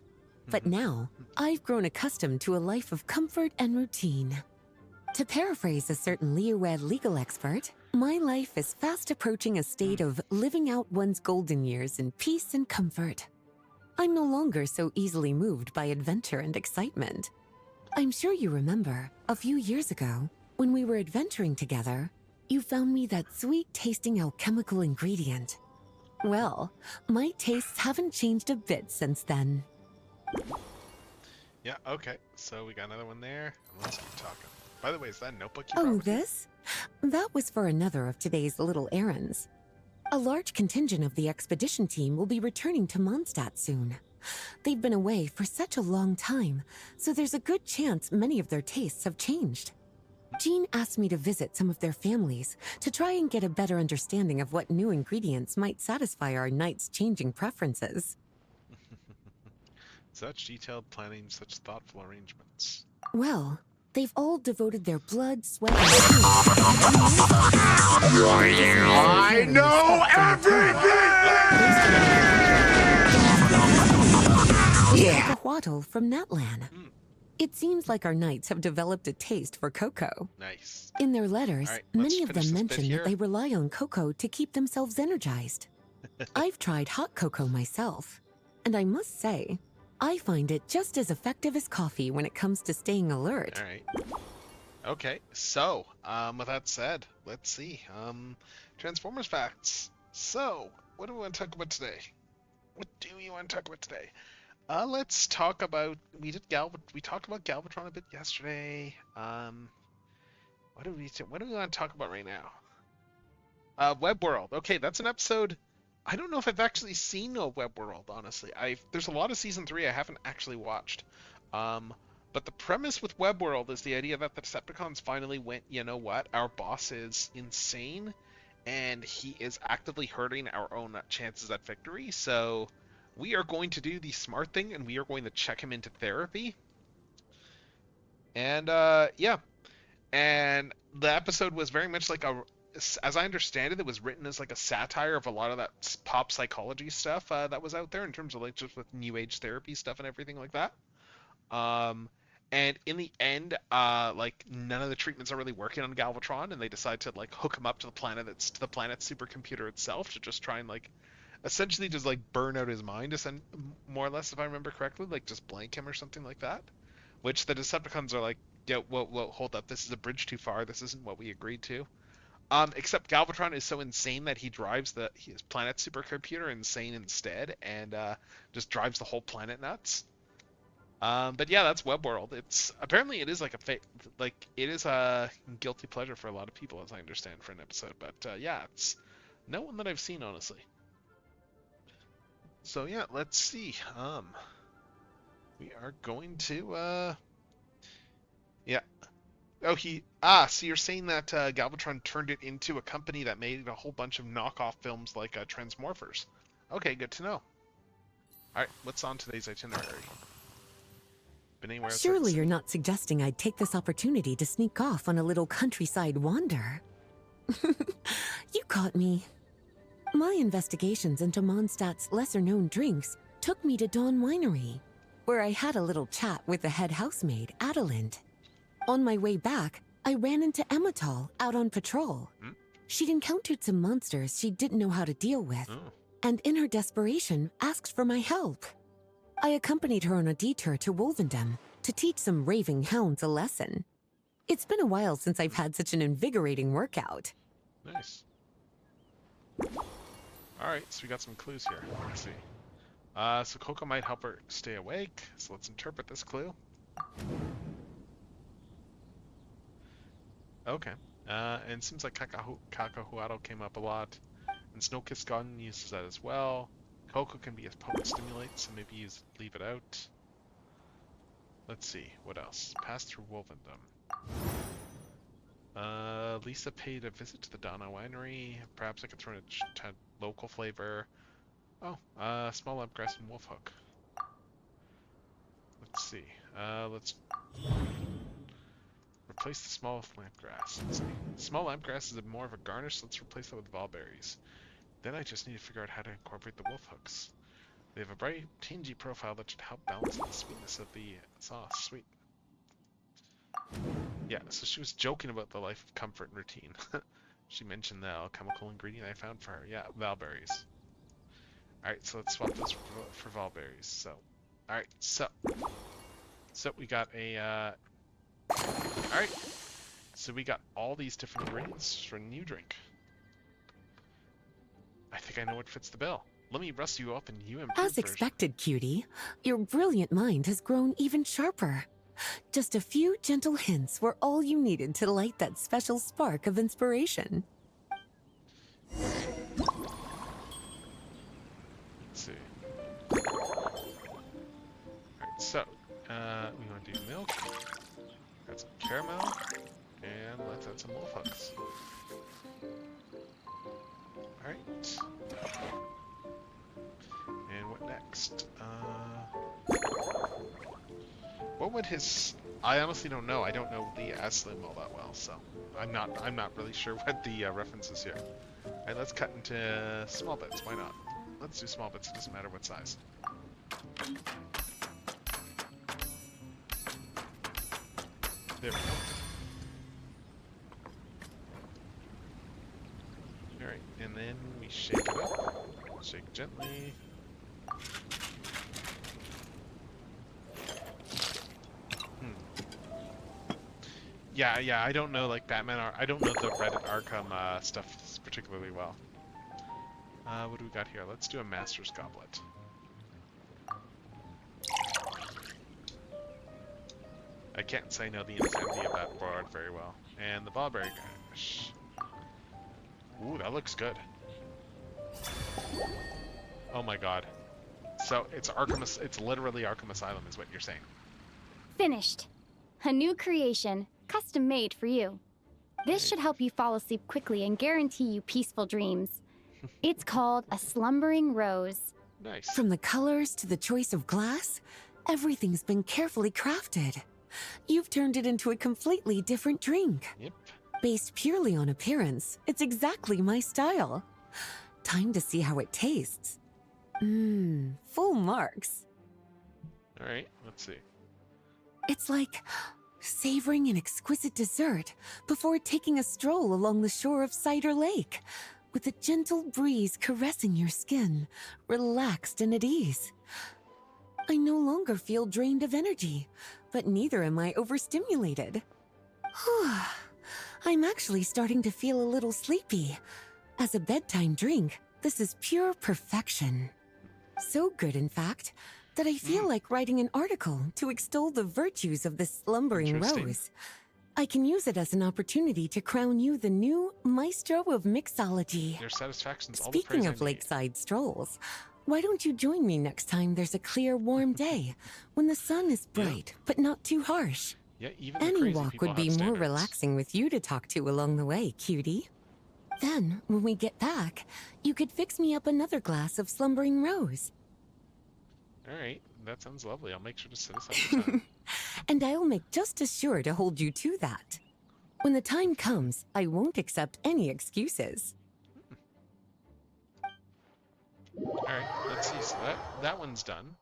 But now, I've grown accustomed to a life of comfort and routine. To paraphrase a certain Leo-Ed legal expert, my life is fast approaching a state of living out one's golden years in peace and comfort. I'm no longer so easily moved by adventure and excitement. I'm sure you remember, a few years ago, when we were adventuring together, you found me that sweet-tasting alchemical ingredient. Well, my tastes haven't changed a bit since then. Yeah, okay. So we got another one there. Let's keep talking. By the way, is that notebook you brought Oh, with you? this? That was for another of today's little errands. A large contingent of the expedition team will be returning to Mondstadt soon. They've been away for such a long time, so there's a good chance many of their tastes have changed. Jean asked me to visit some of their families to try and get a better understanding of what new ingredients might satisfy our knights' changing preferences. Such detailed planning, such thoughtful arrangements. Well, they've all devoted their blood, sweat, and I know everything! Yeah. Waddle from Natlan. It seems like our knights have developed a taste for cocoa. Nice. In their letters, All right, many of finish them this bit mention here. that they rely on cocoa to keep themselves energized. I've tried hot cocoa myself, and I must say, I find it just as effective as coffee when it comes to staying alert. All right. Okay, so, with that said, let's see. Transformers facts. So, what do we want to talk about today? What do we want to talk about today? Let's talk about, we talked about Galvatron a bit yesterday. What do we want to talk about right now? Web World. Okay, that's an episode. I don't know if I've actually seen no Web World, honestly. There's a lot of season 3 I haven't actually watched. But the premise with Web World is the idea that the Decepticons finally went, you know what, our boss is insane, and he is actively hurting our own chances at victory, so we are going to do the smart thing, and we are going to check him into therapy. And, yeah. And the episode was very much like as I understand it, it was written as like a satire of a lot of that pop psychology stuff that was out there in terms of like just with new age therapy stuff and everything like that. And in the end, like none of the treatments are really working on Galvatron, and they decide to like hook him up to the planet's supercomputer itself to just try and like essentially just like burn out his mind, more or less, if I remember correctly, like just blank him or something like that. Which the Decepticons are like, yeah, whoa, hold up, this is a bridge too far. This isn't what we agreed to. Except Galvatron is so insane that he drives his planet supercomputer insane instead, and just drives the whole planet nuts. But yeah, that's Web World. Apparently it is like it is a guilty pleasure for a lot of people, as I understand, for an episode. But yeah, it's no one that I've seen, honestly. So yeah, let's see. We are going to yeah. Oh, so you're saying that Galvatron turned it into a company that made a whole bunch of knockoff films like Transmorphers. Okay, good to know. Alright, what's on today's itinerary? Been anywhere outside the Surely city? you're not suggesting I'd take this opportunity to sneak off on a little countryside wander. You caught me. My investigations into Mondstadt's lesser-known drinks took me to Dawn Winery, where I had a little chat with the head housemaid, Adelind. On my way back, I ran into Emmetall out on patrol. She'd encountered some monsters she didn't know how to deal with, and in her desperation, asked for my help. I accompanied her on a detour to Wolvendom to teach some raving hounds a lesson. It's been a while since I've had such an invigorating workout. Nice. Alright, so we got some clues here. Let's see. So Coco might help her stay awake, so let's interpret this clue. Okay. And it seems like Kakahuato came up a lot. And Snowkiss Gun uses that as well. Coco can be a potent stimulate, so maybe leave it out. Let's see, what else? Pass through Wolvendom. Lisa paid a visit to the Donna Winery. Perhaps I could throw in a local flavor. Oh, small lampgrass and wolfhook. Let's see. Let's replace the small lampgrass. Let's see. Small lampgrass is more of a garnish, so let's replace that with Valberries. Then I just need to figure out how to incorporate the wolfhooks. They have a bright, tangy profile that should help balance the sweetness of the sauce. Sweet. Yeah, so she was joking about the life of comfort and routine. She mentioned the alchemical ingredient I found for her. Yeah, Valberries. Alright, so let's swap those for Valberries. So, alright, so we got a, alright, so we got all these different ingredients for a new drink. I think I know what fits the bill. Let me rust you up and you improve. As expected, cutie, your brilliant mind has grown even sharper. Just a few gentle hints were all you needed to light that special spark of inspiration. Let's see. Alright, so, we want to do milk, add some caramel, and let's add some wolfhooks. Alright. And what next? What would his... I honestly don't know. I don't know the Aslim all that well, so I'm not really sure what the reference is here. Alright, let's cut into small bits. Why not? Let's do small bits. It doesn't matter what size. There we go. Alright, and then we shake it up. Shake gently. Yeah, I don't know, like, Batman, I don't know the Reddit Arkham stuff particularly well. What do we got here? Let's do a Master's Goblet. I can't say I know the insanity of that board very well. And the Ballberry Garnish. Ooh, that looks good. Oh my god. So, it's literally Arkham Asylum is what you're saying. Finished. A new creation, custom made for you. This should help you fall asleep quickly and guarantee you peaceful dreams. It's called a slumbering rose. Nice. From the colors to the choice of glass, everything's been carefully crafted. You've turned it into a completely different drink. Yep. Based purely on appearance, it's exactly my style. Time to see how it tastes. Full marks. Alright, let's see. It's like savoring an exquisite dessert before taking a stroll along the shore of Cider Lake. with a gentle breeze caressing your skin, relaxed and at ease. I no longer feel drained of energy, but neither am I overstimulated. I'm actually starting to feel a little sleepy. As a bedtime drink, this is pure perfection. So good, in fact, that I feel like writing an article to extol the virtues of this slumbering rose. I can use it as an opportunity to crown you the new maestro of mixology. Your satisfaction's all the Speaking praise I of need. lakeside strolls, why don't you join me next time there's a clear, warm day when the sun is bright but not too harsh? Yeah, even the Any crazy walk people would be have more standards. relaxing with you to talk to along the way, cutie. Then, when we get back, you could fix me up another glass of slumbering rose. All right, that sounds lovely. I'll make sure to set aside the time. And I'll make just as sure to hold you to that. When the time comes, I won't accept any excuses. All right, let's see. So that one's done.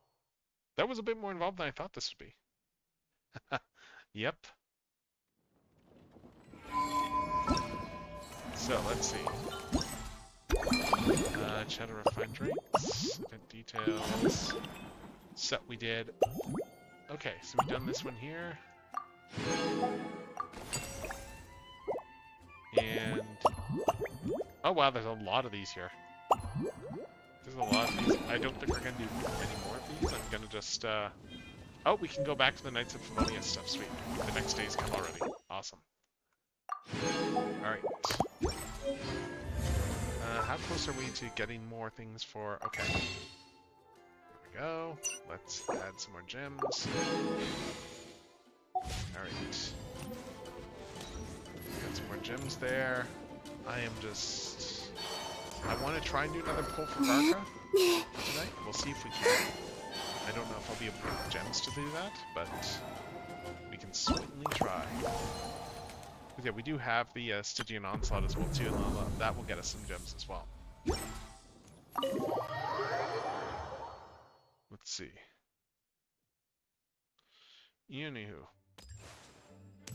That was a bit more involved than I thought this would be. Yep. So let's see. Cheddar refined drinks, event details, set we did. Okay, so we've done this one here. And oh wow, there's a lot of these here. There's a lot of these. I don't think we're gonna do any more of these. I'm gonna just oh, we can go back to the Knights of Favonius stuff. Sweet. The next day's come already. Awesome. Alright. How close are we to getting more things for... Okay. There we go. Let's add some more gems. Alright. Got some more gems there. I am just... I want to try and do another pull for Varka tonight. We'll see if we can. I don't know if I'll be able to get the gems to do that, but we can certainly try. But yeah, we do have the Stygian Onslaught as well too, and that will get us some gems as well. Let's see. Anywho,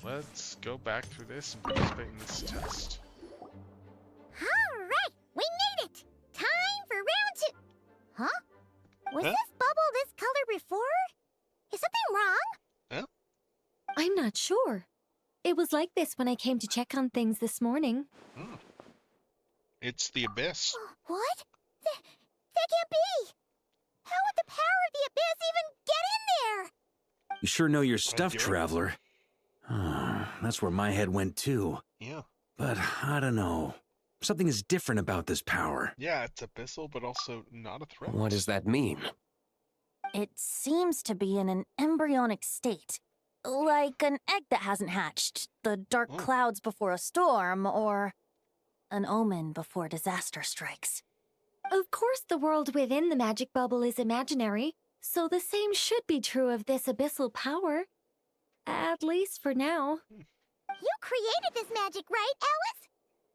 let's go back through this and participate in this test. Alright, we made it! Time for round 2! Huh? Was this bubble this color before? Is something wrong? Huh? I'm not sure. It was like this when I came to check on things this morning. It's the Abyss. What? That can't be! How would the power of the Abyss even get in there? You sure know your stuff, Traveler. That's where my head went too. Yeah. But I don't know. Something is different about this power. Yeah, it's abyssal, but also not a threat. What does that mean? It seems to be in an embryonic state. Like an egg that hasn't hatched, the dark clouds before a storm, or an omen before disaster strikes. Of course, the world within the magic bubble is imaginary, so the same should be true of this abyssal power. At least for now. You created this magic, right, Alice?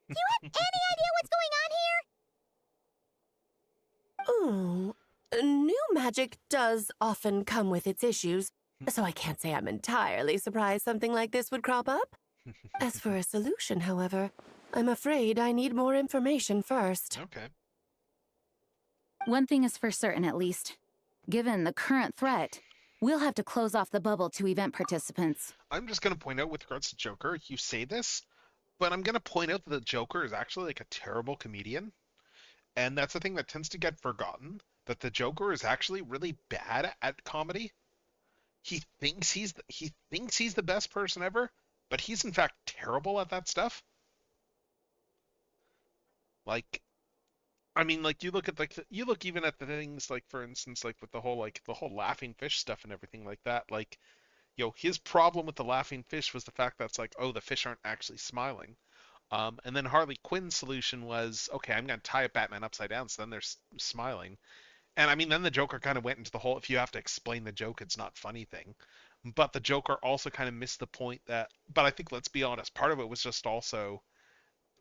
Do you have any idea what's going on here? New magic does often come with its issues, so I can't say I'm entirely surprised something like this would crop up. As for a solution, however, I'm afraid I need more information first. Okay. One thing is for certain, at least. Given the current threat, we'll have to close off the bubble to event participants. I'm just going to point out with regards to Joker, you say this, but I'm going to point out that the Joker is actually like a terrible comedian. And that's the thing that tends to get forgotten, that the Joker is actually really bad at comedy. He thinks he's the best person ever, but he's in fact terrible at that stuff. Like, I mean, like you look at you look even at the things like, for instance, like with the whole laughing fish stuff and everything like that. Like, his problem with the laughing fish was the fact that's like, oh, the fish aren't actually smiling. And then Harley Quinn's solution was, okay, I'm gonna tie a Batman upside down, so then they're smiling. And I mean, then the Joker kind of went into the whole, if you have to explain the joke, it's not funny thing. But the Joker also kind of missed the point that, but I think, let's be honest, part of it was just also,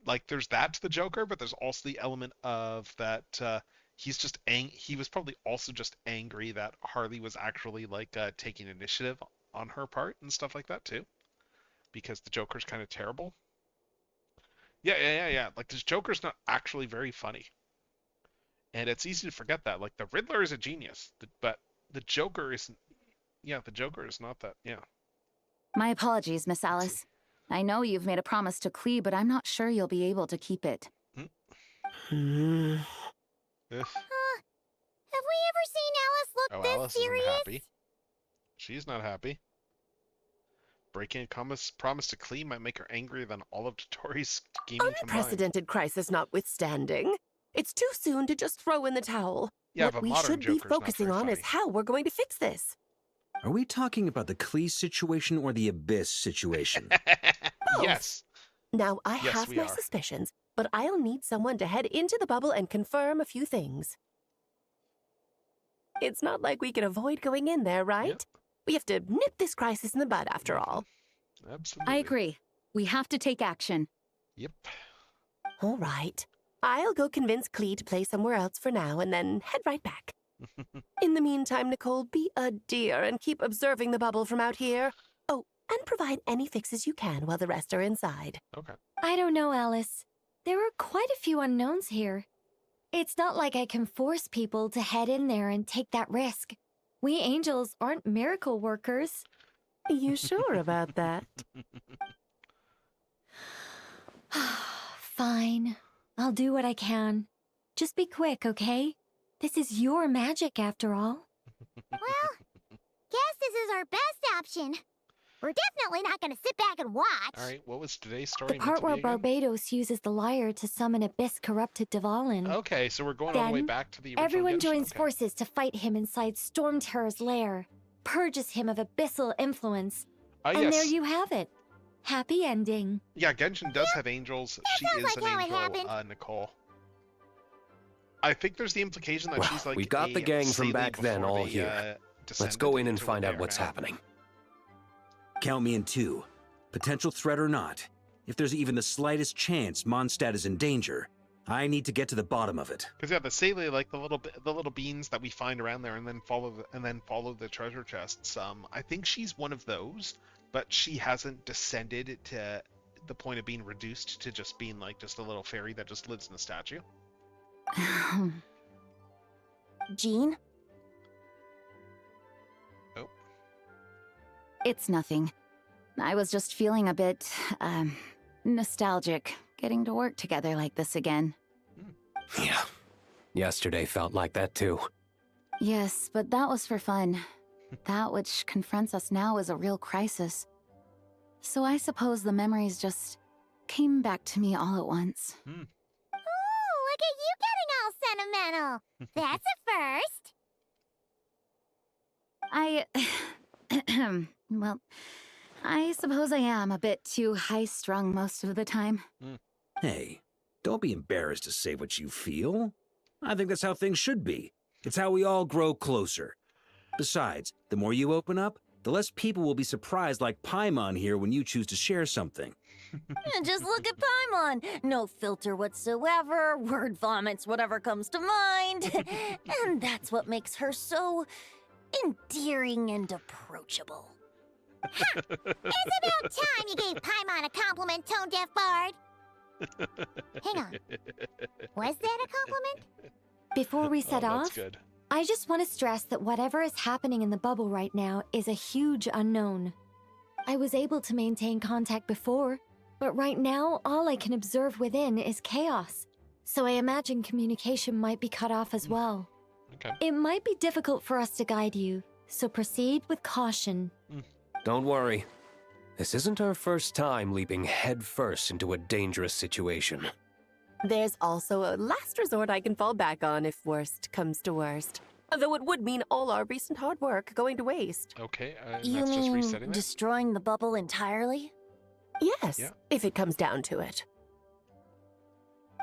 like, there's that to the Joker, but there's also the element of that he's just he was probably also just angry that Harley was actually, like, taking initiative on her part and stuff like that, too. Because the Joker's kind of terrible. Yeah. Like, this Joker's not actually very funny. And it's easy to forget that. Like, the Riddler is a genius, but the Joker isn't. Yeah, the Joker is not that. Yeah. My apologies, Miss Alice. I know you've made a promise to Clee, but I'm not sure you'll be able to keep it. Hmm. Have we ever seen Alice look Oh, this Alice serious? isn't happy. She's not happy. Breaking a promise to Clee might make her angrier than all of Totori's scheming combined. Unprecedented crisis notwithstanding, it's too soon to just throw in the towel. Yeah, what but we modern should be Joker's not focusing very on funny. is how we're going to fix this. Are we talking about the Clee situation or the Abyss situation? Yes. Now, I Yes, have we my are. suspicions, but I'll need someone to head into the bubble and confirm a few things. It's not like we can avoid going in there, right? Yep. We have to nip this crisis in the bud, after all. Absolutely. I agree. We have to take action. Yep. All right. I'll go convince Clee to play somewhere else for now and then head right back. In the meantime, Nicole, be a dear and keep observing the bubble from out here. Oh, and provide any fixes you can while the rest are inside. Okay. I don't know, Alice. There are quite a few unknowns here. It's not like I can force people to head in there and take that risk. We angels aren't miracle workers. You sure about that? Fine. I'll do what I can. Just be quick, okay? This is your magic, after all. Well, guess this is our best option. We're definitely not going to sit back and watch. All right, what was today's story? The part where Barbados uses the lyre to summon abyss-corrupted Dvalin. Okay, so we're going all the way Then, back to the original everyone Genshin? joins Okay. forces to fight him inside Storm Terror's lair, purges him of abyssal influence, Ah, and yes. there you have it. Happy ending. Yeah, Genshin does have angels. She is like an how it angel, happened. Nicole. I think there's the implication that Well, she's like we got a the gang from Seelie back then before all they, here. Let's descended go in and into what find they out are what's now. happening. Count me in 2. Potential threat or not. If there's even the slightest chance Mondstadt is in danger, I need to get to the bottom of it. Because yeah, the Seelie, like the little beans that we find around there, and then follow the treasure chests. I think she's one of those, but she hasn't descended to the point of being reduced to just being like just a little fairy that just lives in the statue. Jean? It's nothing. I was just feeling a bit, nostalgic, getting to work together like this again. Yeah. Yesterday felt like that too. Yes, but that was for fun. That which confronts us now is a real crisis. So I suppose the memories just came back to me all at once. Ooh, look at you getting all sentimental. That's a first. Well, I suppose I am a bit too high-strung most of the time. Hey, don't be embarrassed to say what you feel. I think that's how things should be. It's how we all grow closer. Besides, the more you open up, the less people will be surprised like Paimon here when you choose to share something. Just look at Paimon. No filter whatsoever, word vomits whatever comes to mind. And that's what makes her so endearing and approachable. It's about time you gave Paimon a compliment, tone-deaf bard. Hang on. Was that a compliment? Before we set that's off, good. I just want to stress that whatever is happening in the bubble right now is a huge unknown. I was able to maintain contact before, but right now all I can observe within is chaos. So I imagine communication might be cut off as well. Okay. It might be difficult for us to guide you, so proceed with caution. Don't worry. This isn't our first time leaping headfirst into a dangerous situation. There's also a last resort I can fall back on if worst comes to worst. Though it would mean all our recent hard work going to waste. Okay, You that's just mean resetting that? destroying the bubble entirely? Yes, Yeah. if it comes down to it.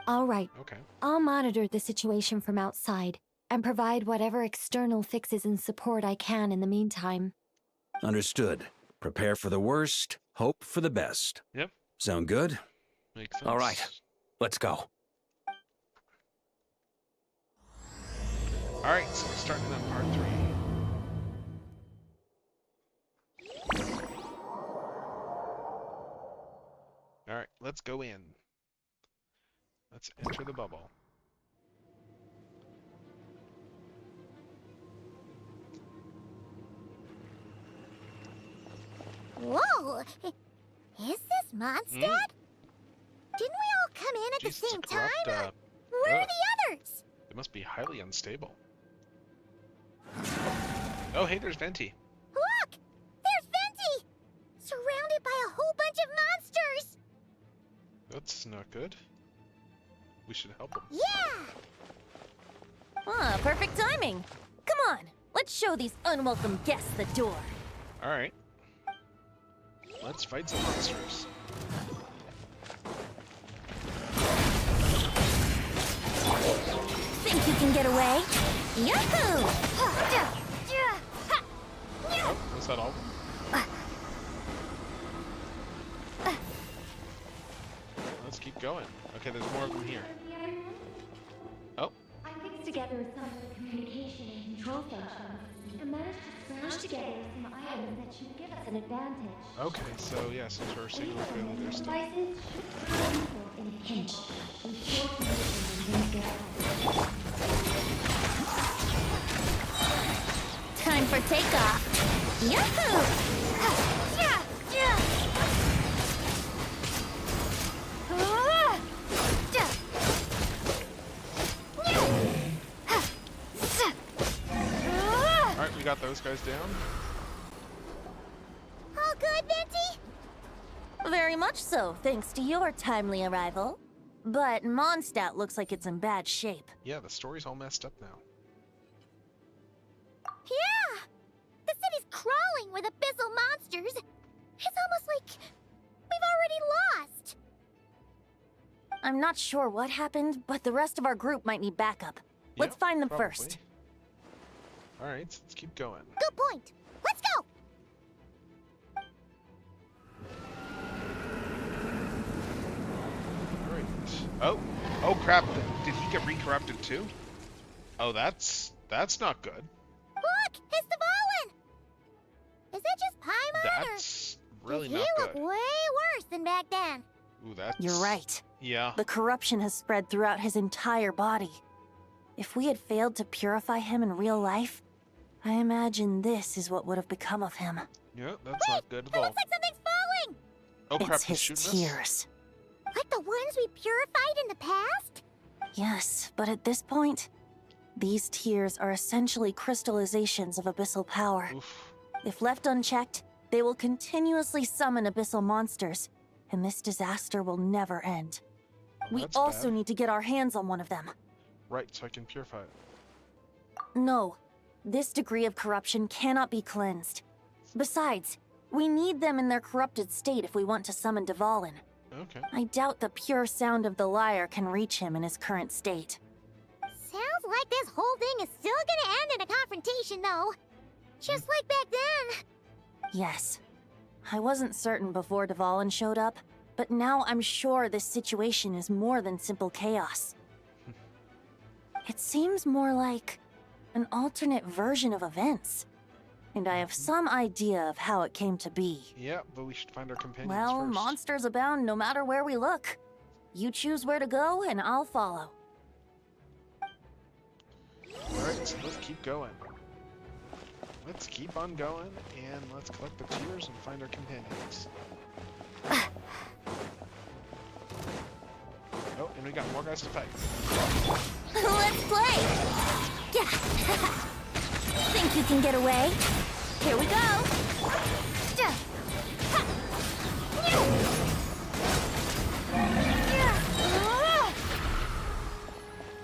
All right. Okay. I'll monitor the situation from outside and provide whatever external fixes and support I can in the meantime. Understood. Prepare for the worst, hope for the best. Yep. Sound good? Makes sense. All right, let's go. All right, so we're starting on part 3. All right, let's go in. Let's enter the bubble. Whoa! Is this Mondstadt? Didn't we all come in at the same time? Where are the others? They must be highly unstable. Oh, hey, there's Venti. Look! There's Venti! Surrounded by a whole bunch of monsters! That's not good. We should help him. Yeah! Ah, perfect timing. Come on, let's show these unwelcome guests the door. Alright. Let's fight some monsters. Think you can get away? Yahoo! Oh, was that all? Let's keep going. Okay, there's more of them here. Oh. I fixed together some communication and control functions and managed to smash together some items that should give us an advantage. Okay, so yeah, since we're single failure, there's stuff. Devices should be useful in a pinch. We sure can use them when things get hard. Time for takeoff. Yahoo! Alright, we got those guys down. All good, Venti? Very much so, thanks to your timely arrival. But Mondstadt looks like it's in bad shape. Yeah, the story's all messed up now. Yeah! The city's crawling with abyssal monsters. It's almost like we've already lost. I'm not sure what happened, but the rest of our group might need backup. Let's find them first. Alright, let's keep going. Good point. Let's go! Alright. Oh crap, did he get re-corrupted too? Oh, that's not good. Look, it's the Volin! Is that just Paimon? That's really He not look good. way worse than back then. Ooh, that's... You're right. Yeah. The corruption has spread throughout his entire body. If we had failed to purify him in real life, I imagine this is what would have become of him. Yeah, that's not good at all. Looks like something's falling! Oh crap, It's he's his shooting us? tears. Like the ones we purified in the past? Yes, but at this point, these tears are essentially crystallizations of abyssal power. Oof. If left unchecked, they will continuously summon abyssal monsters, and this disaster will never end. We that's also bad. need to get our hands on one of them. Right, so I can purify it. No, this degree of corruption cannot be cleansed. Besides, we need them in their corrupted state if we want to summon Dvalin. Okay. I doubt the pure sound of the lyre can reach him in his current state. Sounds like this whole thing is still gonna end in a confrontation, though. Just like back then. Yes. I wasn't certain before Dvalin showed up, but now I'm sure this situation is more than simple chaos. It seems more like an alternate version of events. And I have some idea of how it came to be. Yeah, but we should find our companions Well, first. monsters abound no matter where we look. You choose where to go, and I'll follow. Alright, so let's keep going. Let's keep on going, and let's collect the tears and find our companions. Oh, and we got more guys to fight. Let's play! Yeah. Think you can get away? Here we go!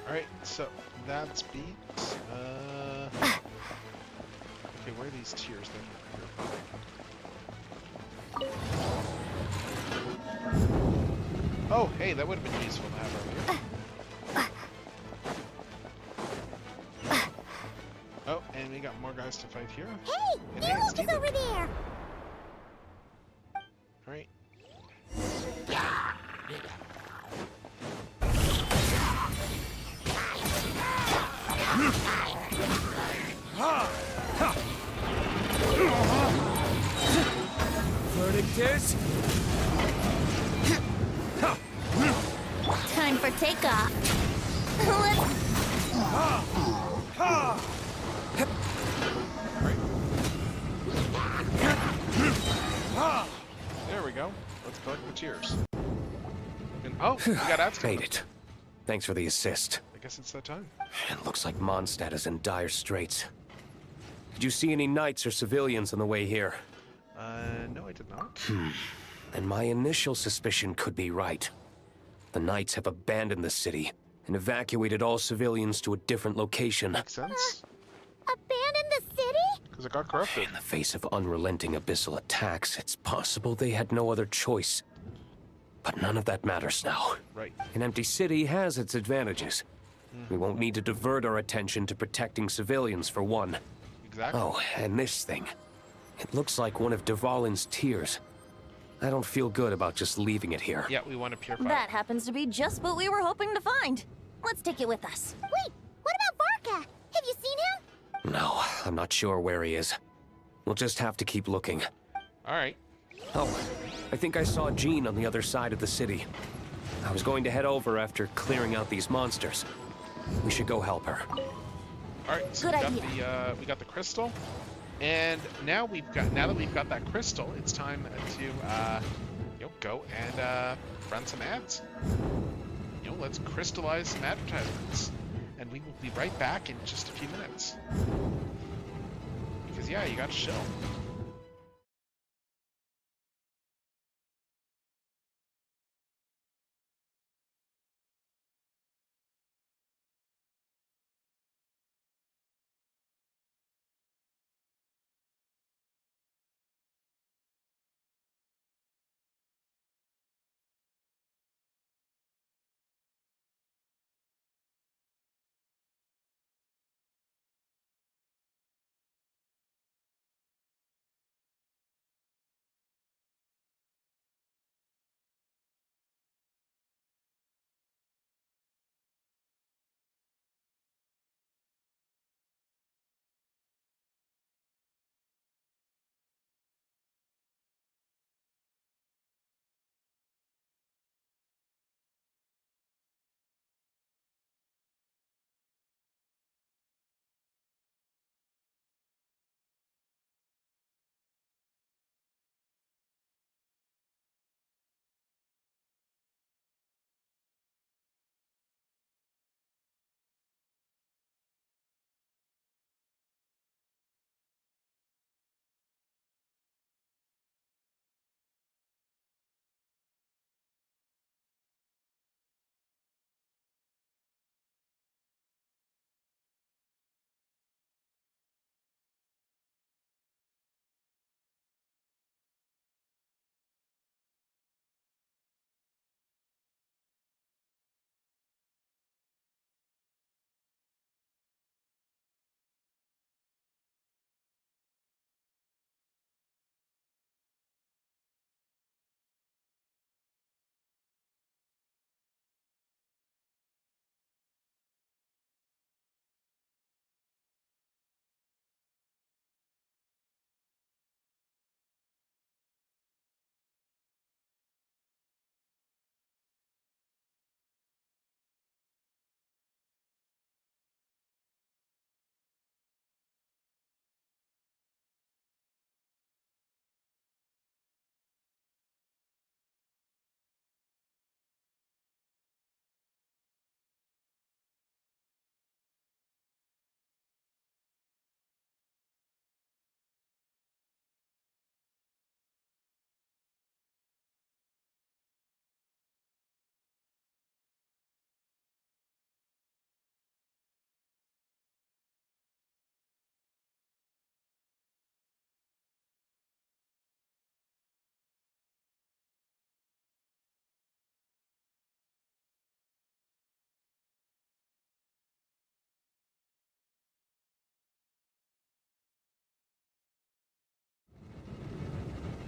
Alright, so that's beat. Okay, where are these tears then? Oh, hey, that would have been useful to have earlier. Oh, and we got more guys to fight here. Hey! And New it's Hope is Steven. over there! Alright. Verdict is... Time for take off. Let's... There we go. Let's collect the tears. And, oh, we got ads coming. Made it. Thanks for the assist. I guess it's that time. It looks like Mondstadt is in dire straits. Did you see any knights or civilians on the way here? No, I did not. And my initial suspicion could be right. The knights have abandoned the city and evacuated all civilians to a different location. Makes sense. Abandon the city? Because it got corrupted. In the face of unrelenting abyssal attacks, it's possible they had no other choice. But none of that matters now. Right. An empty city has its advantages. We won't need to divert our attention to protecting civilians, for one. Exactly. Oh, and this thing. It looks like one of Dvalin's tears. I don't feel good about just leaving it here. Yeah, we want to purify That it. happens to be just what we were hoping to find. Let's take it with us. Wait, what about Varka? Have you seen him? No, I'm not sure where he is. We'll just have to keep looking. All right. Oh, I think I saw Jean on the other side of the city. I was going to head over after clearing out these monsters. We should go help her. All right. So Good we got the crystal, and now that we've got that crystal, it's time to go and run some ads. Let's crystallize some advertisements, and we will be right back in just a few minutes. Because yeah, you got to show.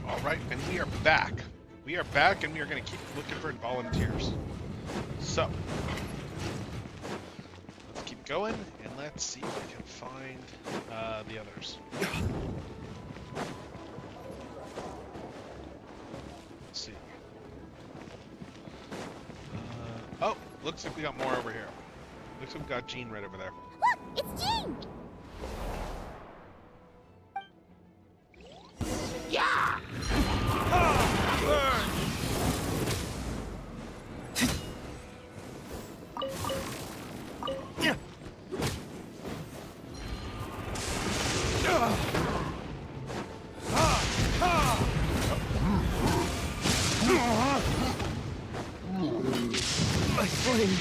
All right, and we are back. We are back, and we are going to keep looking for volunteers. So, let's keep going, and let's see if we can find the others. Let's see. Oh, looks like we got more over here. Looks like we got Jean right over there. Look, it's Jean! Yeah!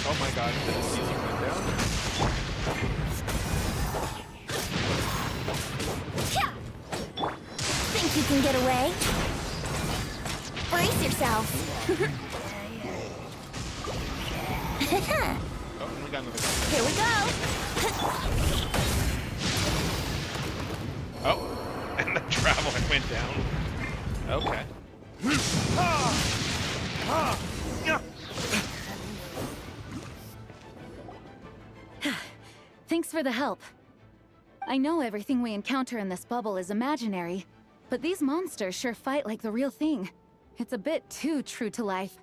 Oh my god, the ceiling went down. Think you can get away? Brace yourself. Oh, and we got another guy. Here we go. Oh, and the travel went down. Okay. Thanks for the help. I know everything we encounter in this bubble is imaginary, but these monsters sure fight like the real thing. It's a bit too true to life.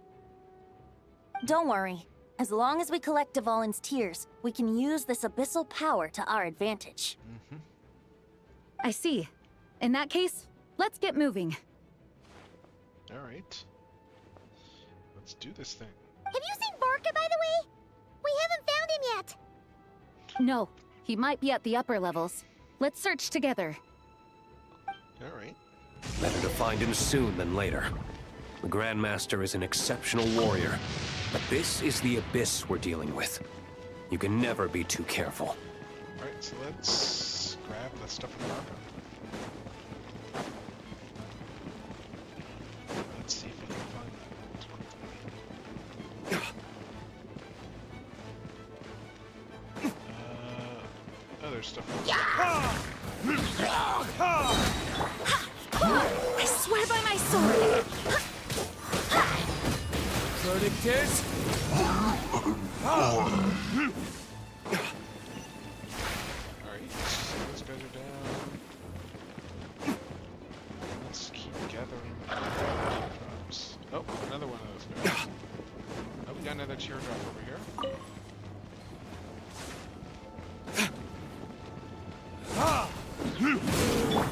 Don't worry. As long as we collect Dvalin's tears, we can use this abyssal power to our advantage. I see. In that case, let's get moving. Alright. Let's do this thing. Have you seen Varka, by the way? We haven't found him yet. No, he might be at the upper levels. Let's search together. Alright. Better to find him soon than later. The Grandmaster is an exceptional warrior, but this is the abyss we're dealing with. You can never be too careful. Alright, so let's grab the stuff from Varka. Let's see if we can find that. Oh, there's stuff. I swear by my sword! Verdict is... Alright, so those guys are down. Let's keep gathering teardrops. Oh, another one of those guys. Oh, we got another teardrop over here.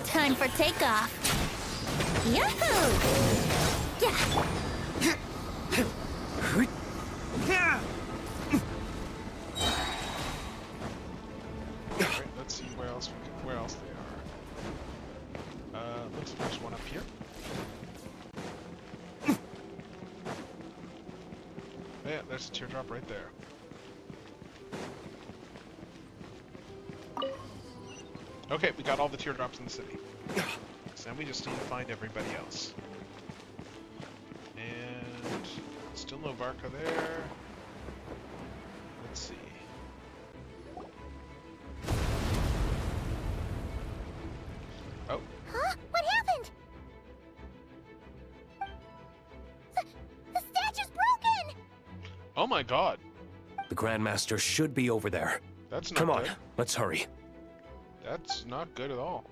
Time for takeoff. Yahoo! Yeah. Alright, let's see where else they are. Looks like there's one up here. Oh, yeah, there's a teardrop right there. Okay, we got all the teardrops in the city. So now we just need to find everybody else. And still no Varka there. Let's see. Oh. Huh? What happened? The statue's broken! Oh my god. The Grandmaster should be over there. That's not Come on, good. let's hurry. That's not good at all.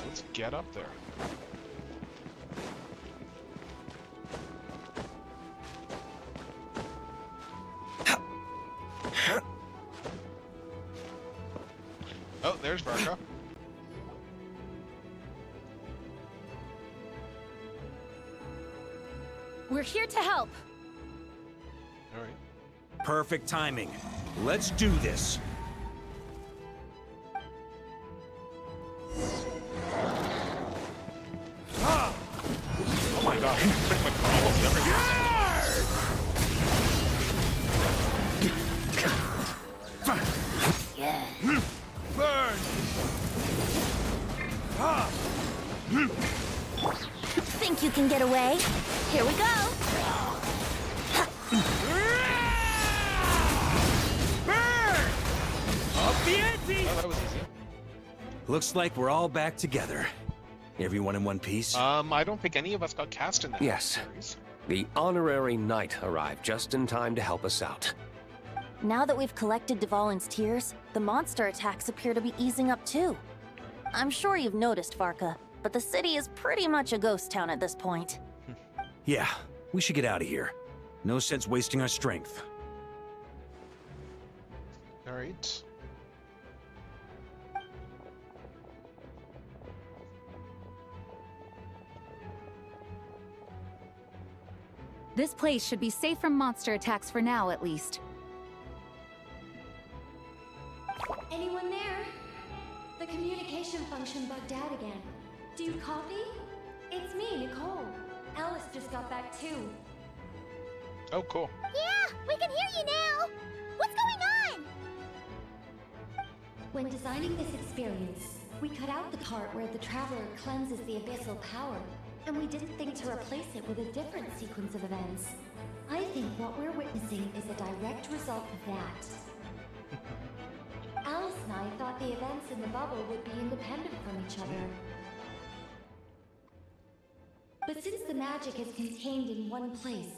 Let's get up there. Oh, there's Varka. We're here to help. All right. Perfect timing. Let's do this. Oh my god, pretty much almost everything. Burn! Think you can get away? Here we go. Up the ante! Oh, that was easy. Looks like we're all back together. Everyone in one piece? I don't think any of us got cast in that Yes. series. The honorary knight arrived just in time to help us out. Now that we've collected Dvalin's tears, the monster attacks appear to be easing up too. I'm sure you've noticed, Varka, but the city is pretty much a ghost town at this point. Yeah, we should get out of here. No sense wasting our strength. All right. This place should be safe from monster attacks for now, at least. Anyone there? The communication function bugged out again. Do you copy? It's me, Nicole. Alice just got back too. Oh, cool. Yeah, we can hear you now. What's going on? When designing this experience, we cut out the part where the traveler cleanses the abyssal power, and we didn't think to replace it with a different sequence of events. I think what we're witnessing is a direct result of that. Alice and I thought the events in the bubble would be independent from each other. But since the magic is contained in one place,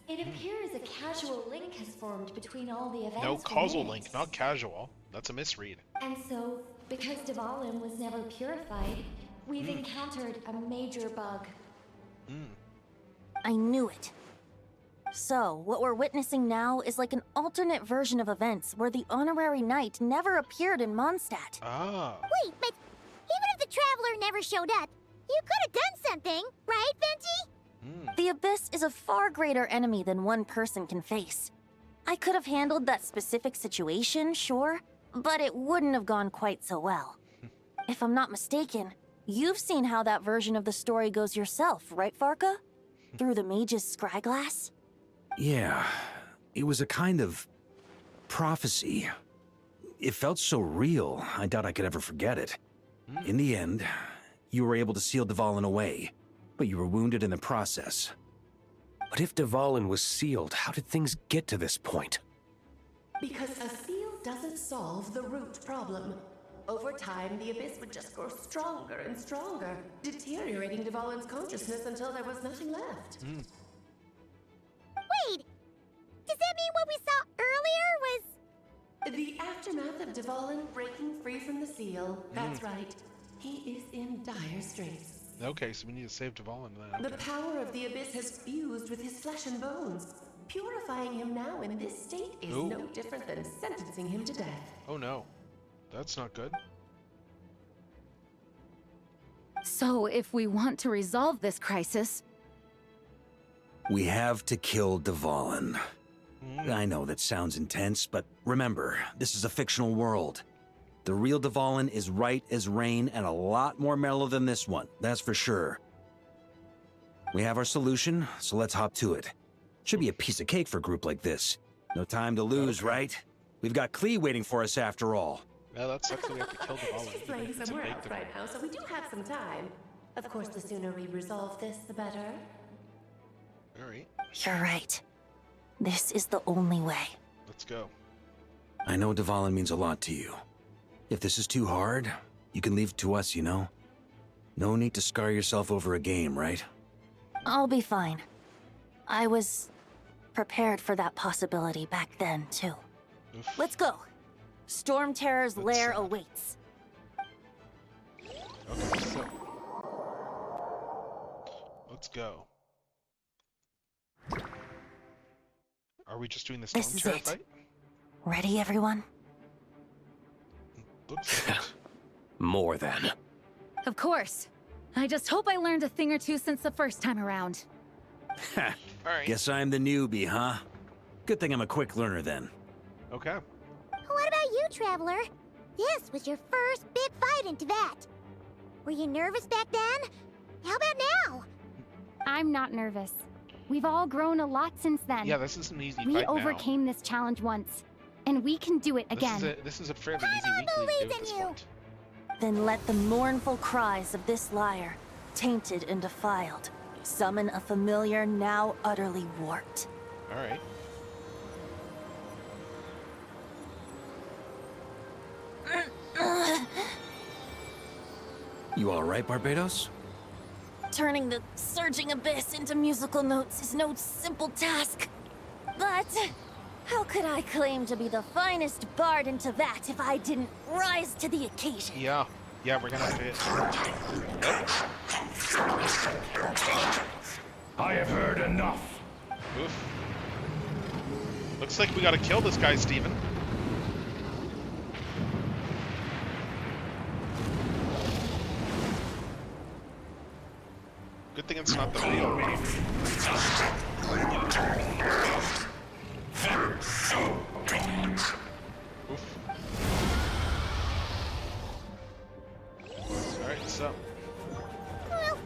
it appears a casual link has formed between all the events. No causal link, not casual. That's a misread. And so, because Dvalin was never purified, we've encountered a major bug. I knew it. So, what we're witnessing now is like an alternate version of events where the honorary knight never appeared in Mondstadt. Ah. Wait, but even if the traveler never showed up, you could have done something, right, Venti? The Abyss is a far greater enemy than one person can face. I could have handled that specific situation, sure, but it wouldn't have gone quite so well. If I'm not mistaken, you've seen how that version of the story goes yourself, right, Varka? Through the mage's scryglass? Yeah, it was a kind of prophecy. It felt so real, I doubt I could ever forget it. In the end, you were able to seal Dvalin away, but you were wounded in the process. But if Dvalin was sealed, how did things get to this point? Because a seal doesn't solve the root problem. Over time, the Abyss would just grow stronger and stronger, deteriorating Dvalin's consciousness until there was nothing left. Wait, does that mean what we saw earlier was... The aftermath of Dvalin breaking free from the seal. That's right. He is in dire straits. Okay, so we need to save Dvalin then. The power of the Abyss has fused with his flesh and bones. Purifying him now in this state is no different than sentencing him to death. Oh no. That's not good. So, if we want to resolve this crisis... We have to kill Dvalin. I know that sounds intense, but remember, this is a fictional world. The real Dvalin is right as rain and a lot more mellow than this one, that's for sure. We have our solution, so let's hop to it. Should be a piece of cake for a group like this. No time to lose, right? We've got Klee waiting for us after all. Yeah, that sucks that we have to kill Dvalin. She's playing somewhere else right now, so we do have some time. Of course, the sooner we resolve this, the better. Alright. You're right. This is the only way. Let's go. I know Dvalin means a lot to you. If this is too hard, you can leave it to us, you know? No need to scar yourself over a game, right? I'll be fine. I was prepared for that possibility back then, too. Let's go. Storm Terror's lair awaits. Okay, so... Let's go. Are we just doing the Storm This is Terror it. fight? Ready, everyone? Looks like it. More than. Of course. I just hope I learned a thing or two since the first time around. Guess I'm the newbie, huh? Good thing I'm a quick learner then. Okay. What about you, Traveler? This was your first big fight in Tibet. Were you nervous back then? How about now? I'm not nervous. We've all grown a lot since then. Yeah, this is an easy We fight overcame this challenge once, and we can do it again. This is a fairly easy weekly to do at this point. Then let the mournful cries of this lyre, tainted and defiled, summon a familiar now utterly warped. Alright. You alright, Barbados? Turning the surging abyss into musical notes is no simple task. But how could I claim to be the finest bard in Tibet if I didn't rise to the occasion? Yeah, we're gonna have to hit. I have heard enough. Oof. Looks like we gotta kill this guy, Steven. Good thing it's not the real. Oof. Alright, so. Well,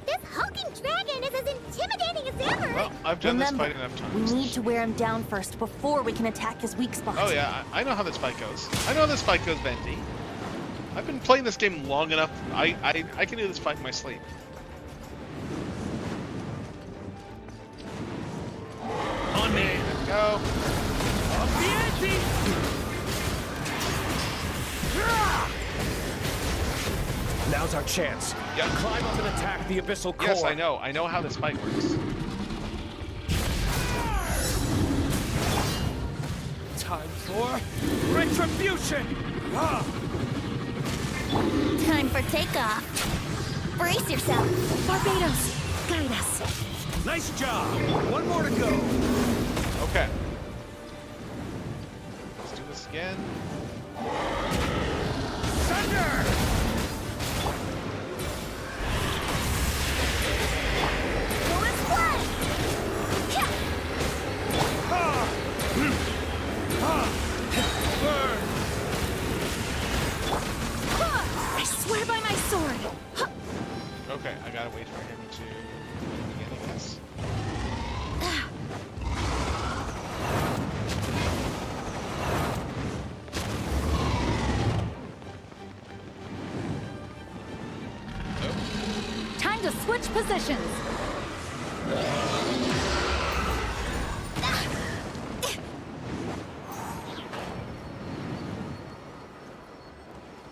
this hulking dragon is as intimidating as ever. Well, I've done Remember, this fight enough we times. need to wear him down first before we can attack his weak spot. Oh yeah, I know how this fight goes. I know how this fight goes, Venti. I've been playing this game long enough. I can do this fight in my sleep. On me. Go. Up the ante. Now's our chance. Yeah. Climb up and attack the abyssal core. Yes, I know. I know how this fight works. Time for retribution. Time for takeoff. Brace yourself. Barbados, guide us. Nice job. One more to go. Okay. Let's do this again. Thunder. Let's play. Burn. I swear by my sword. Okay, I gotta wait for him to begin, I guess. Time to switch positions.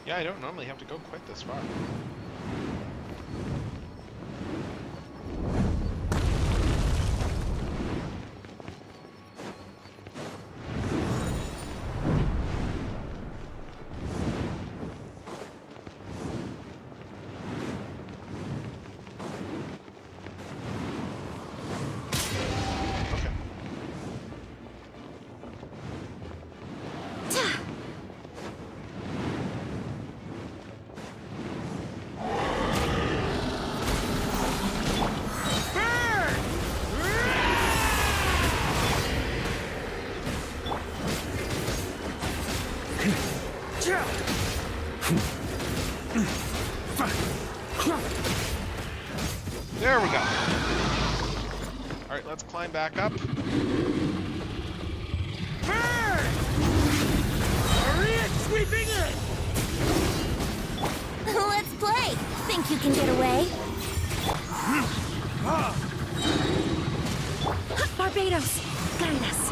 Yeah, I don't normally have to go quite this far. There we go. Alright, let's climb back up. Sweeping in. Let's play. Think you can get away? Barbados, guide us.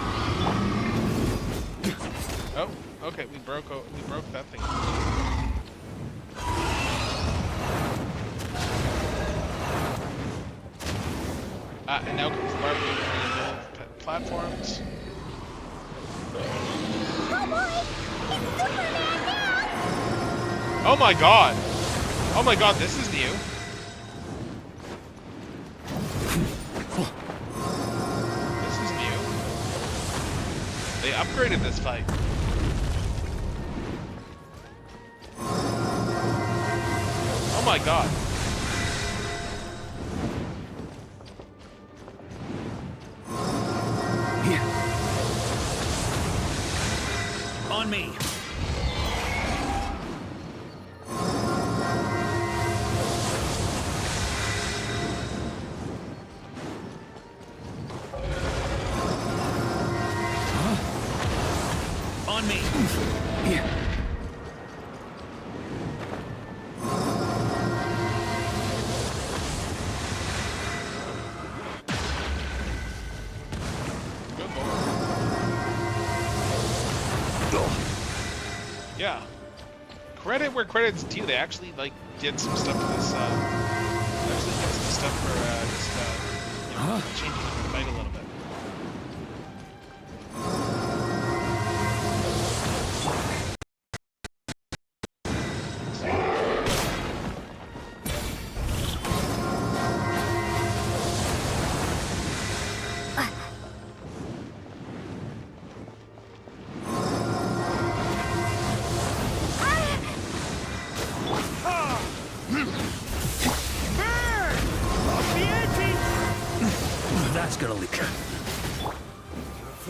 Oh, okay, we broke that thing. And now comes the part where we remove platforms. Oh boy! It's Superman now! Oh my god! Oh my god, this is new. This is new. They upgraded this fight. Oh my god. On me. On me. Yeah. Credit where credit's due. They actually like did some stuff to this. Actually did some stuff for changing the fight a little bit.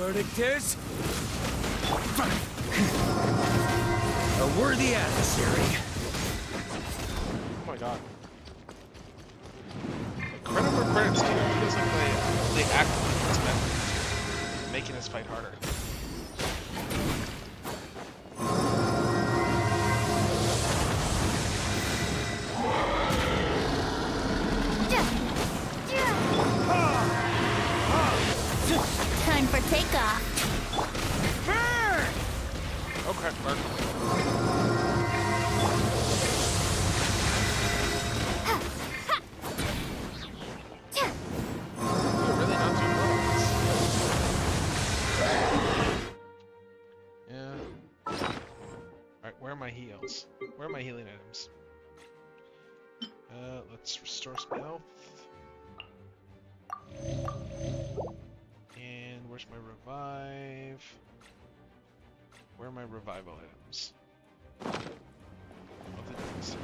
Verdict is... a worthy adversary. Oh my god. Credit where credit's due. It feels like they actively put some effort into making this fight harder. Time for takeoff. Oh crap, Mark. You're really not doing well on this. Yeah. Alright, where are my heals? Where are my healing items? Let's restore some health. And where's my revive? Where are my revival items? Oh, the dice.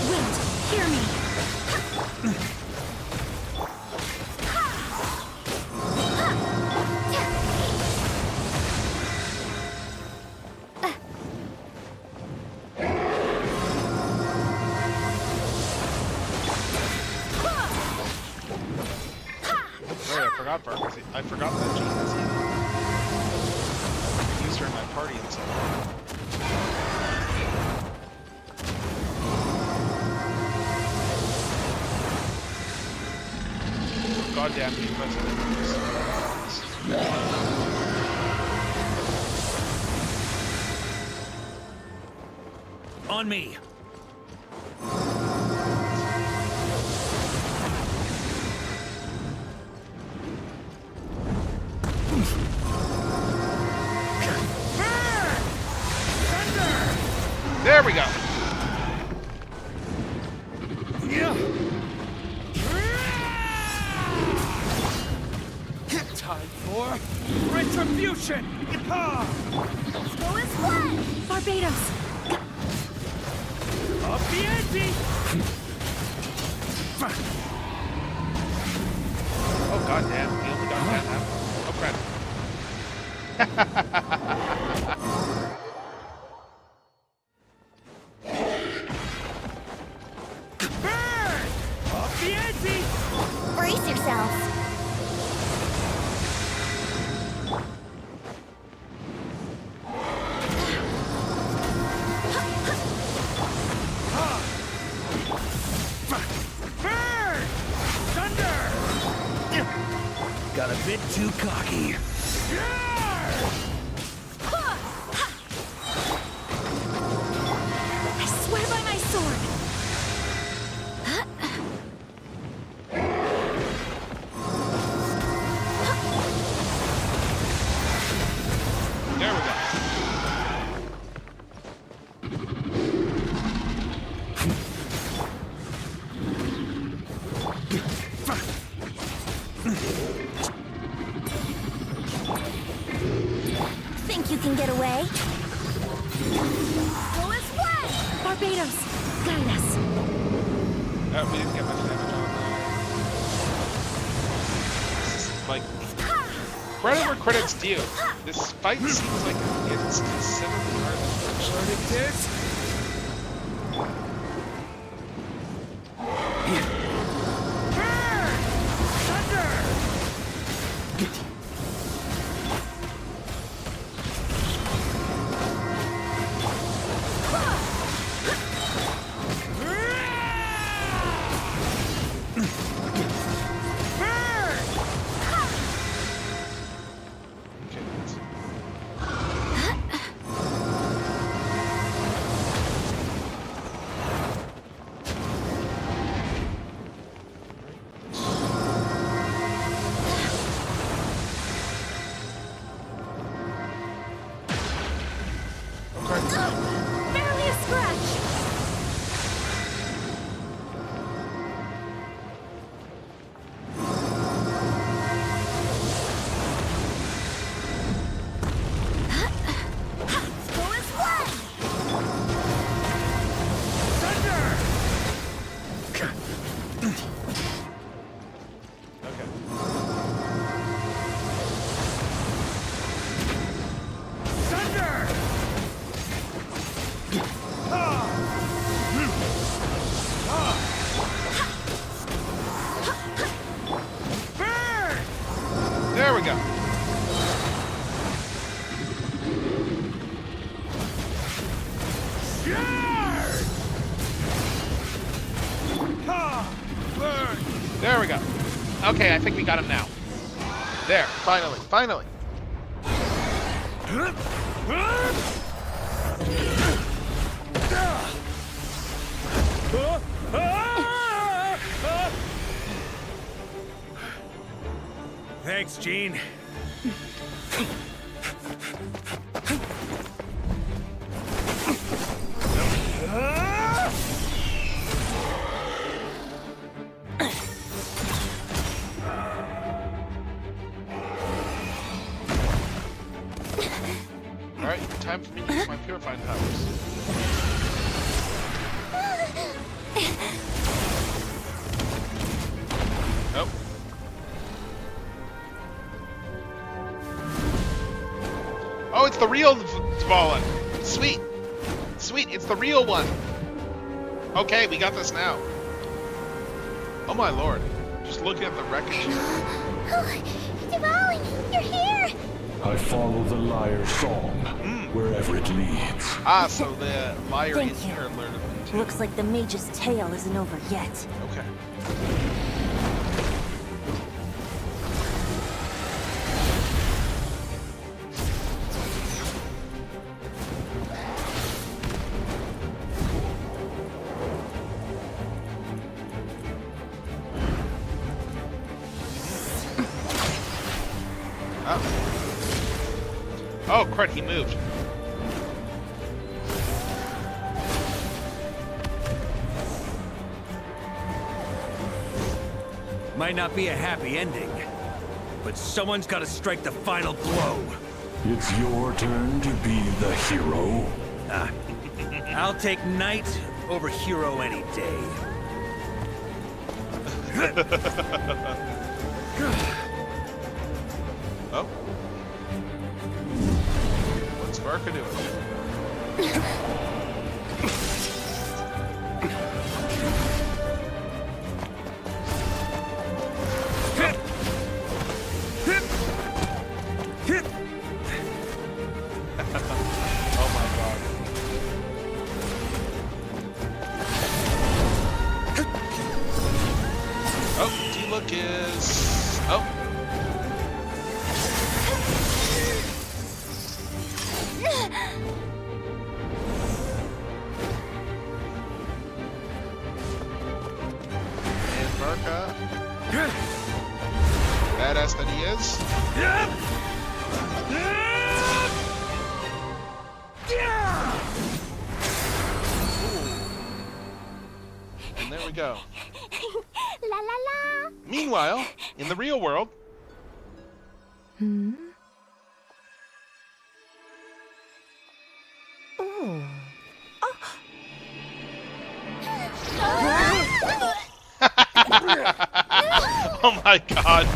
Wind, hear me. I forgot that Jean is healing. I used her in my party and so on. Goddamn new president. On me. There we go. Time for retribution. Go as one. Barbados. Up the ante. Oh goddamn! He only got that. Oh crap! Up the ante. Brace yourself. Got a bit too cocky. I swear by my sword. There we go. Think you can get away? Go as one. Barbados, guide us. We didn't get much damage on that. This is like credit where credit's due. This fight seems like it's considerably harder than the first. Verdict is... There we go. There we go. Okay, I think we got him now. There, finally, finally. Thanks, Gene. Alright, time for me to use my purifying powers. Nope. Oh, it's the real Dvalin. Sweet. Sweet, it's the real one. Okay, we got this now. Oh my lord. Just looking at the wreckage here. Dvalin, you're here! I follow the lyre's song, wherever it leads. Ah, so the lyre Thank is you. here. Looks like the mage's tale isn't over yet. Okay. Oh, crud, he moved. Might not be a happy ending, but someone's got to strike the final blow. It's your turn to be the hero. I'll take knight over hero any day. Oh. What's Varka doing? Oh my god. Oh, D-Look is... Oh. And Varka. Badass that he is. And there we go. La la la! Meanwhile, in the real world... Hmm? Oh. Oh my god.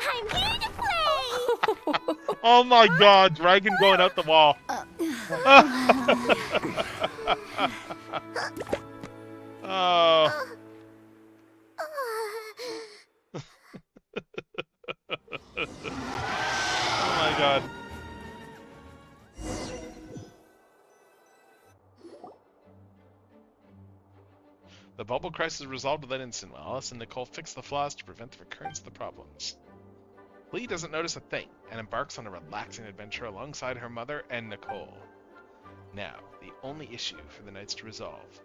I'm here to play! Oh my god, dragon going out the wall. Oh. Oh my god. The bubble crisis resolved within instant while Alice and Nicole fix the flaws to prevent the recurrence of the problems. Lee doesn't notice a thing and embarks on a relaxing adventure alongside her mother and Nicole. Now, the only issue for the Knights to resolve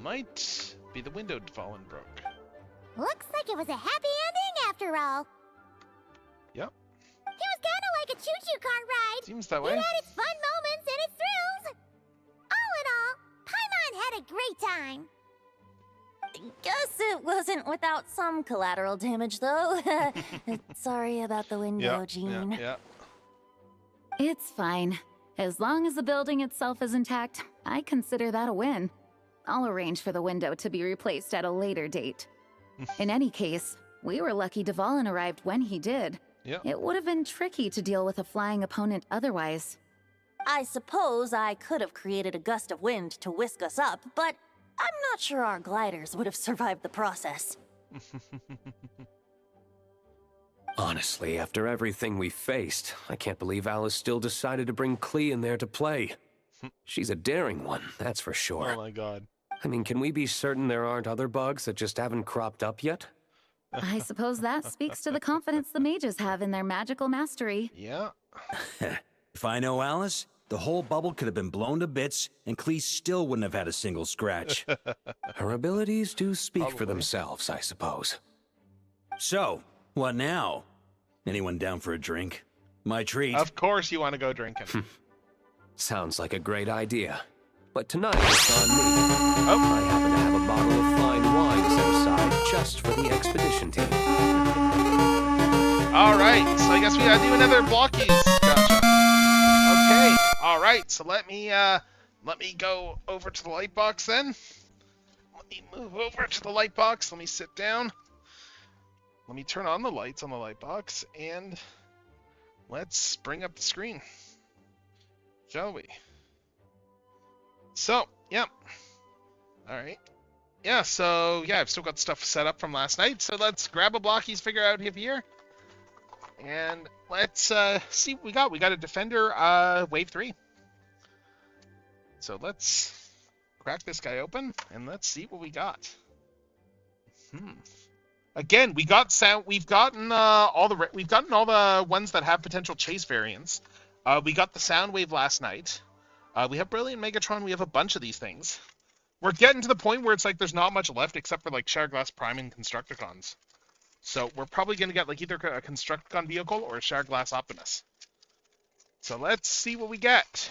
might be the window Dvalin broke. Looks like it was a happy ending after all. Yep, It was kinda like a choo-choo car ride. seems that It way. had its fun moments and its thrills. All in all, Paimon had a great time. Guess it wasn't without some collateral damage, though. Sorry about the window, Jean. Yeah. It's fine. As long as the building itself is intact, I consider that a win. I'll arrange for the window to be replaced at a later date. In any case, we were lucky Dvalin arrived when he did. Yeah. It would have been tricky to deal with a flying opponent otherwise. I suppose I could have created a gust of wind to whisk us up, but I'm not sure our gliders would have survived the process. Honestly, after everything we faced, I can't believe Alice still decided to bring Klee in there to play. She's a daring one, that's for sure. Oh my god. I mean, can we be certain there aren't other bugs that just haven't cropped up yet? I suppose that speaks to the confidence the mages have in their magical mastery. Yeah. If I know Alice, the whole bubble could have been blown to bits, and Klee still wouldn't have had a single scratch. Her abilities do speak for themselves, I suppose. So, what now? Anyone down for a drink? My treat. Of course you want to go drinking. Sounds like a great idea. But tonight it's on me. I happen to have a bottle of fine wine set aside just for the expedition team. Alright, so I guess we gotta do another blockies. Gotcha. Okay, alright, so let me go over to the light box then. Let me move over to the light box, let me sit down. Let me turn on the lights on the light box, and let's bring up the screen. Shall we? So, yeah. Alright. Yeah, so, yeah, I've still got stuff set up from last night, so let's grab a blockies figure out here. And let's see what we got. We got a Defender Wave 3. So let's crack this guy open, and let's see what we got. Again, we've gotten all the ones that have potential chase variants. We got the Soundwave last night. We have Brilliant Megatron. We have a bunch of these things. We're getting to the point where it's like there's not much left except for like Shatterglass Prime and Constructicons. So we're probably going to get like either a Constructicon vehicle or a Shatterglass Optimus. So let's see what we get.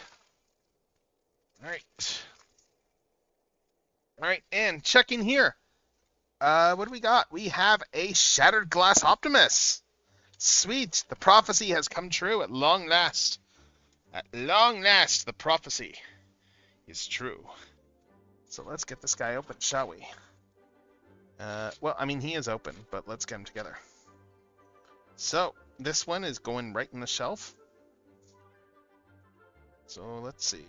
Alright. Alright, and checking here. What do we got? We have a Shattered Glass Optimus. Sweet. The prophecy has come true at long last. At long last, the prophecy is true. So let's get this guy open, shall we? Well, I mean, he is open, but let's get him together. So, this one is going right in the shelf. So, let's see.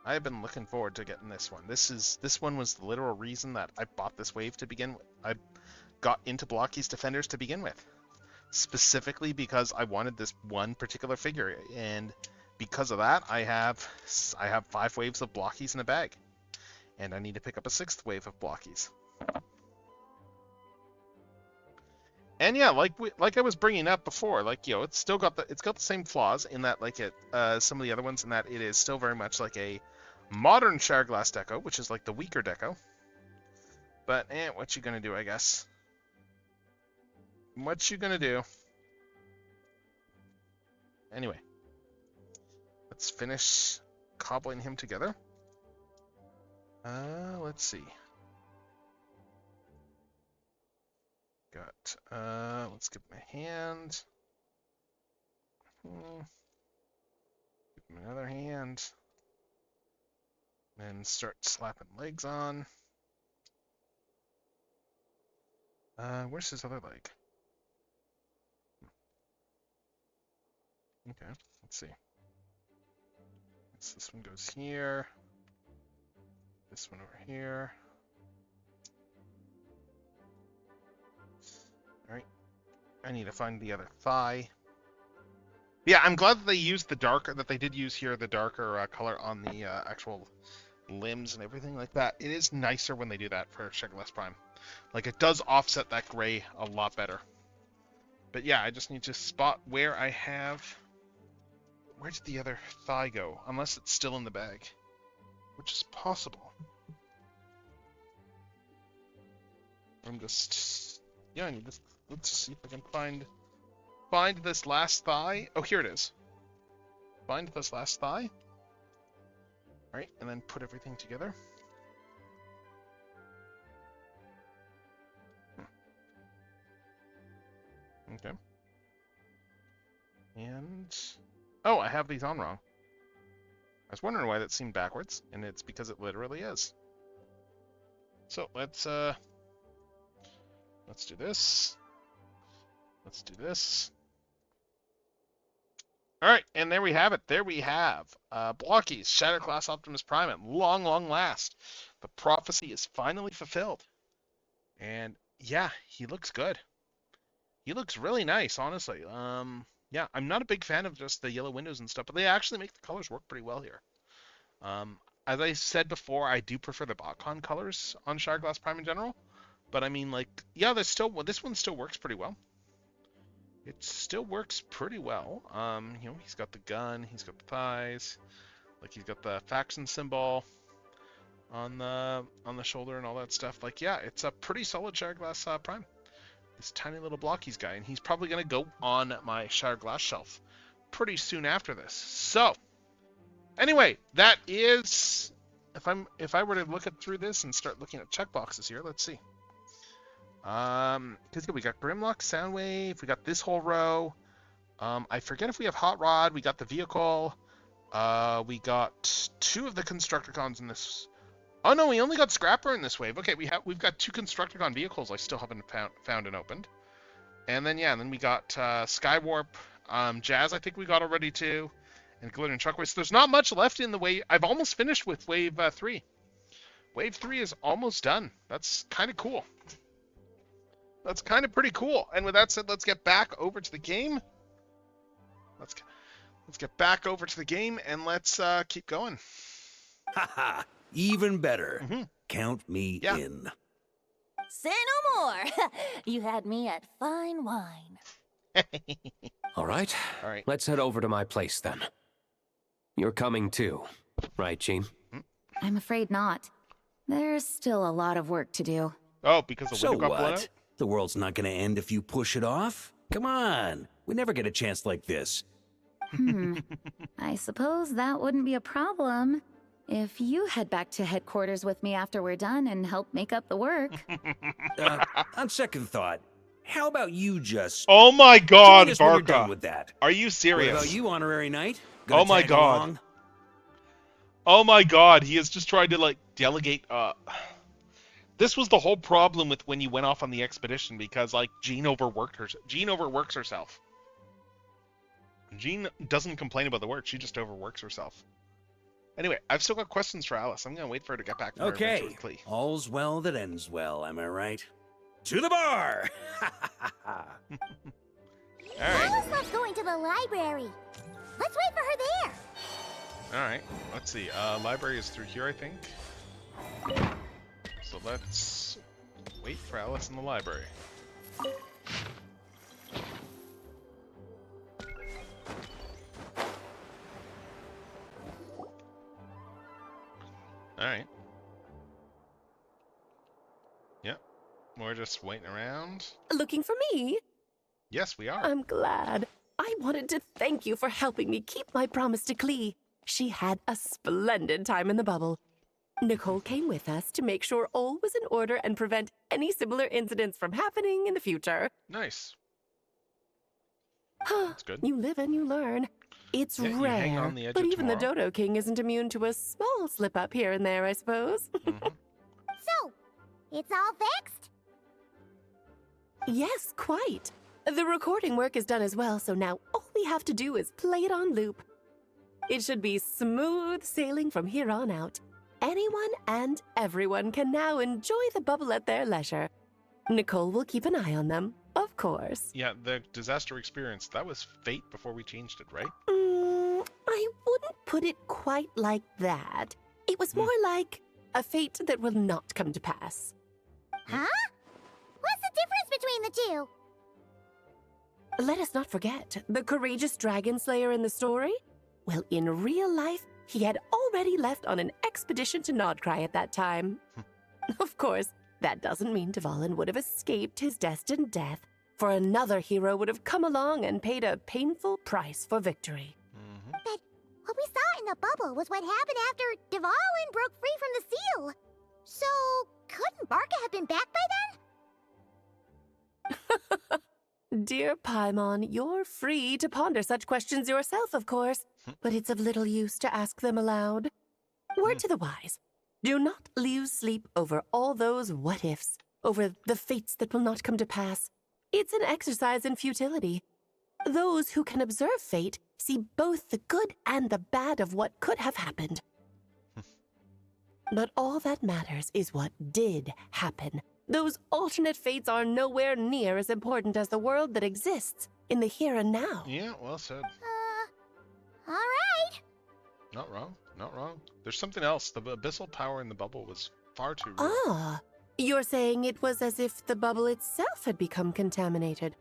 I have been looking forward to getting this one. This one was the literal reason that I bought this wave to begin with. I got into Blockies Defenders to begin with. Specifically because I wanted this one particular figure, and because of that, I have 5 waves of Blockies in a bag. And I need to pick up a 6th wave of Blockies. And yeah, like I was bringing up before, like, you know, it's got the same flaws in that, like some of the other ones, in that it is still very much like a modern Shatterglass deco, which is like the weaker deco. But what you gonna do, I guess? What you gonna do? Anyway, let's finish cobbling him together. Let's see. Got, let's give him a hand. Give him another hand. And start slapping legs on. Where's his other leg? Okay, let's see. So this one goes here. This one over here. Alright. I need to find the other thigh. Yeah, I'm glad that they used the darker, that they did use here the darker color on the actual limbs and everything like that. It is nicer when they do that for Shatterglass Prime. Like, it does offset that gray a lot better. But yeah, I just need to spot where I have... Where did the other thigh go? Unless it's still in the bag. Which is possible. I'm just... Yeah, I need this... Let's see if I can find this last thigh. Oh, here it is. Find this last thigh. Alright, and then put everything together. Okay. And... Oh, I have these on wrong. I was wondering why that seemed backwards, and it's because it literally is. So, let's do this. Let's do this. Alright, and there we have it. There we have Blockies, Shatterglass Optimus Prime at long, long last. The prophecy is finally fulfilled. And yeah, he looks good. He looks really nice, honestly. Yeah, I'm not a big fan of just the yellow windows and stuff, but they actually make the colors work pretty well here. As I said before, I do prefer the BotCon colors on Shardglass Prime in general, but I mean, like, yeah, this one still works pretty well. It still works pretty well. You know, he's got the gun, he's got the thighs, like he's got the faction symbol on the shoulder and all that stuff. Like, yeah, it's a pretty solid Shardglass Prime. This tiny little blockies guy, and he's probably gonna go on my Shardglass shelf pretty soon after this. So, anyway, that is if I were to look through this and start looking at checkboxes here, let's see. Because we got Grimlock, Soundwave, we got this whole row. I forget if we have Hot Rod, we got the vehicle, we got 2 of the Constructicons in this. Oh no, we only got Scrapper in this wave. Okay, we've got 2 Constructicon vehicles I still haven't found and opened. And then yeah, and then we got Skywarp, Jazz I think we got already too, and Glitter and Shockwave. So there's not much left in the wave. I've almost finished with wave 3. Wave 3 is almost done. That's kind of cool. That's kind of pretty cool. And with that said, let's get back over to the game. Let's get back over to the game and let's keep going. Haha, even better. Count me in. Say no more. You had me at fine wine. All right. Let's head over to my place then. You're coming too, right, Jean? I'm afraid not. There's still a lot of work to do. Oh, because the window got blown out? The world's not going to end if you push it off? Come on. We never get a chance like this. I suppose that wouldn't be a problem if you head back to headquarters with me after we're done and help make up the work. On second thought, how about you just... Oh my God, join us when you're Barca. done with that? Are you serious? What about you, Honorary Knight? Oh my God. Along? Oh my God, he is just trying to, like, delegate... This was the whole problem with when you went off on the expedition, because, like, Jean overworks herself. Jean doesn't complain about the work, she just overworks herself. Anyway, I've still got questions for Alice. I'm gonna wait for her to get back from her adventure with Klee. All's well that ends well, am I right? To the bar! Alice loves going to the library. Let's wait for her there. Alright, let's see. Library is through here, I think. So let's wait for Alice in the library. Alright. Yep. We're just waiting around. Looking for me? Yes, we are. I'm glad. I wanted to thank you for helping me keep my promise to Klee. She had a splendid time in the bubble. Nicole came with us to make sure all was in order and prevent any similar incidents from happening in the future. Nice. That's good. You live and you learn. It's Yeah, you hang rare, on the edge but of even the tomorrow. Dodo King isn't immune to a small slip-up here and there, I suppose. So, it's all fixed? Yes, quite. The recording work is done as well, so now all we have to do is play it on loop. It should be smooth sailing from here on out. Anyone and everyone can now enjoy the bubble at their leisure. Nicole will keep an eye on them, of course. Yeah, the disaster experience, that was fate before we changed it, right? I wouldn't put it quite like that. It was more like a fate that will not come to pass. Huh? What's the difference between the two? Let us not forget the courageous dragon slayer in the story. Well, in real life, he had already left on an expedition to Nodcry at that time. Of course, that doesn't mean Dvalin would have escaped his destined death, for another hero would have come along and paid a painful price for victory. But what we saw in the bubble was what happened after Dvalin broke free from the seal. So, couldn't Barca have been back by then? Dear Paimon, you're free to ponder such questions yourself, of course, but it's of little use to ask them aloud. Word to the wise, do not lose sleep over all those what-ifs, over the fates that will not come to pass. It's an exercise in futility. Those who can observe fate see both the good and the bad of what could have happened. But all that matters is what did happen, Those alternate fates are nowhere near as important as the world that exists in the here and now. Yeah, well said. All right. Not wrong. Not wrong. There's something else. The abyssal power in the bubble was far too real. Ah, you're saying it was as if the bubble itself had become contaminated.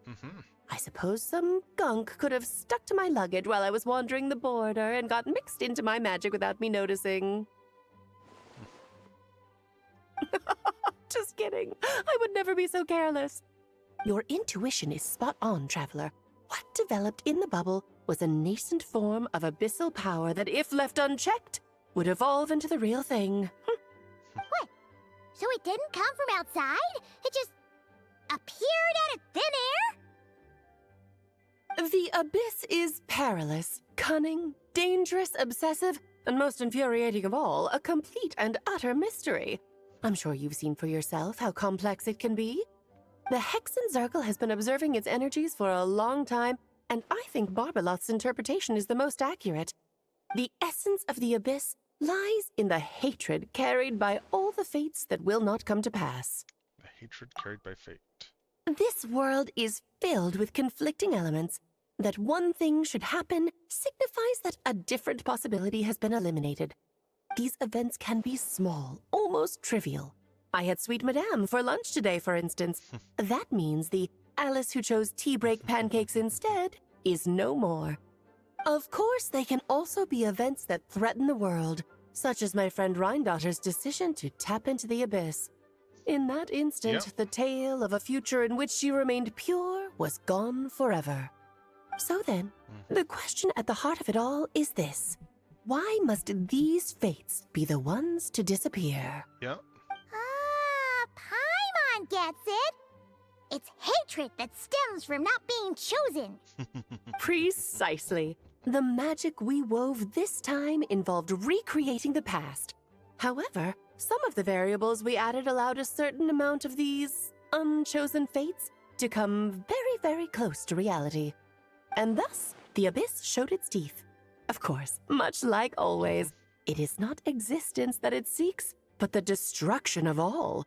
Mm-hmm. I suppose some gunk could have stuck to my luggage while I was wandering the border and got mixed into my magic without me noticing. Just kidding. I would never be so careless. Your intuition is spot on, Traveler. What developed in the bubble was a nascent form of abyssal power that, if left unchecked, would evolve into the real thing. What? So it didn't come from outside? It just appeared out of thin air? The abyss is perilous, cunning, dangerous, obsessive, and most infuriating of all, a complete and utter mystery. I'm sure you've seen for yourself how complex it can be. The Hexen Circle has been observing its energies for a long time, and I think Barbalot's interpretation is the most accurate. The essence of the abyss lies in the hatred carried by all the fates that will not come to pass. The hatred carried by fate. This world is filled with conflicting elements. That one thing should happen signifies that a different possibility has been eliminated. These events can be small, almost trivial. I had Sweet Madame for lunch today, for instance. That means the Alice who chose tea break pancakes instead is no more. Of course, they can also be events that threaten the world, such as my friend Rhindotter's decision to tap into the abyss. In that instant, the tale of a future in which she remained pure was gone forever. So then, the question at the heart of it all is this. Why must these fates be the ones to disappear? Yeah. Paimon gets it. It's hatred that stems from not being chosen. Precisely. The magic we wove this time involved recreating the past. However, some of the variables we added allowed a certain amount of these unchosen fates to come very, very close to reality. And thus, the abyss showed its teeth. Of course, much like always, it is not existence that it seeks, but the destruction of all.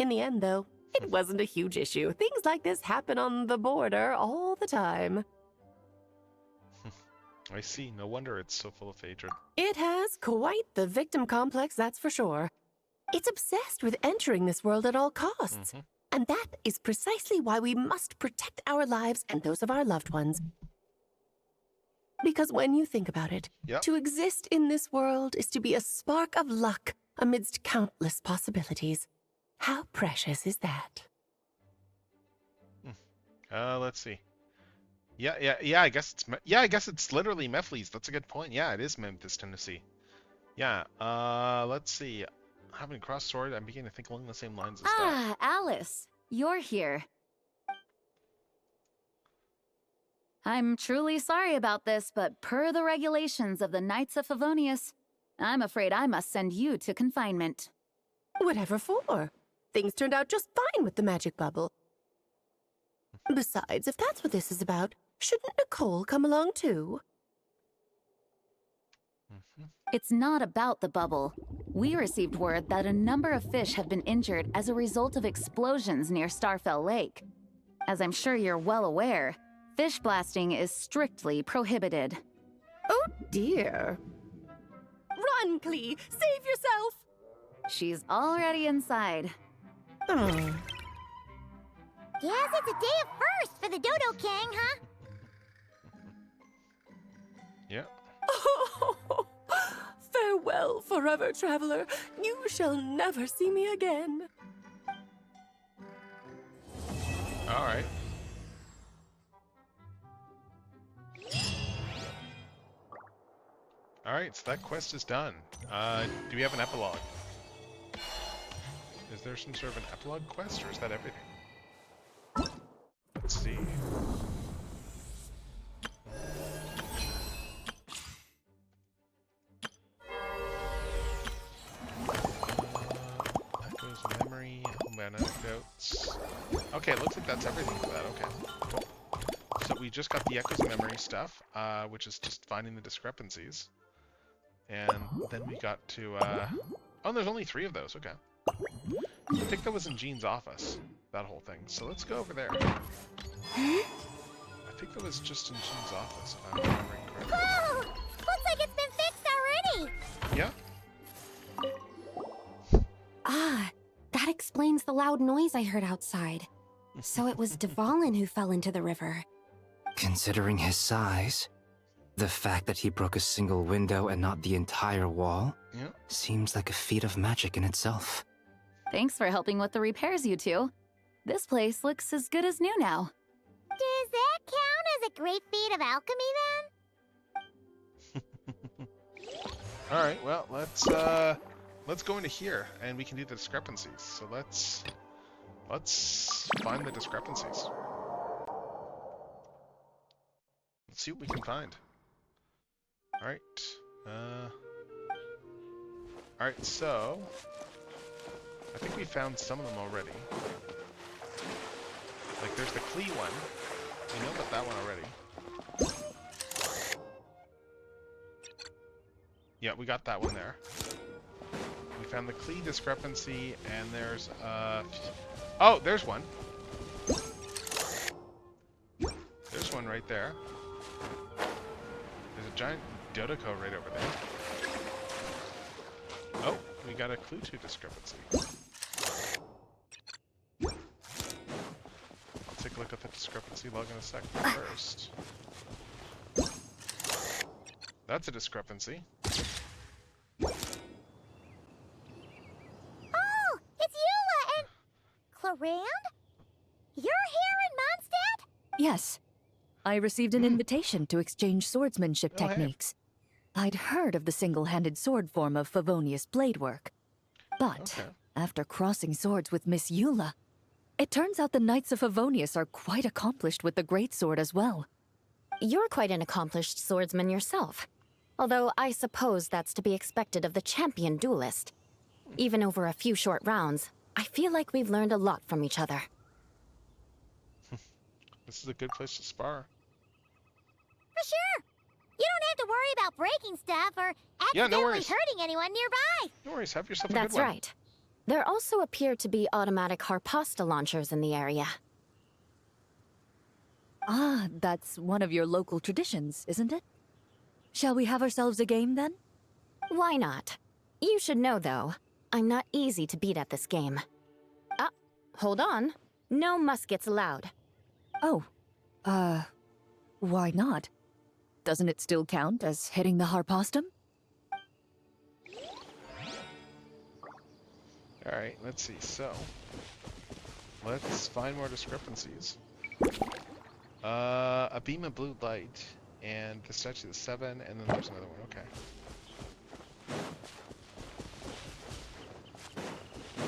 In the end, though, it wasn't a huge issue. Things like this happen on the border all the time. I see. No wonder it's so full of hatred. It has quite the victim complex, that's for sure. It's obsessed with entering this world at all costs. And that is precisely why we must protect our lives and those of our loved ones. Because when you think about it, to exist in this world is to be a spark of luck amidst countless possibilities. How precious is that? Let's see. Yeah. I guess it's literally Mephiles. That's a good point. Yeah, it is Memphis, Tennessee. Yeah. Let's see. Having crossed sword, I'm beginning to think along the same lines as that. Ah, Alice, you're here. I'm truly sorry about this, but per the regulations of the Knights of Favonius, I'm afraid I must send you to confinement. Whatever for? Things turned out just fine with the magic bubble. Besides, if that's what this is about, shouldn't Nicole come along too? It's not about the bubble. We received word that a number of fish have been injured as a result of explosions near Starfell Lake. As I'm sure you're well aware, fish blasting is strictly prohibited. Oh dear. Run, Clee! Save yourself! She's already inside. Guess it's a day of first for the Dodo King, huh? Yeah. Oh, farewell, forever traveler. You shall never see me again. All right. All right, so that quest is done. Do we have an epilogue? Is there some sort of an epilogue quest, or is that everything? Let's see. Echoes of memory, homeland anecdotes. Okay, it looks like that's everything for that. Okay, cool. So we just got the echoes of memory stuff, which is just finding the discrepancies. And then we got to, oh, there's only 3 of those, okay. I think that was in Jean's office, that whole thing. So let's go over there. I think that was just in Jean's office, if I'm remembering correctly. Whoa! Looks like it's been fixed already! Yeah? Ah, that explains the loud noise I heard outside. So it was Dvalin who fell into the river. Considering his size, the fact that he broke a single window and not the entire wall, seems like a feat of magic in itself. Thanks for helping with the repairs, you two. This place looks as good as new now. Does that count as a great feat of alchemy then? Alright, well, let's go into here, and we can do the discrepancies. So let's find the discrepancies. Let's see what we can find. Alright. Alright, so I think we found some of them already. Like there's the Klee one. We know about that one already. Yeah, we got that one there. We found the Klee discrepancy, and there's oh, there's one. There's one right there. There's a giant Dodoko right over there. Oh, we got a Clue 2 discrepancy. I'll take a look at the discrepancy log in a second first. That's a discrepancy. Oh! It's Eula and... Clarand? You're here in Mondstadt? Yes. I received an invitation to exchange swordsmanship Oh, hey. techniques. I'd heard of the single-handed sword form of Favonius blade work. But after crossing swords with Miss Eula, it turns out the Knights of Favonius are quite accomplished with the greatsword as well. You're quite an accomplished swordsman yourself. Although I suppose that's to be expected of the champion duelist. Even over a few short rounds, I feel like we've learned a lot from each other. This is a good place to spar. For sure. You don't have to worry about breaking stuff or accidentally worries. hurting anyone nearby. No worries, have yourself a good one. That's right. There also appear to be automatic harpasta launchers in the area. Ah, that's one of your local traditions, isn't it? Shall we have ourselves a game then? Why not? You should know, though, I'm not easy to beat at this game. Ah, hold on. No muskets allowed. Oh, why not? Doesn't it still count as hitting the harpastum? Alright, let's see. So, let's find more discrepancies. A beam of blue light, and the statue of 7, and then there's another one. Okay.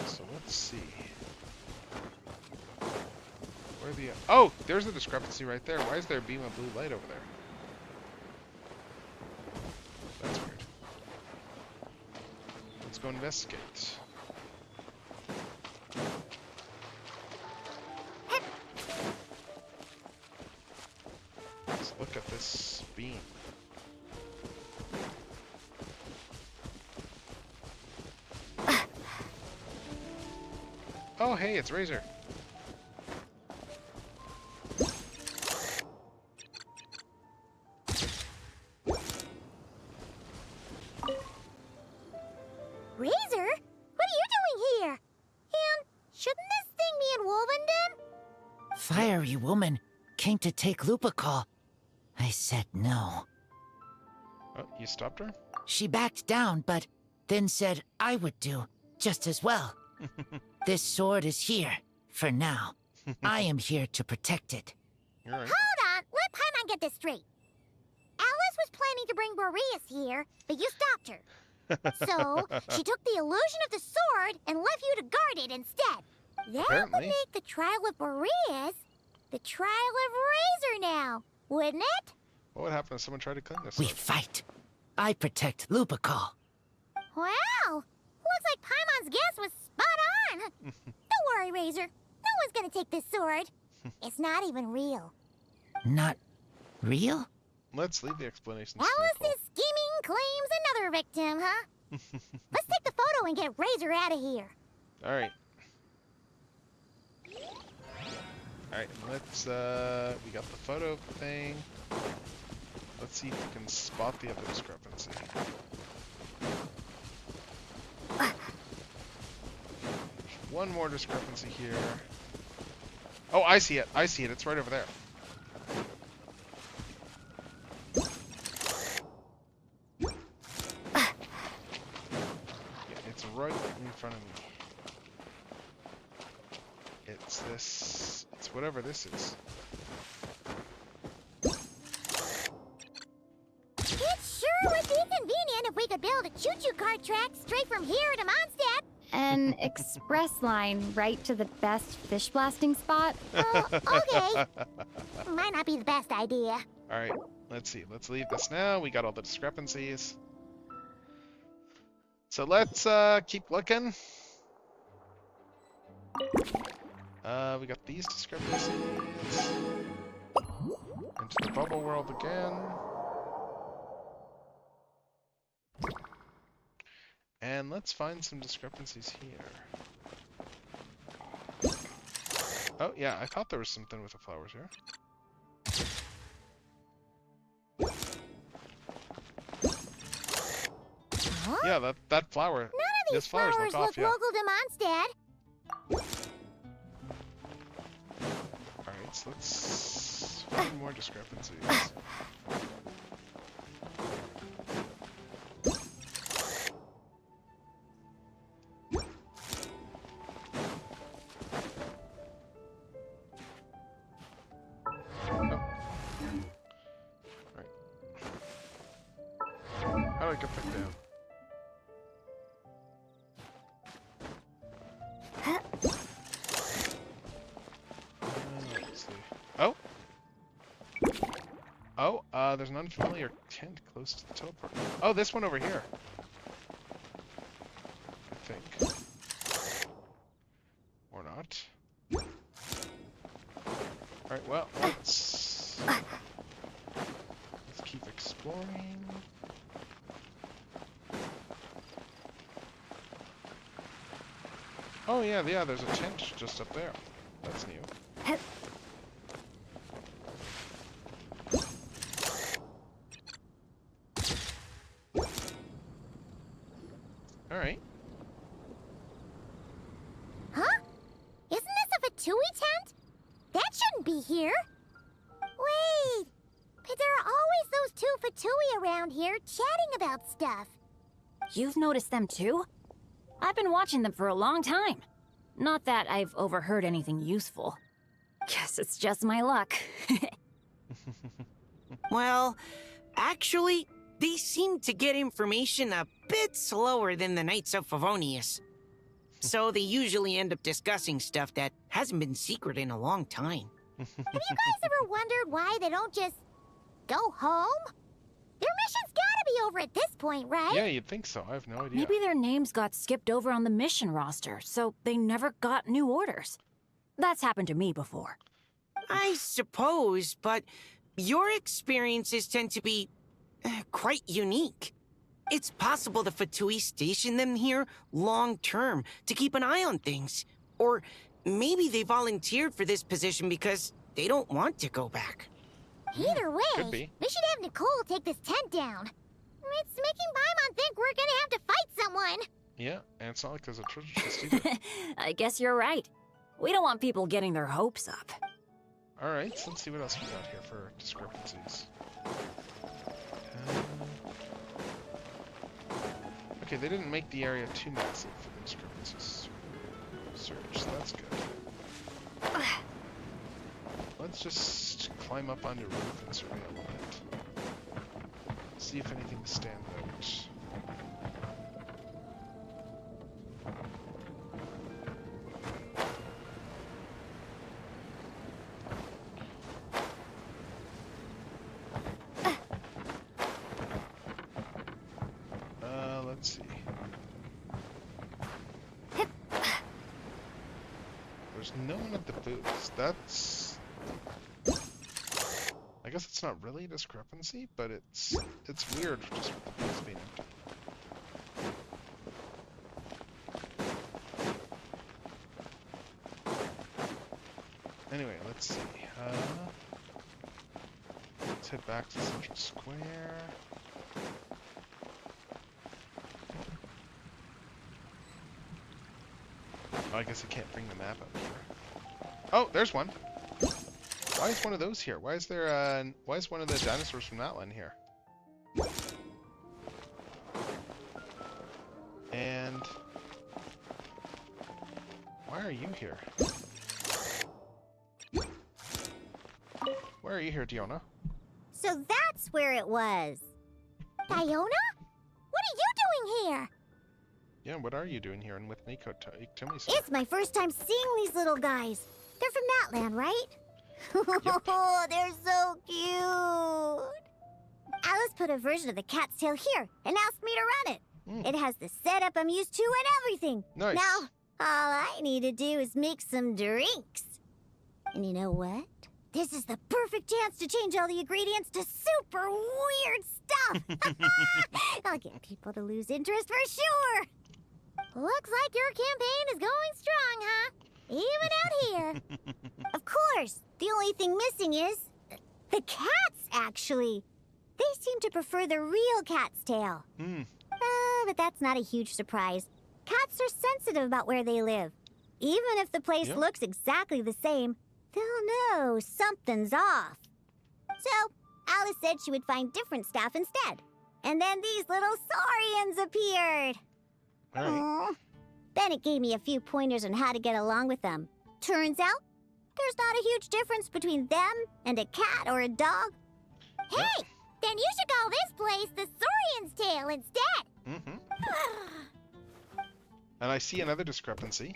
So let's see. Where the... Oh! There's a discrepancy right there. Why is there a beam of blue light over there? That's weird. Let's go investigate. Let's look at this beam. Oh, hey, it's Razor. Razor? What are you doing here? And shouldn't this thing be in Wolvenden? Fiery woman came to take Lupical. I said no. Oh, you stopped her? She backed down, but then said I would do just as well. This sword is here, for now. I am here to protect it. All right. Hold on, let Paimon get this straight. Alice was planning to bring Boreas here, but you stopped her. So, she took the illusion of the sword and left you to guard it instead. That Apparently. would make the trial of Boreas the trial of Razor now, wouldn't it? What would happen if someone tried to claim this? We sword? fight. I protect Lupical. Wow! Looks like Paimon's guess was spot on. Don't worry, Razor. No one's gonna take this sword. It's not even real. Not real? Let's leave the explanations. Alice's scheming claims another victim, huh? Let's take the photo and get Razor out of here. All right. Alright, let's, we got the photo thing. Let's see if we can spot the other discrepancy. There's one more discrepancy here. Oh, I see it. I see it. It's right over there. Yeah, it's right in front of me. It's this. It's whatever this is. It sure would be convenient if we could build a choo-choo cart track straight from here to Mondstadt. An express line right to the best fish blasting spot? Okay. Might not be the best idea. Alright, let's see. Let's leave this now. We got all the discrepancies. So let's keep looking. We got these discrepancies. Into the bubble world again. And let's find some discrepancies here. Oh, yeah, I thought there was something with the flowers here. Huh? Yeah, that flower. None of these flowers look off, yeah. local to Mondstadt. Alright, so let's find more discrepancies. How do I get back down? Let's see. Oh! Oh, there's an unfamiliar tent close to the teleport. Oh, this one over here. I think. Or not. Alright, well, let's keep exploring. Oh yeah, there's a tent just up there. That's new. Alright. Huh? Isn't this a Fatui tent? That shouldn't be here. Wait. But there are always those two Fatui around here chatting about stuff. You've noticed them too? I've been watching them for a long time. Not that I've overheard anything useful. Guess it's just my luck. Well, actually, they seem to get information a bit slower than the Knights of Favonius. So they usually end up discussing stuff that hasn't been secret in a long time. Have you guys ever wondered why they don't just go home? Their mission's gotta be over at this point, right? Yeah, you'd think so. I have no idea. Maybe their names got skipped over on the mission roster, so they never got new orders. That's happened to me before. I suppose, but your experiences tend to be quite unique. It's possible the Fatui stationed them here long-term to keep an eye on things. Or maybe they volunteered for this position because they don't want to go back. Either way, Could be. we should have Nicole take this tent down. It's making Paimon think we're gonna have to fight someone. Yeah, and it's not like there's a treasure chest either. I guess you're right. We don't want people getting their hopes up. Alright, so let's see what else we got here for discrepancies. Okay, they didn't make the area too massive for the discrepancies search, so that's good. Let's just climb up onto a roof and survey a little bit. See if anything stands out. Let's see. There's no one at the booths. That's... I guess it's not really a discrepancy, but it's weird just with the booths being empty. Anyway, let's see. Let's head back to Central Square. Oh, I guess I can't bring the map up here. Oh, there's one. Why is one of those here? Why is there? Why is one of the dinosaurs from that one here? And why are you here? Why are you here, Diona? So that's where it was. Diona? What are you doing here? Yeah, what are you doing here? And with Nico, tell me It's my first time seeing these little guys. They're from that land, right? Oh, they're so cute. Alice put a version of the cat's tail here and asked me to run it. It has the setup I'm used to and everything. Nice. Now, all I need to do is make some drinks. And you know what? This is the perfect chance to change all the ingredients to super weird stuff. I'll get people to lose interest for sure. Looks like your campaign is going strong, huh? Even out here. Of course, the only thing missing is the cats, actually. They seem to prefer the real cat's tail. But that's not a huge surprise. Cats are sensitive about where they live. Even if the place looks exactly the same, they'll know something's off. So, Alice said she would find different staff instead. And then these little saurians appeared. Right. Then it gave me a few pointers on how to get along with them. Turns out, there's not a huge difference between them and a cat or a dog. Hey, then you should call this place the Saurian's Tail instead. And I see another discrepancy.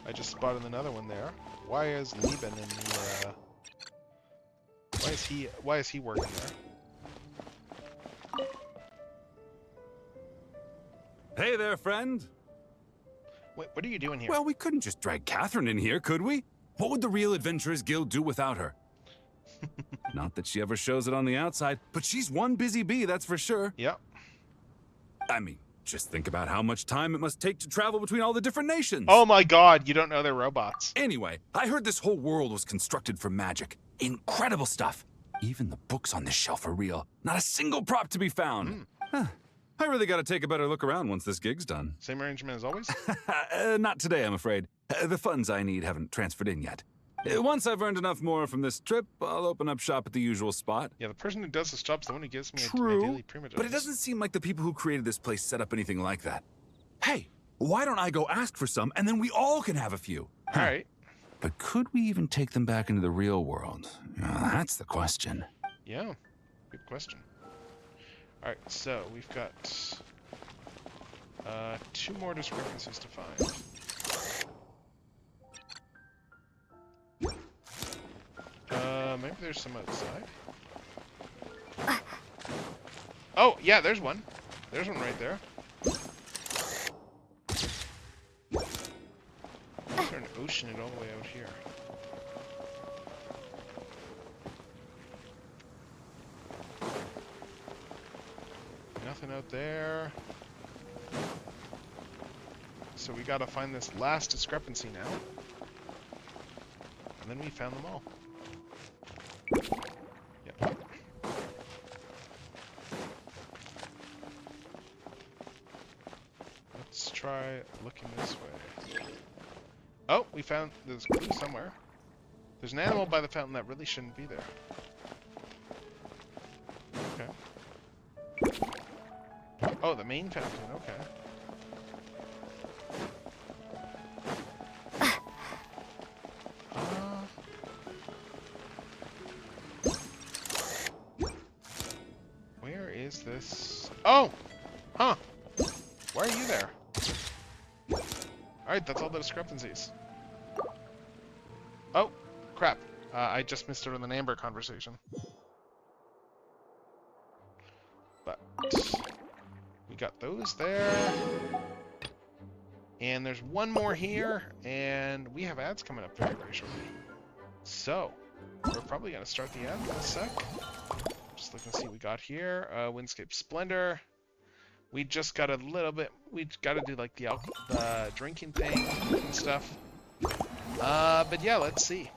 I just spotted another one there. Why is Lieben in the why is he working there? Hey there, friend. Wait, what are you doing here? Well, we couldn't just drag Catherine in here, could we? What would the real Adventurers Guild do without her? Not that she ever shows it on the outside, but she's one busy bee, that's for sure. Yep. I mean, just think about how much time it must take to travel between all the different nations. Oh my god, you don't know they're robots. Anyway, I heard this whole world was constructed from magic. Incredible stuff. Even the books on this shelf are real. Not a single prop to be found. Huh. I really gotta take a better look around once this gig's done. Same arrangement as always? Not today, I'm afraid. The funds I need haven't transferred in yet. Once I've earned enough more from this trip, I'll open up shop at the usual spot. Yeah, the person who does this job's the one who gives me True, my daily prima but it doesn't seem like the people who created this place set up anything like that. Hey, why don't I go ask for some, and then we all can have a few? All right. But could we even take them back into the real world? That's the question. Yeah, good question. All right, so we've got 2 more discrepancies to find. Maybe there's some outside. Oh, yeah, there's one. There's one right there. Is there an ocean all the way out here? Nothing out there. So we gotta find this last discrepancy now. And then we found them all. Yep. Let's try looking this way. Oh, we found there's a clue somewhere. There's an animal by the fountain that really shouldn't be there. Okay. Oh, the main fountain, okay. Where is this? Oh! Huh. Why are you there? Alright, that's all the discrepancies. Oh, crap. I just missed out on an Amber conversation. But we got those there. And there's one more here, and we have ads coming up very, very shortly. So, we're probably going to start the ad in a sec. Just looking to see what we got here. Windscape Splendor. We just got a little bit, we got to do like the drinking thing and stuff. But yeah, let's see.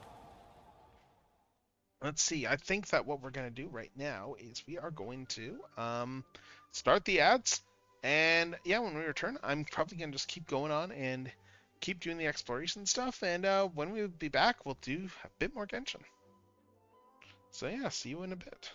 Let's see. I think that what we're going to do right now is we are going to start the ads. And yeah, when we return, I'm probably going to just keep going on and keep doing the exploration stuff. And when we be back, we'll do a bit more Genshin. So yeah, see you in a bit.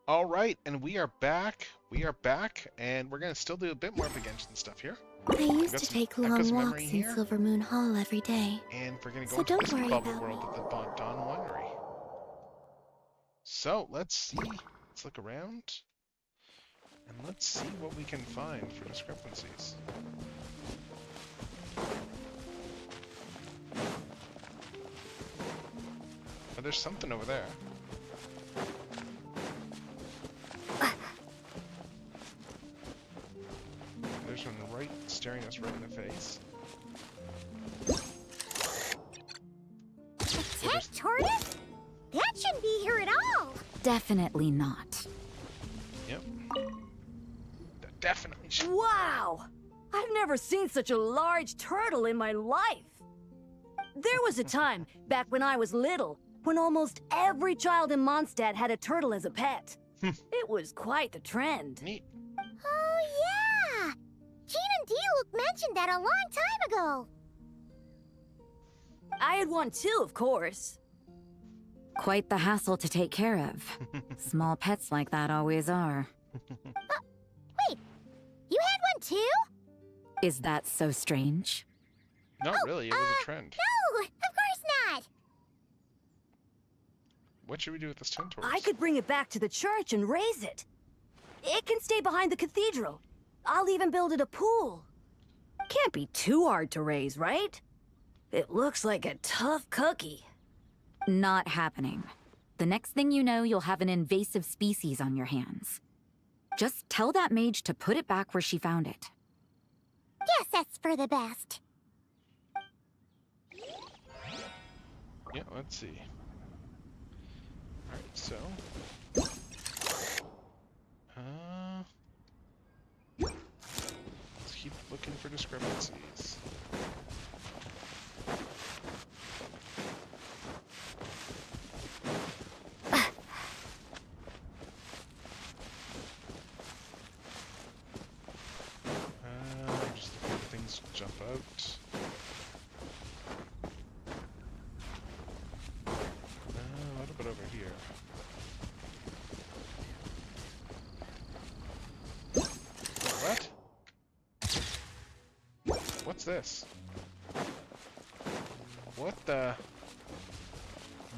All right, and we are back. We are back, and we're gonna still do a bit more of the Genshin stuff here. I used to take long walks in Silver Moon Hall every day. And we're gonna go So into don't this worry bubble about world me. at the Dawn Winery. So let's see. Let's look around, and let's see what we can find for discrepancies. Oh, there's something over there. There's one right staring us right in the face. A tent tortoise? That shouldn't be here at all. Definitely not. Yep. Definitely should. Wow! I've never seen such a large turtle in my life. There was a time, back when I was little, when almost every child in Mondstadt had a turtle as a pet. It was quite the trend. Neat. Oh, yeah! Jean and Diluc mentioned that a long time ago. I had one too, of course. Quite the hassle to take care of. Small pets like that always are. Wait, you had one too? Is that so strange? Not really, it was a trend. No, of course not. What should we do with this tent tortoise? I could bring it back to the church and raise it. It can stay behind the cathedral. I'll even build it a pool. Can't be too hard to raise, right? It looks like a tough cookie. Not happening. The next thing you know, you'll have an invasive species on your hands. Just tell that mage to put it back where she found it. Guess that's for the best. Yeah, let's see. Alright, so... let's keep looking for discrepancies. Just looking for things to jump out. A little bit over here. What? What's this? What the?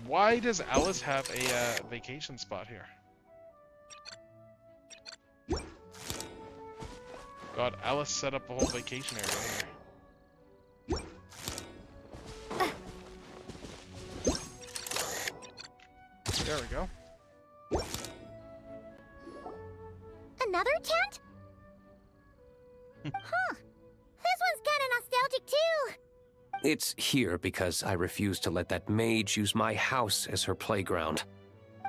Why does Alice have a vacation spot here? God, Alice set up a whole vacation area here. There we go. Another tent? Huh. This one's kinda nostalgic too. It's here because I refused to let that mage use my house as her playground.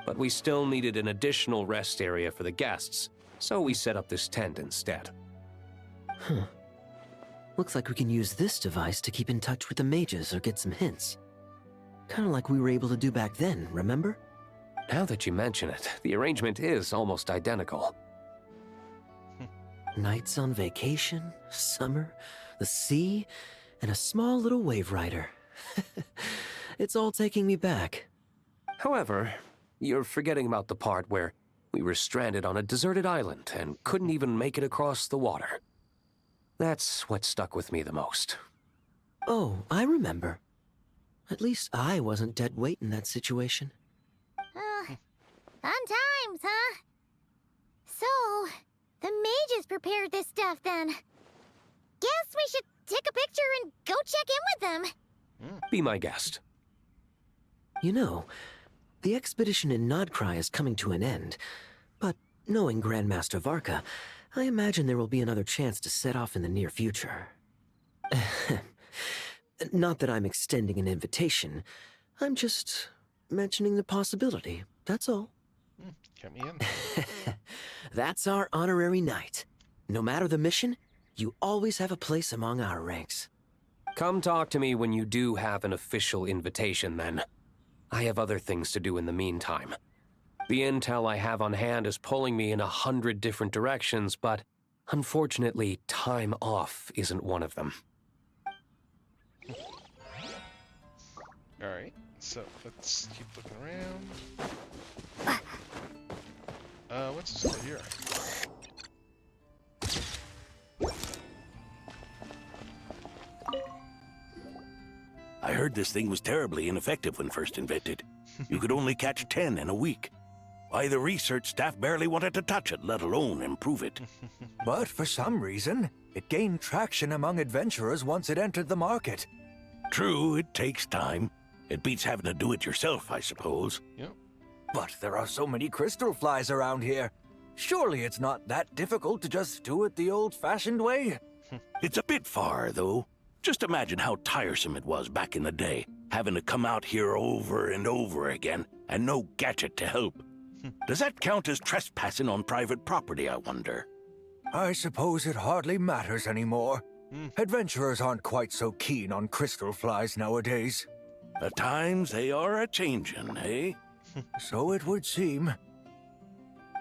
But we still needed an additional rest area for the guests, so we set up this tent instead. Huh. Looks like we can use this device to keep in touch with the mages or get some hints. Kinda like we were able to do back then, remember? Now that you mention it, the arrangement is almost identical. Nights on vacation, summer, the sea, and a small little wave rider. It's all taking me back. However, you're forgetting about the part where we were stranded on a deserted island and couldn't even make it across the water. That's what stuck with me the most. Oh, I remember. At least I wasn't dead weight in that situation. Fun times, huh? So, the mages prepared this stuff then. Guess we should take a picture and go check in with them. Be my guest. You know, the expedition in Nodcry is coming to an end, but knowing Grandmaster Varka, I imagine there will be another chance to set off in the near future. Not that I'm extending an invitation, I'm just mentioning the possibility, that's all. Get me in. That's our honorary knight. No matter the mission, you always have a place among our ranks. Come talk to me when you do have an official invitation, then. I have other things to do in the meantime. The intel I have on hand is pulling me in 100 different directions, but unfortunately, time off isn't one of them. Alright, so let's keep looking around. What's this over here? I heard this thing was terribly ineffective when first invented. You could only catch 10 in a week. Why, the research staff barely wanted to touch it, let alone improve it. But for some reason, it gained traction among adventurers once it entered the market. True, it takes time. It beats having to do it yourself, I suppose. Yep. But there are so many crystal flies around here. Surely it's not that difficult to just do it the old-fashioned way? It's a bit far, though. Just imagine how tiresome it was back in the day, having to come out here over and over again, and no gadget to help. Does that count as trespassing on private property, I wonder? I suppose it hardly matters anymore. Adventurers aren't quite so keen on crystal flies nowadays. The times they are a-changin', eh? So it would seem.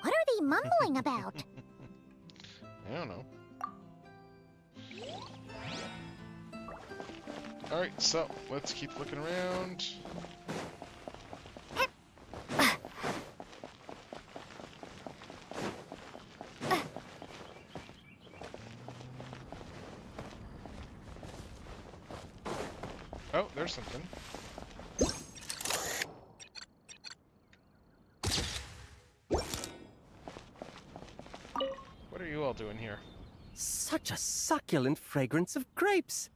What are they mumbling about? I don't know. Alright, so let's keep looking around. Oh, there's something. What are you all doing here? such a succulent fragrance of grapes.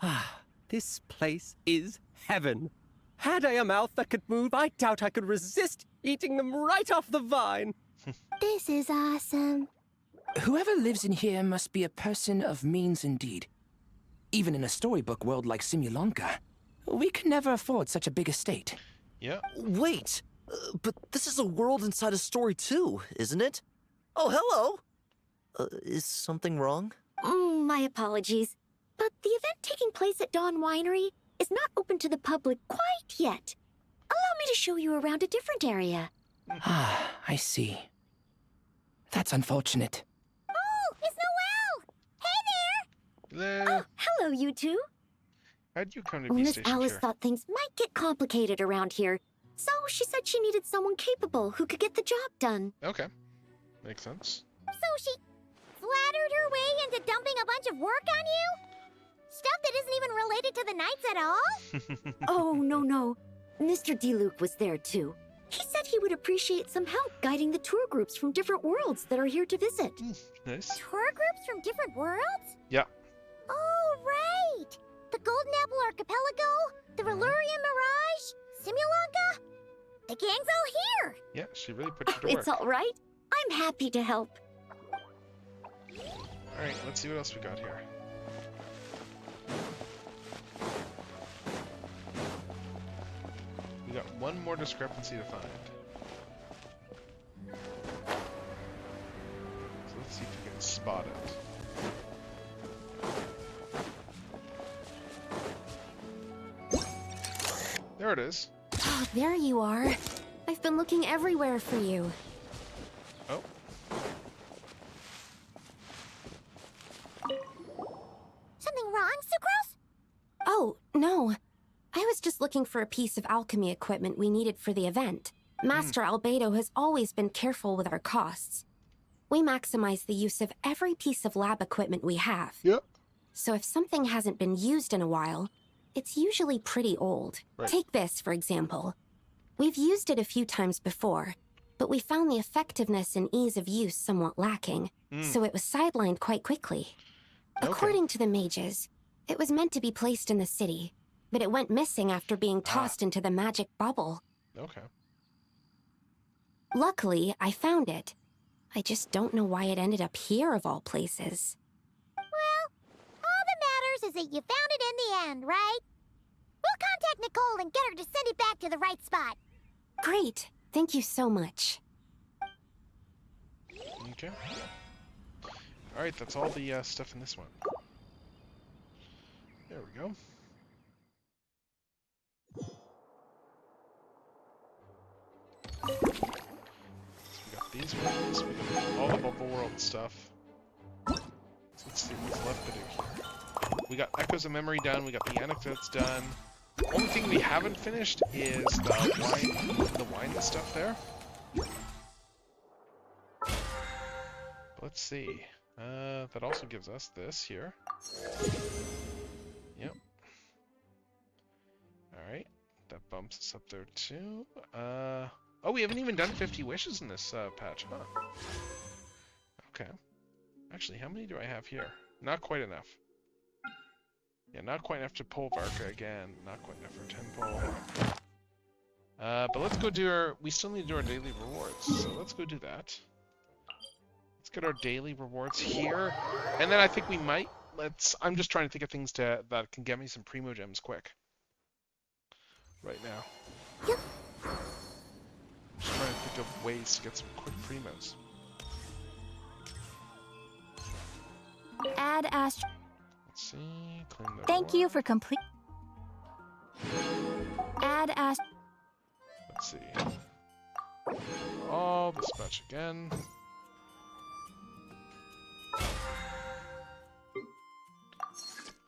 Ah, this place is heaven. Had I a mouth that could move, I doubt I could resist eating them right off the vine. This is awesome. Whoever lives in here must be a person of means indeed. Even in a storybook world like Simulanka, we can never afford such a big estate. Yeah. Wait, but this is a world inside a story too, isn't it? Oh, hello! Is something wrong? My apologies, but the event taking place at Dawn Winery is not open to the public quite yet. Allow me to show you around a different area. Ah, I see. That's unfortunate. Oh, it's Noelle! Hey there! Hello. Oh, hello, you two. How'd you come to be Miss stationed Alice here? thought things might get complicated around here, so she said she needed someone capable who could get the job done. Okay. Makes sense. So she flattered her way into dumping a bunch of work on you? Stuff that isn't even related to the Knights at all? Oh, no. Mr. D-Luke was there too. He said he would appreciate some help guiding the tour groups from different worlds that are here to visit. Nice. Tour groups from different worlds? Yeah. Oh, right! The Golden Apple Archipelago, the Relurian Mirage, Simulanka. The gang's all here! Yeah, she really put you to work. It's all right. I'm happy to help. Alright, let's see what else we got here. We got one more discrepancy to find. So let's see if we can spot it. There it is. Oh, there you are. I've been looking everywhere for you. Oh. Something wrong, Sucrose? Oh, no. I was just looking for a piece of alchemy equipment we needed for the event. Master Albedo has always been careful with our costs. We maximize the use of every piece of lab equipment we have. Yep. So if something hasn't been used in a while, it's usually pretty old. Right. Take this, for example. We've used it a few times before, but we found the effectiveness and ease of use somewhat lacking, so it was sidelined quite quickly. Okay. According to the mages, it was meant to be placed in the city, but it went missing after being tossed into the magic bubble. Okay. Luckily, I found it. I just don't know why it ended up here of all places. Well, all that matters is that you found it in the end, right? We'll contact Nicole and get her to send it back to the right spot. Great. Thank you so much. Okay. Alright, that's all the stuff in this one. There we go. So we got these ones, we got all the Bubble World stuff. So let's see what's left to do here. We got Echoes of Memory done, we got the Anecdotes done. The only thing we haven't finished is the wine stuff there. Let's see. That also gives us this here. Yep. Alright. That bumps us up there too. Oh, we haven't even done 50 wishes in this patch, huh? Okay. Actually, how many do I have here? Not quite enough. Yeah, not quite enough to pull Varka again. Not quite enough for 10 pull. But let's go do our... We still need to do our daily rewards, so let's go do that. Let's get our daily rewards here. And then I think we might... I'm just trying to think of things that can get me some Primo Gems quick. Right now. Yep. Just trying to think of ways to get some quick Primos. Add Astro. Let's see... Claim the Thank you for complete. Add Astro. Let's see. All this batch again.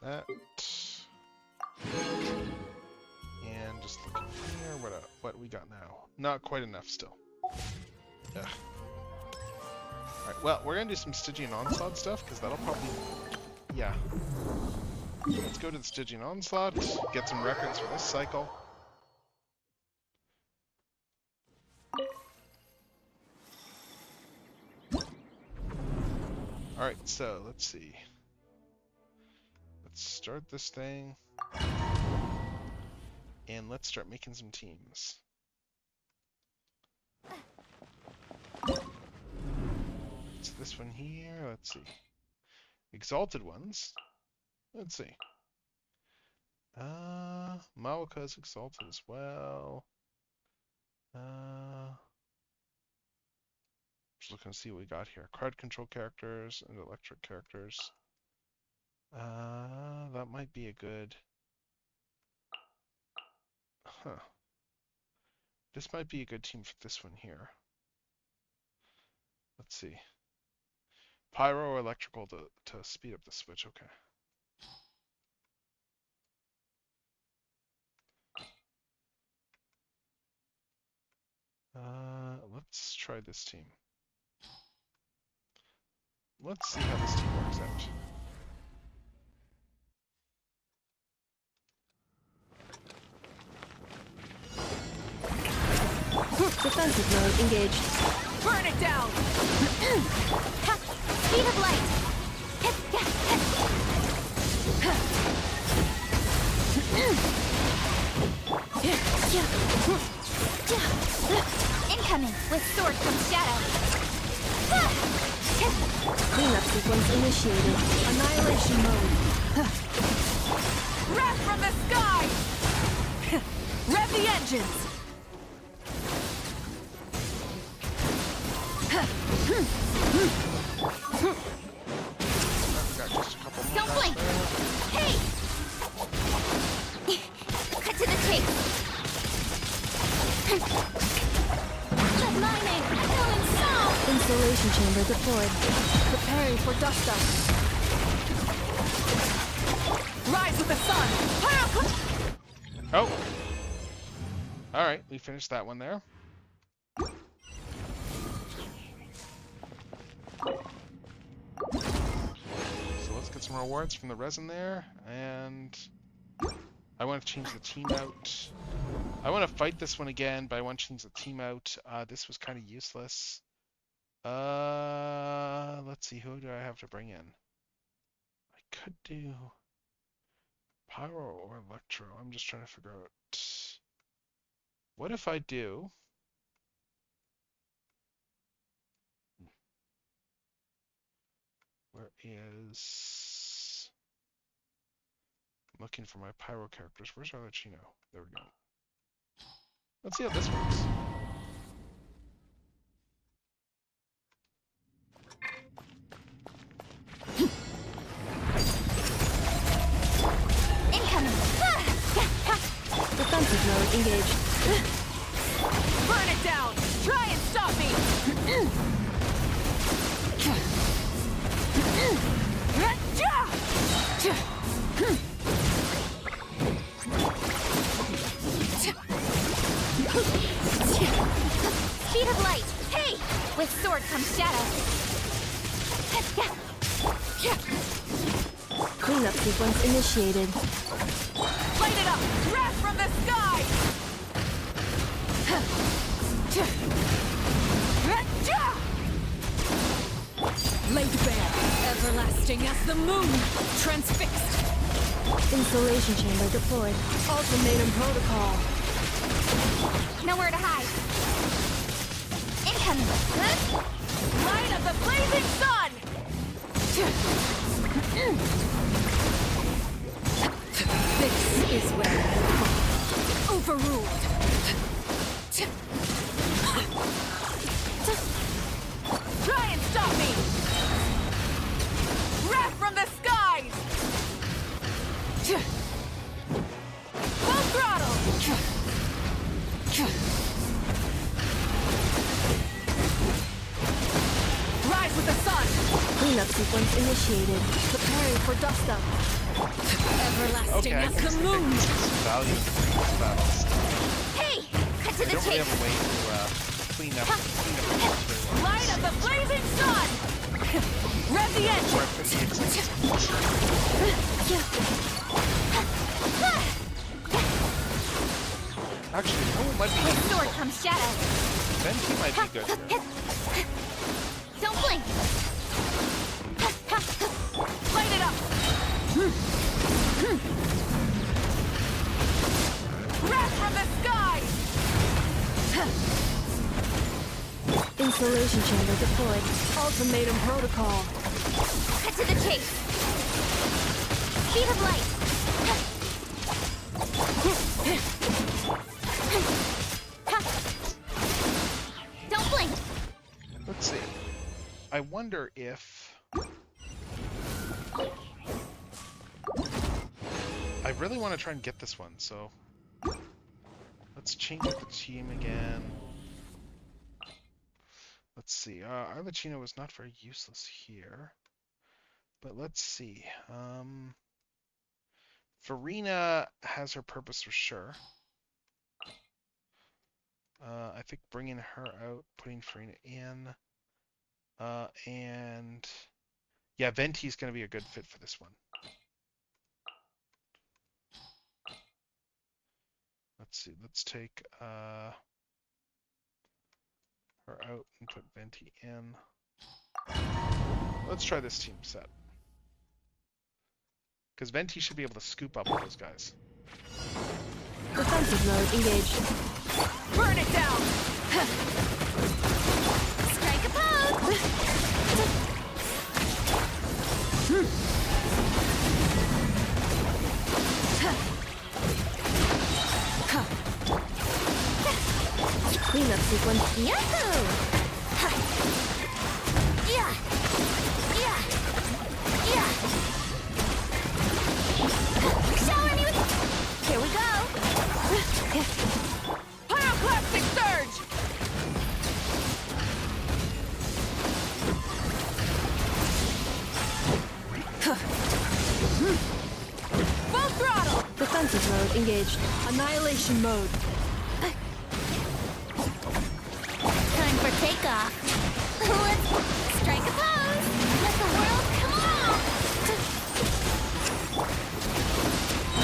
That. And just looking here, what we got now? Not quite enough still. Ugh. Alright, well, we're gonna do some Stygian Onslaught stuff, because that'll probably... Yeah. Let's go to the Stygian Onslaught, get some records for this cycle. Alright, so let's see. Let's start this thing. And let's start making some teams. It's this one here. Let's see. Exalted ones. Let's see. Mawaka's exalted as well. Just looking to see what we got here. Crowd control characters and electric characters. That might be a good... Huh. This might be a good team for this one here. Let's see. Pyro or electrical to speed up the switch. Okay. Let's try this team. Let's see how this team works out. Defensive mode engaged. Burn it down! Speed of light! Incoming! With sword comes shadow! Cleanup sequence initiated. Annihilation mode. Wrath from the sky! Rev the engines! Don't blink! Hey! Cut to the chase! Red mining! Going south! Installation chamber deployed. Preparing for dust up. Rise with the sun! Oh! Alright, we finished that one there. So let's get some rewards from the resin there, and I want to change the team out. I want to fight this one again, but I want to change the team out. This was kind of useless. Let's see, who do I have to bring in? I could do Pyro or Electro. I'm just trying to figure out. What if I do... Where is... I'm looking for my Pyro characters. Where's our Chino? There we go. Let's see how this works. Incoming! Defensive mode engaged. Burn it down! Try and stop me! Speed of light! Hey! With sword comes shadow! Cleanup sequence initiated. Light it up! Wrath from the sky! Laid bare, everlasting as the moon, transfixed. Installation chamber deployed. Ultimatum protocol. Nowhere to hide. Incoming! Light of the blazing sun! This is where I belong. Overruled. Try and stop me! Wrath from the skies! Full throttle! Rise with the sun! Cleanup sequence initiated. Preparing for dust up. Everlasting as the moon! Value for these battles. Hey! Cut to I the don't really chase! have a way to clean up the Light of the blazing sun! Rev the engine! Actually, no, it might be With sword useful. comes shadow! Venti might be good here. Don't blink! Wrath from the sky! Insulation chamber deployed. Ultimatum protocol. Cut to the chase. Speed of light. Don't blink. Let's see. I wonder if... I really want to try and get this one, so... Let's change up the team again. Let's see. Arlecchino was not very useless here. But let's see. Farina has her purpose for sure. I think bringing her out, putting Farina in. And... Yeah, Venti's going to be a good fit for this one. Let's see. Let's take her out and put Venti in. Let's try this team set. Because Venti should be able to scoop up all those guys. Defensive mode engaged. Burn it down! Strike a pose! Cleanup sequence. Yahoo! Yeah! Yeah! Yeah! Shower me with... Here we go! Pyroclastic surge! Full throttle! Defensive mode engaged. Annihilation mode. Time for takeoff. Let's strike a pose! Let the world come on!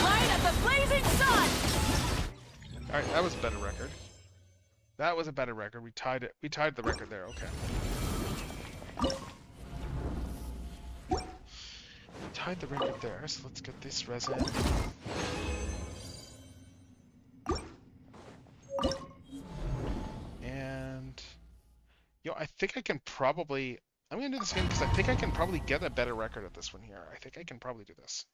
Light up the blazing sun! Alright, that was a better record. That was a better record. We tied it. We tied the record there. Okay. Tied the record there, so let's get this resin. And yo, I think I can probably... I'm gonna do this again because I think I can probably get a better record at this one here. I think I can probably do this.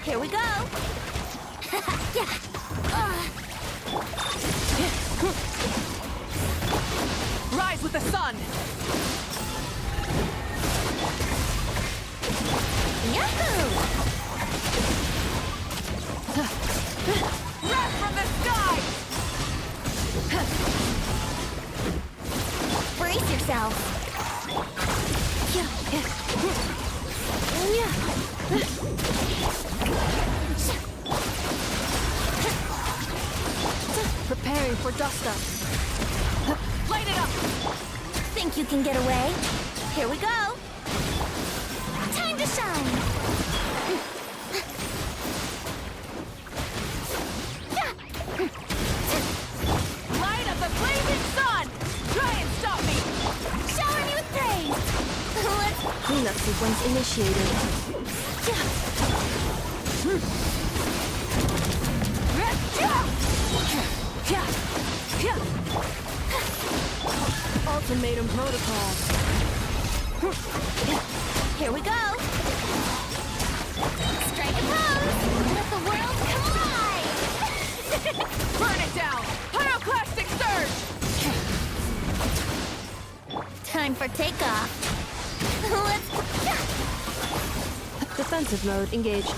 Here we go! Yeah! Rise with the sun! Yahoo! Wrath from the sky! Brace yourself! Preparing for dust up. Light it up! Think you can get away? Here we go! Time to shine! Light up the blazing sun! Try and stop me! Shower me with praise! Let's... Cleanup sequence initiated. Ultimatum protocol. Here we go! Strike a pose! Let the world come alive! Burn it down! Pyroclastic surge! Time for takeoff. Let's... Defensive mode engaged.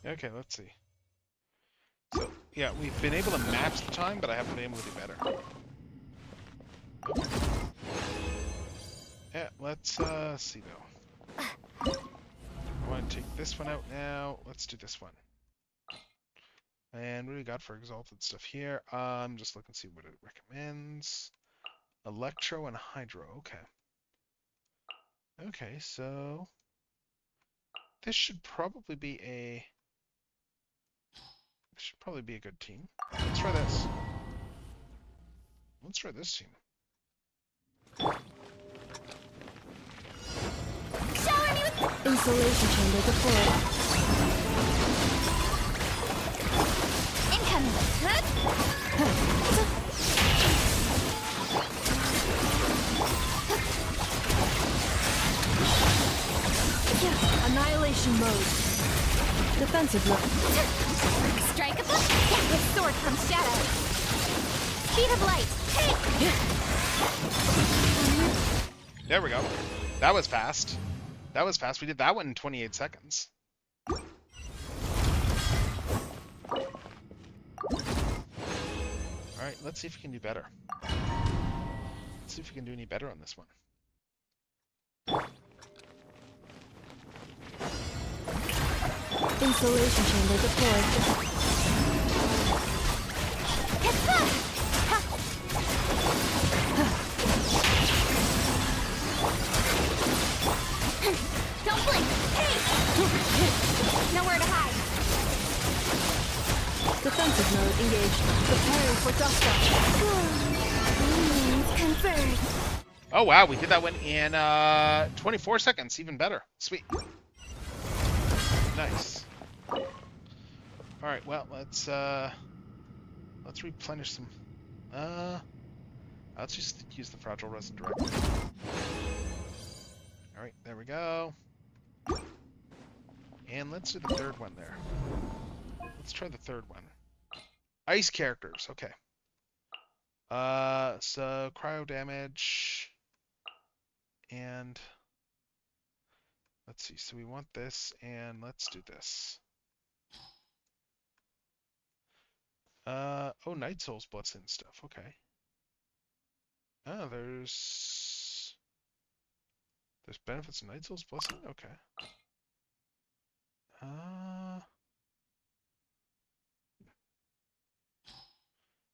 Okay, let's see. So, yeah, we've been able to match the time, but I haven't been able to do better. Yeah, let's see though. I want to take this one out now. Let's do this one. And what do we got for exalted stuff here? I'm just looking to see what it recommends. Electro and Hydro. Okay. Okay, so this should probably be a good team. Let's try this. Let's try this team. Insulation chamber deployed. Incoming. Annihilation mode. Defensive mode. Strike up. Yeah, with sword from shadow. Speed of light. Hey. There we go. That was fast. That was fast. We did that one in 28 seconds. Alright, let's see if we can do better. Let's see if we can do any better on this one. Insulation chamber deployed. Don't blink. Hey. Nowhere to hide. Defensive mode engaged. Preparing for dust up. Confirmed. Oh wow, we did that one in 24 seconds. Even better. Sweet. Nice. Alright, well, let's replenish some. Let's just use the fragile resin directly. Alright, there we go. And let's do the third one there. Let's try the third one. Ice characters, okay. So cryo damage. And let's see, so we want this, and let's do this. Oh, Night Soul's Blessing stuff, okay. Oh, there's benefits of Night Soul's Blessing? Okay.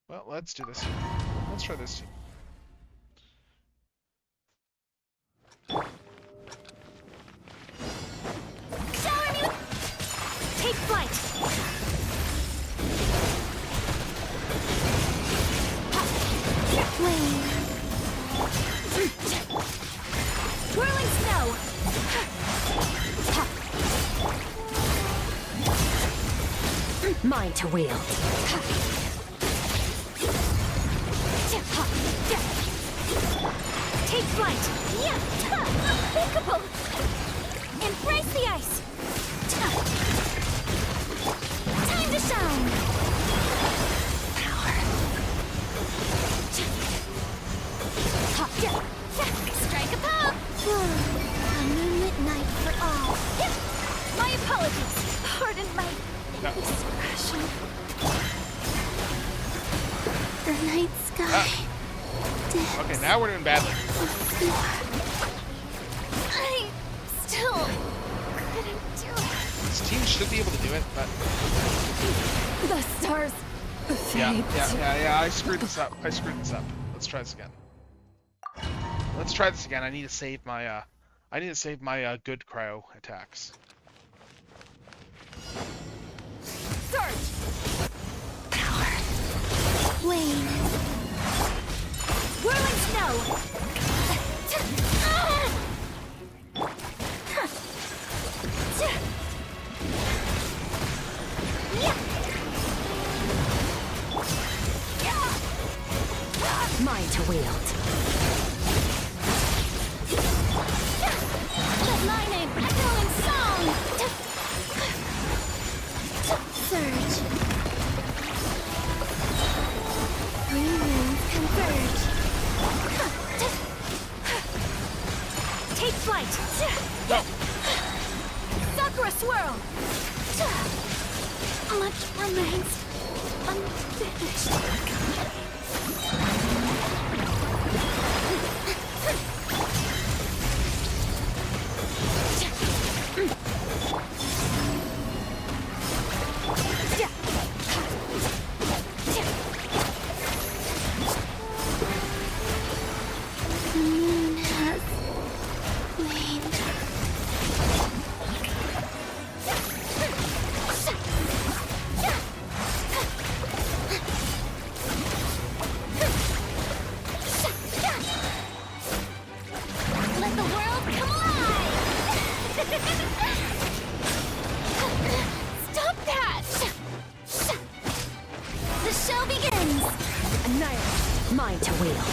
Well, let's do this here. Let's try this team. Take flight. Twirling snow. Mine to wield. Take flight. Yeah. Unthinkable. Embrace the ice. Time to shine. Power. Strike a pop. A moonlit night for all. My apologies. Pardon my indiscretion. The night sky. Okay, now we're doing badly. I still couldn't do it. This team should be able to do it, but The stars. yeah. I screwed this up. Let's try this again. Let's try this again. I need to save my good cryo attacks. Surge. Power. Wane. Whirling snow. Mine to wield. Let my name echo in song. Surge. Green winds converge. Take flight. Sakura swirl. Much remains unfinished. The moon has waned. wield.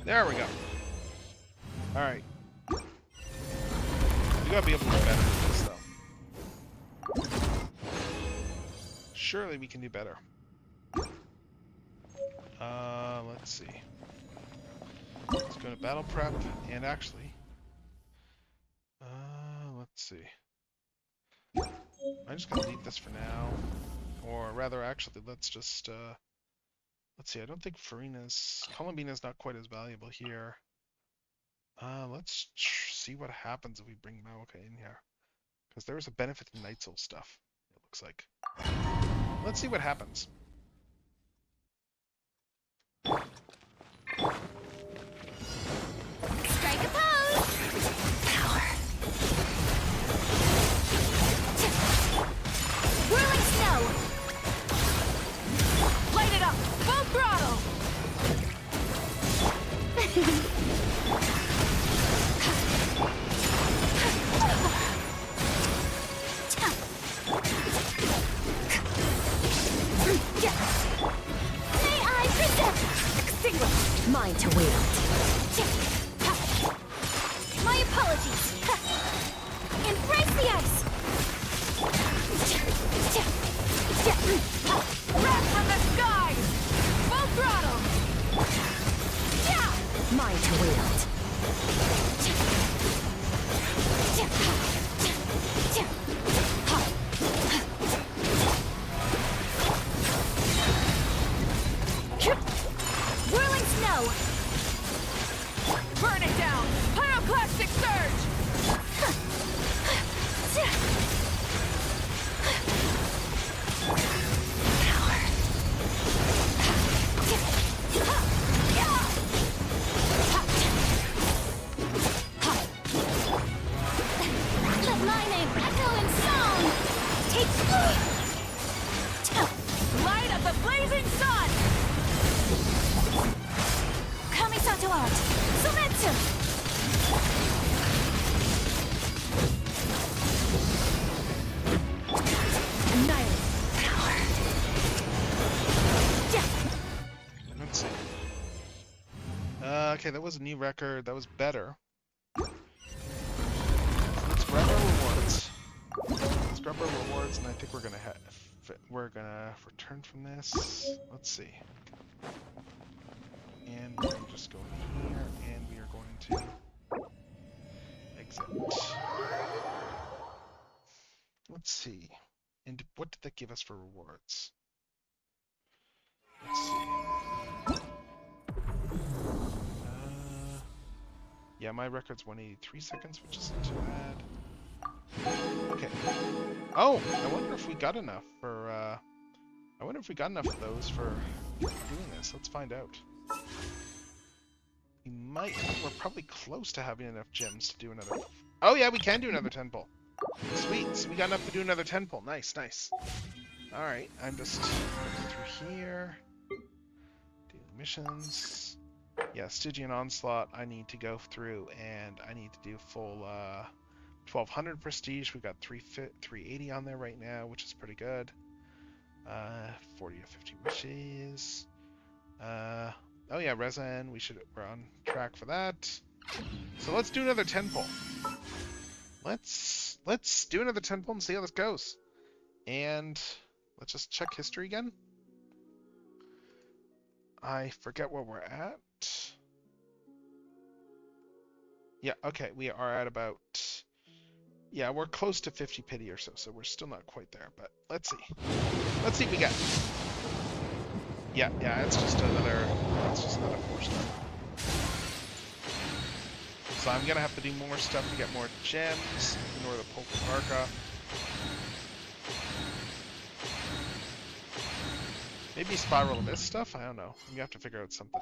There we go. Alright. We gotta be able to do better with this, though. Surely we can do better. Let's see. Let's go to battle prep, and actually... let's see. I'm just gonna leave this for now. Or rather, actually, let's just, let's see, I don't think Columbina's not quite as valuable here. Let's see what happens if we bring Maoka in here. Because there is a benefit to Night Soul stuff, it looks like. Let's see what happens. Strike a pose! Power. Whirling snow! Light it up! Full throttle! May I present? Extinguish! Mine to wield. My apologies. Embrace the ice. Wrath from the sky! Full throttle! Mine to wield. Whirling snow! Burn it down! Pyroclastic surge! Let my name echo in song. Take Light of the blazing sun! Kamisato art. Sumetsu. Annihilate. Power. Let's see. Okay, that was a new record. That was better. Let's grab our rewards. Let's grab our rewards, and I think we're gonna return from this. Let's see. And we can just go in here, and we are going to exit. Let's see. And what did that give us for rewards? Let's see. Yeah, my record's 183 seconds, which isn't too bad. Okay. Oh, I wonder if we got enough for, I wonder if we got enough of those for doing this. Let's find out. We might. We're probably close to having enough gems to do another. Oh yeah, we can do another 10 pull. Sweet. So we got enough to do another 10 pull. Nice, nice. All right. I'm just looking through here. Daily missions. Yeah, Stygian Onslaught. I need to go through and I need to do full 1200 prestige. We got 380 on there right now, which is pretty good. 40 to 50 wishes. Oh yeah, Resin, we're on track for that. So let's do another 10 pull. Let's do another 10 pull and see how this goes. And let's just check history again. I forget where we're at. Yeah, okay, we are at about... Yeah, we're close to 50 pity or so, so we're still not quite there, but let's see. Let's see what we get. Yeah, it's just another 4 star. So I'm gonna have to do more stuff to get more gems in order to pull Arca. Maybe Spiral Abyss stuff? I don't know. I'm gonna have to figure out something.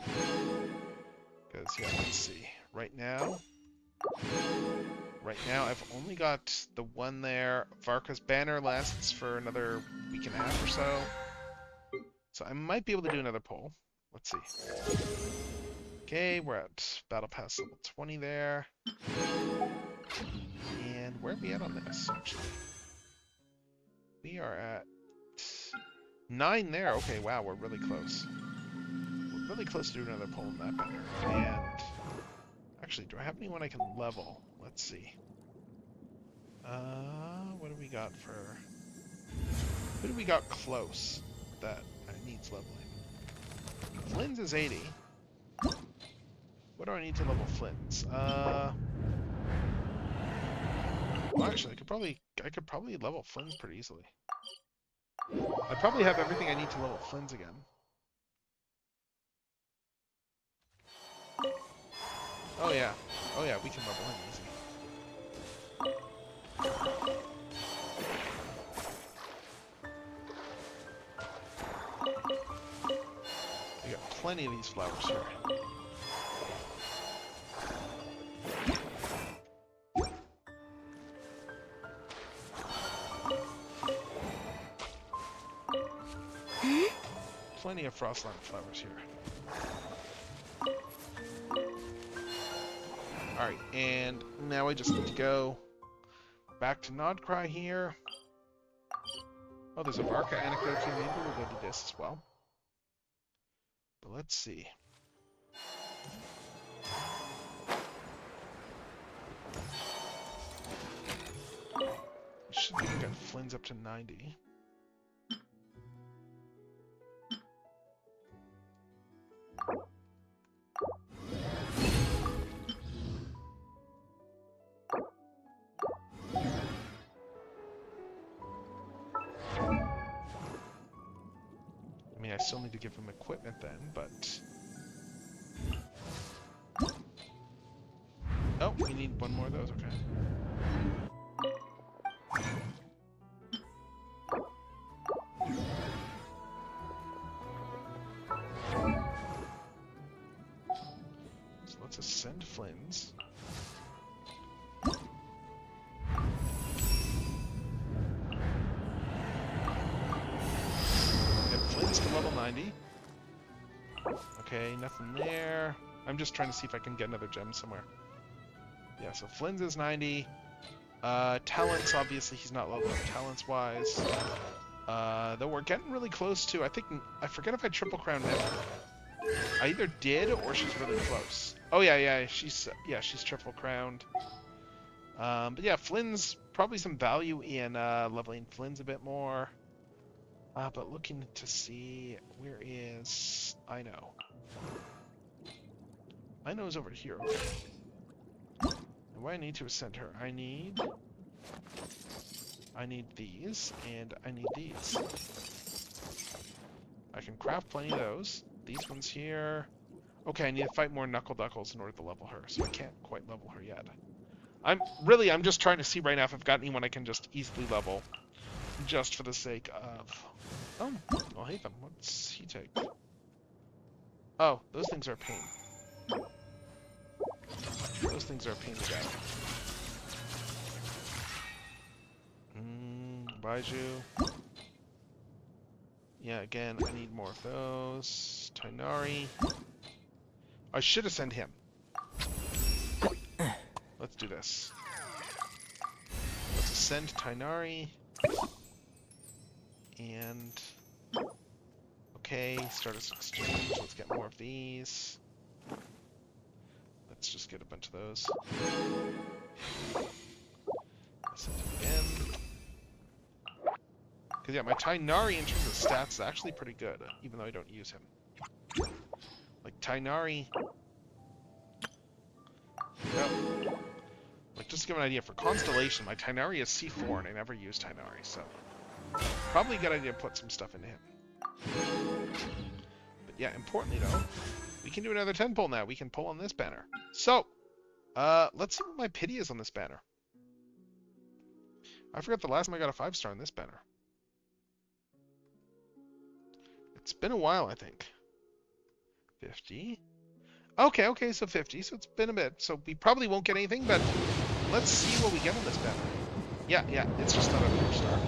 Because, yeah, let's see. Right now, I've only got the one there. Varka's banner lasts for another week and a half or so. So I might be able to do another poll. Let's see. Okay, we're at Battle Pass level 20 there. And where are we at on this, actually? We are at 9 there. Okay, wow, we're really close. We're really close to doing another pull in that banner. And actually, do I have anyone I can level? Let's see. What do we got for... Who do we got close that needs leveling? Flynn's is 80. What do I need to level Flynn's? Well, actually, I could probably level Flynn's pretty easily. I probably have everything I need to level Flynn's again. Oh yeah, we can level him easy. We got plenty of these flowers here. Plenty of Frostland flowers here. Alright, and now I just need to go back to Nodcry here. Oh, there's a Varka anecdote here. Maybe we'll go to this as well. But let's see. We should be able to get Flynn's up to 90. I mean, I still need to give him equipment then, but... Oh, we need one more of those, okay. So let's ascend Flynn's. To level 90. Okay, nothing there. I'm just trying to see if I can get another gem somewhere. Yeah, so Flynn's is 90. Talents, obviously he's not leveled up talents-wise. Though we're getting really close to, I forget if I triple crowned him. I either did or she's really close. Oh yeah, she's triple crowned. But yeah, Flynn's probably some value in leveling Flynn's a bit more. But looking to see, where is Ino? Ino's over here, okay. And what I need to ascend her, I need these, and I need these. I can craft plenty of those. These ones here. Okay, I need to fight more Knuckle Duckles in order to level her, so I can't quite level her yet. I'm just trying to see right now if I've got anyone I can just easily level. Just for the sake of... Oh, well, Hatham, what's he take? Oh, those things are a pain. Those things are a pain to get. Baiju. Yeah, again, I need more of those. Tainari. I should ascend him. Let's do this. Let's ascend Tainari. And... Okay, status exchange. Let's get more of these. Let's just get a bunch of those. Ascend him again. Because yeah, my Tainari in terms of stats is actually pretty good, even though I don't use him. Like Tainari... Yep. Like, just to give an idea, for Constellation, my Tainari is C4, and I never use Tainari, so... Probably a good idea to put some stuff into him. But yeah, importantly though, we can do another 10 pull now. We can pull on this banner. So, let's see what my pity is on this banner. I forgot the last time I got a 5-star on this banner. It's been a while, I think. 50. Okay, so 50, so it's been a bit. So we probably won't get anything, but let's see what we get on this banner. Yeah, it's just not a 4-star.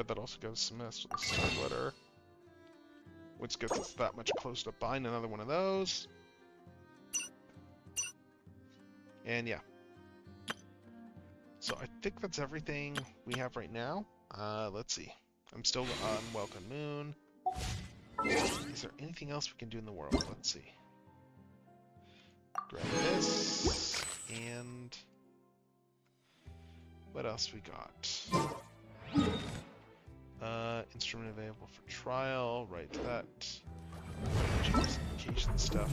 but that also gives some Star Glitter, which gets us that much closer to buying another one of those. And yeah. So I think that's everything we have right now. Let's see. I'm still on Welcome Moon. Is there anything else we can do in the world? Let's see. Grab this. And what else we got? Instrument available for trial. Right to that. Justification stuff.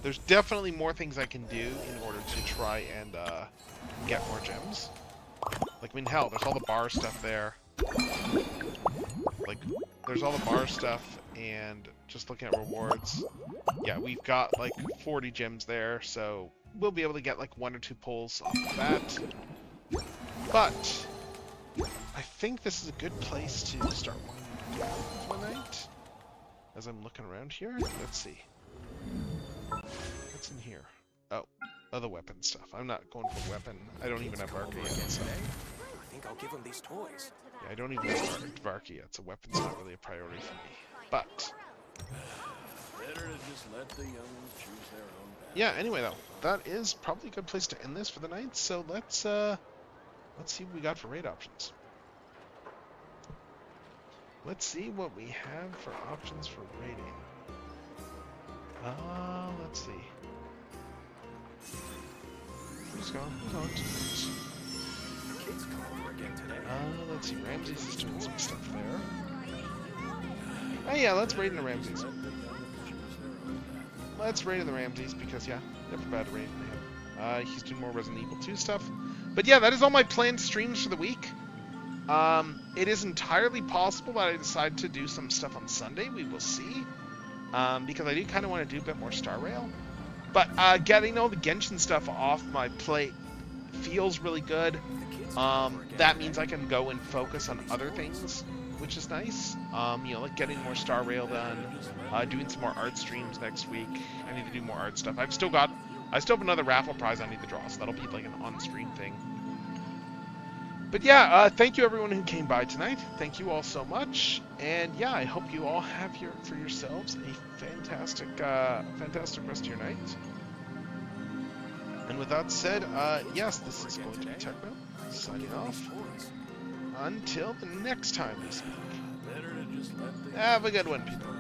There's definitely more things I can do in order to try and get more gems. Like, I mean, hell, there's all the bar stuff there. Like, there's all the bar stuff, and just looking at rewards, yeah, we've got like 40 gems there, so we'll be able to get like 1 or 2 pulls off of that. But I think this is a good place to start winding down for the night. As I'm looking around here, let's see. What's in here? Oh, other weapon stuff. I'm not going for weapon. I don't even have Varka yet, so. I think I'll give him these toys. Yeah, I don't even have Varka yet, so weapon's not really a priority for me. But Better to just let the young ones choose their own path. yeah, anyway though, that is probably a good place to end this for the night, so let's see what we got for raid options. Let's see what we have for options for raiding. Let's see. Who's gone? Who's on tonight? Kids come over again today. Let's see. Ramses is doing some stuff there. Oh yeah, let's raid in the Ramses. Let's raid in the Ramses because yeah, never bad to raid in him. He's doing more Resident Evil 2 stuff. But yeah, that is all my planned streams for the week. It is entirely possible that I decide to do some stuff on Sunday. We will see. Because I do kind of want to do a bit more Star Rail. But getting all the Genshin stuff off my plate feels really good. That means I can go and focus on other things, which is nice. You know, like getting more Star Rail done, doing some more art streams next week. I need to do more art stuff. I still have another raffle prize I need to draw, so that'll be like an on-stream thing. But yeah, thank you everyone who came by tonight. Thank you all so much. And yeah, I hope you all have for yourselves a fantastic rest of your night. And with that said, yes, this is going to be Techno, signing off. Until the next time we speak. Have a good one, people.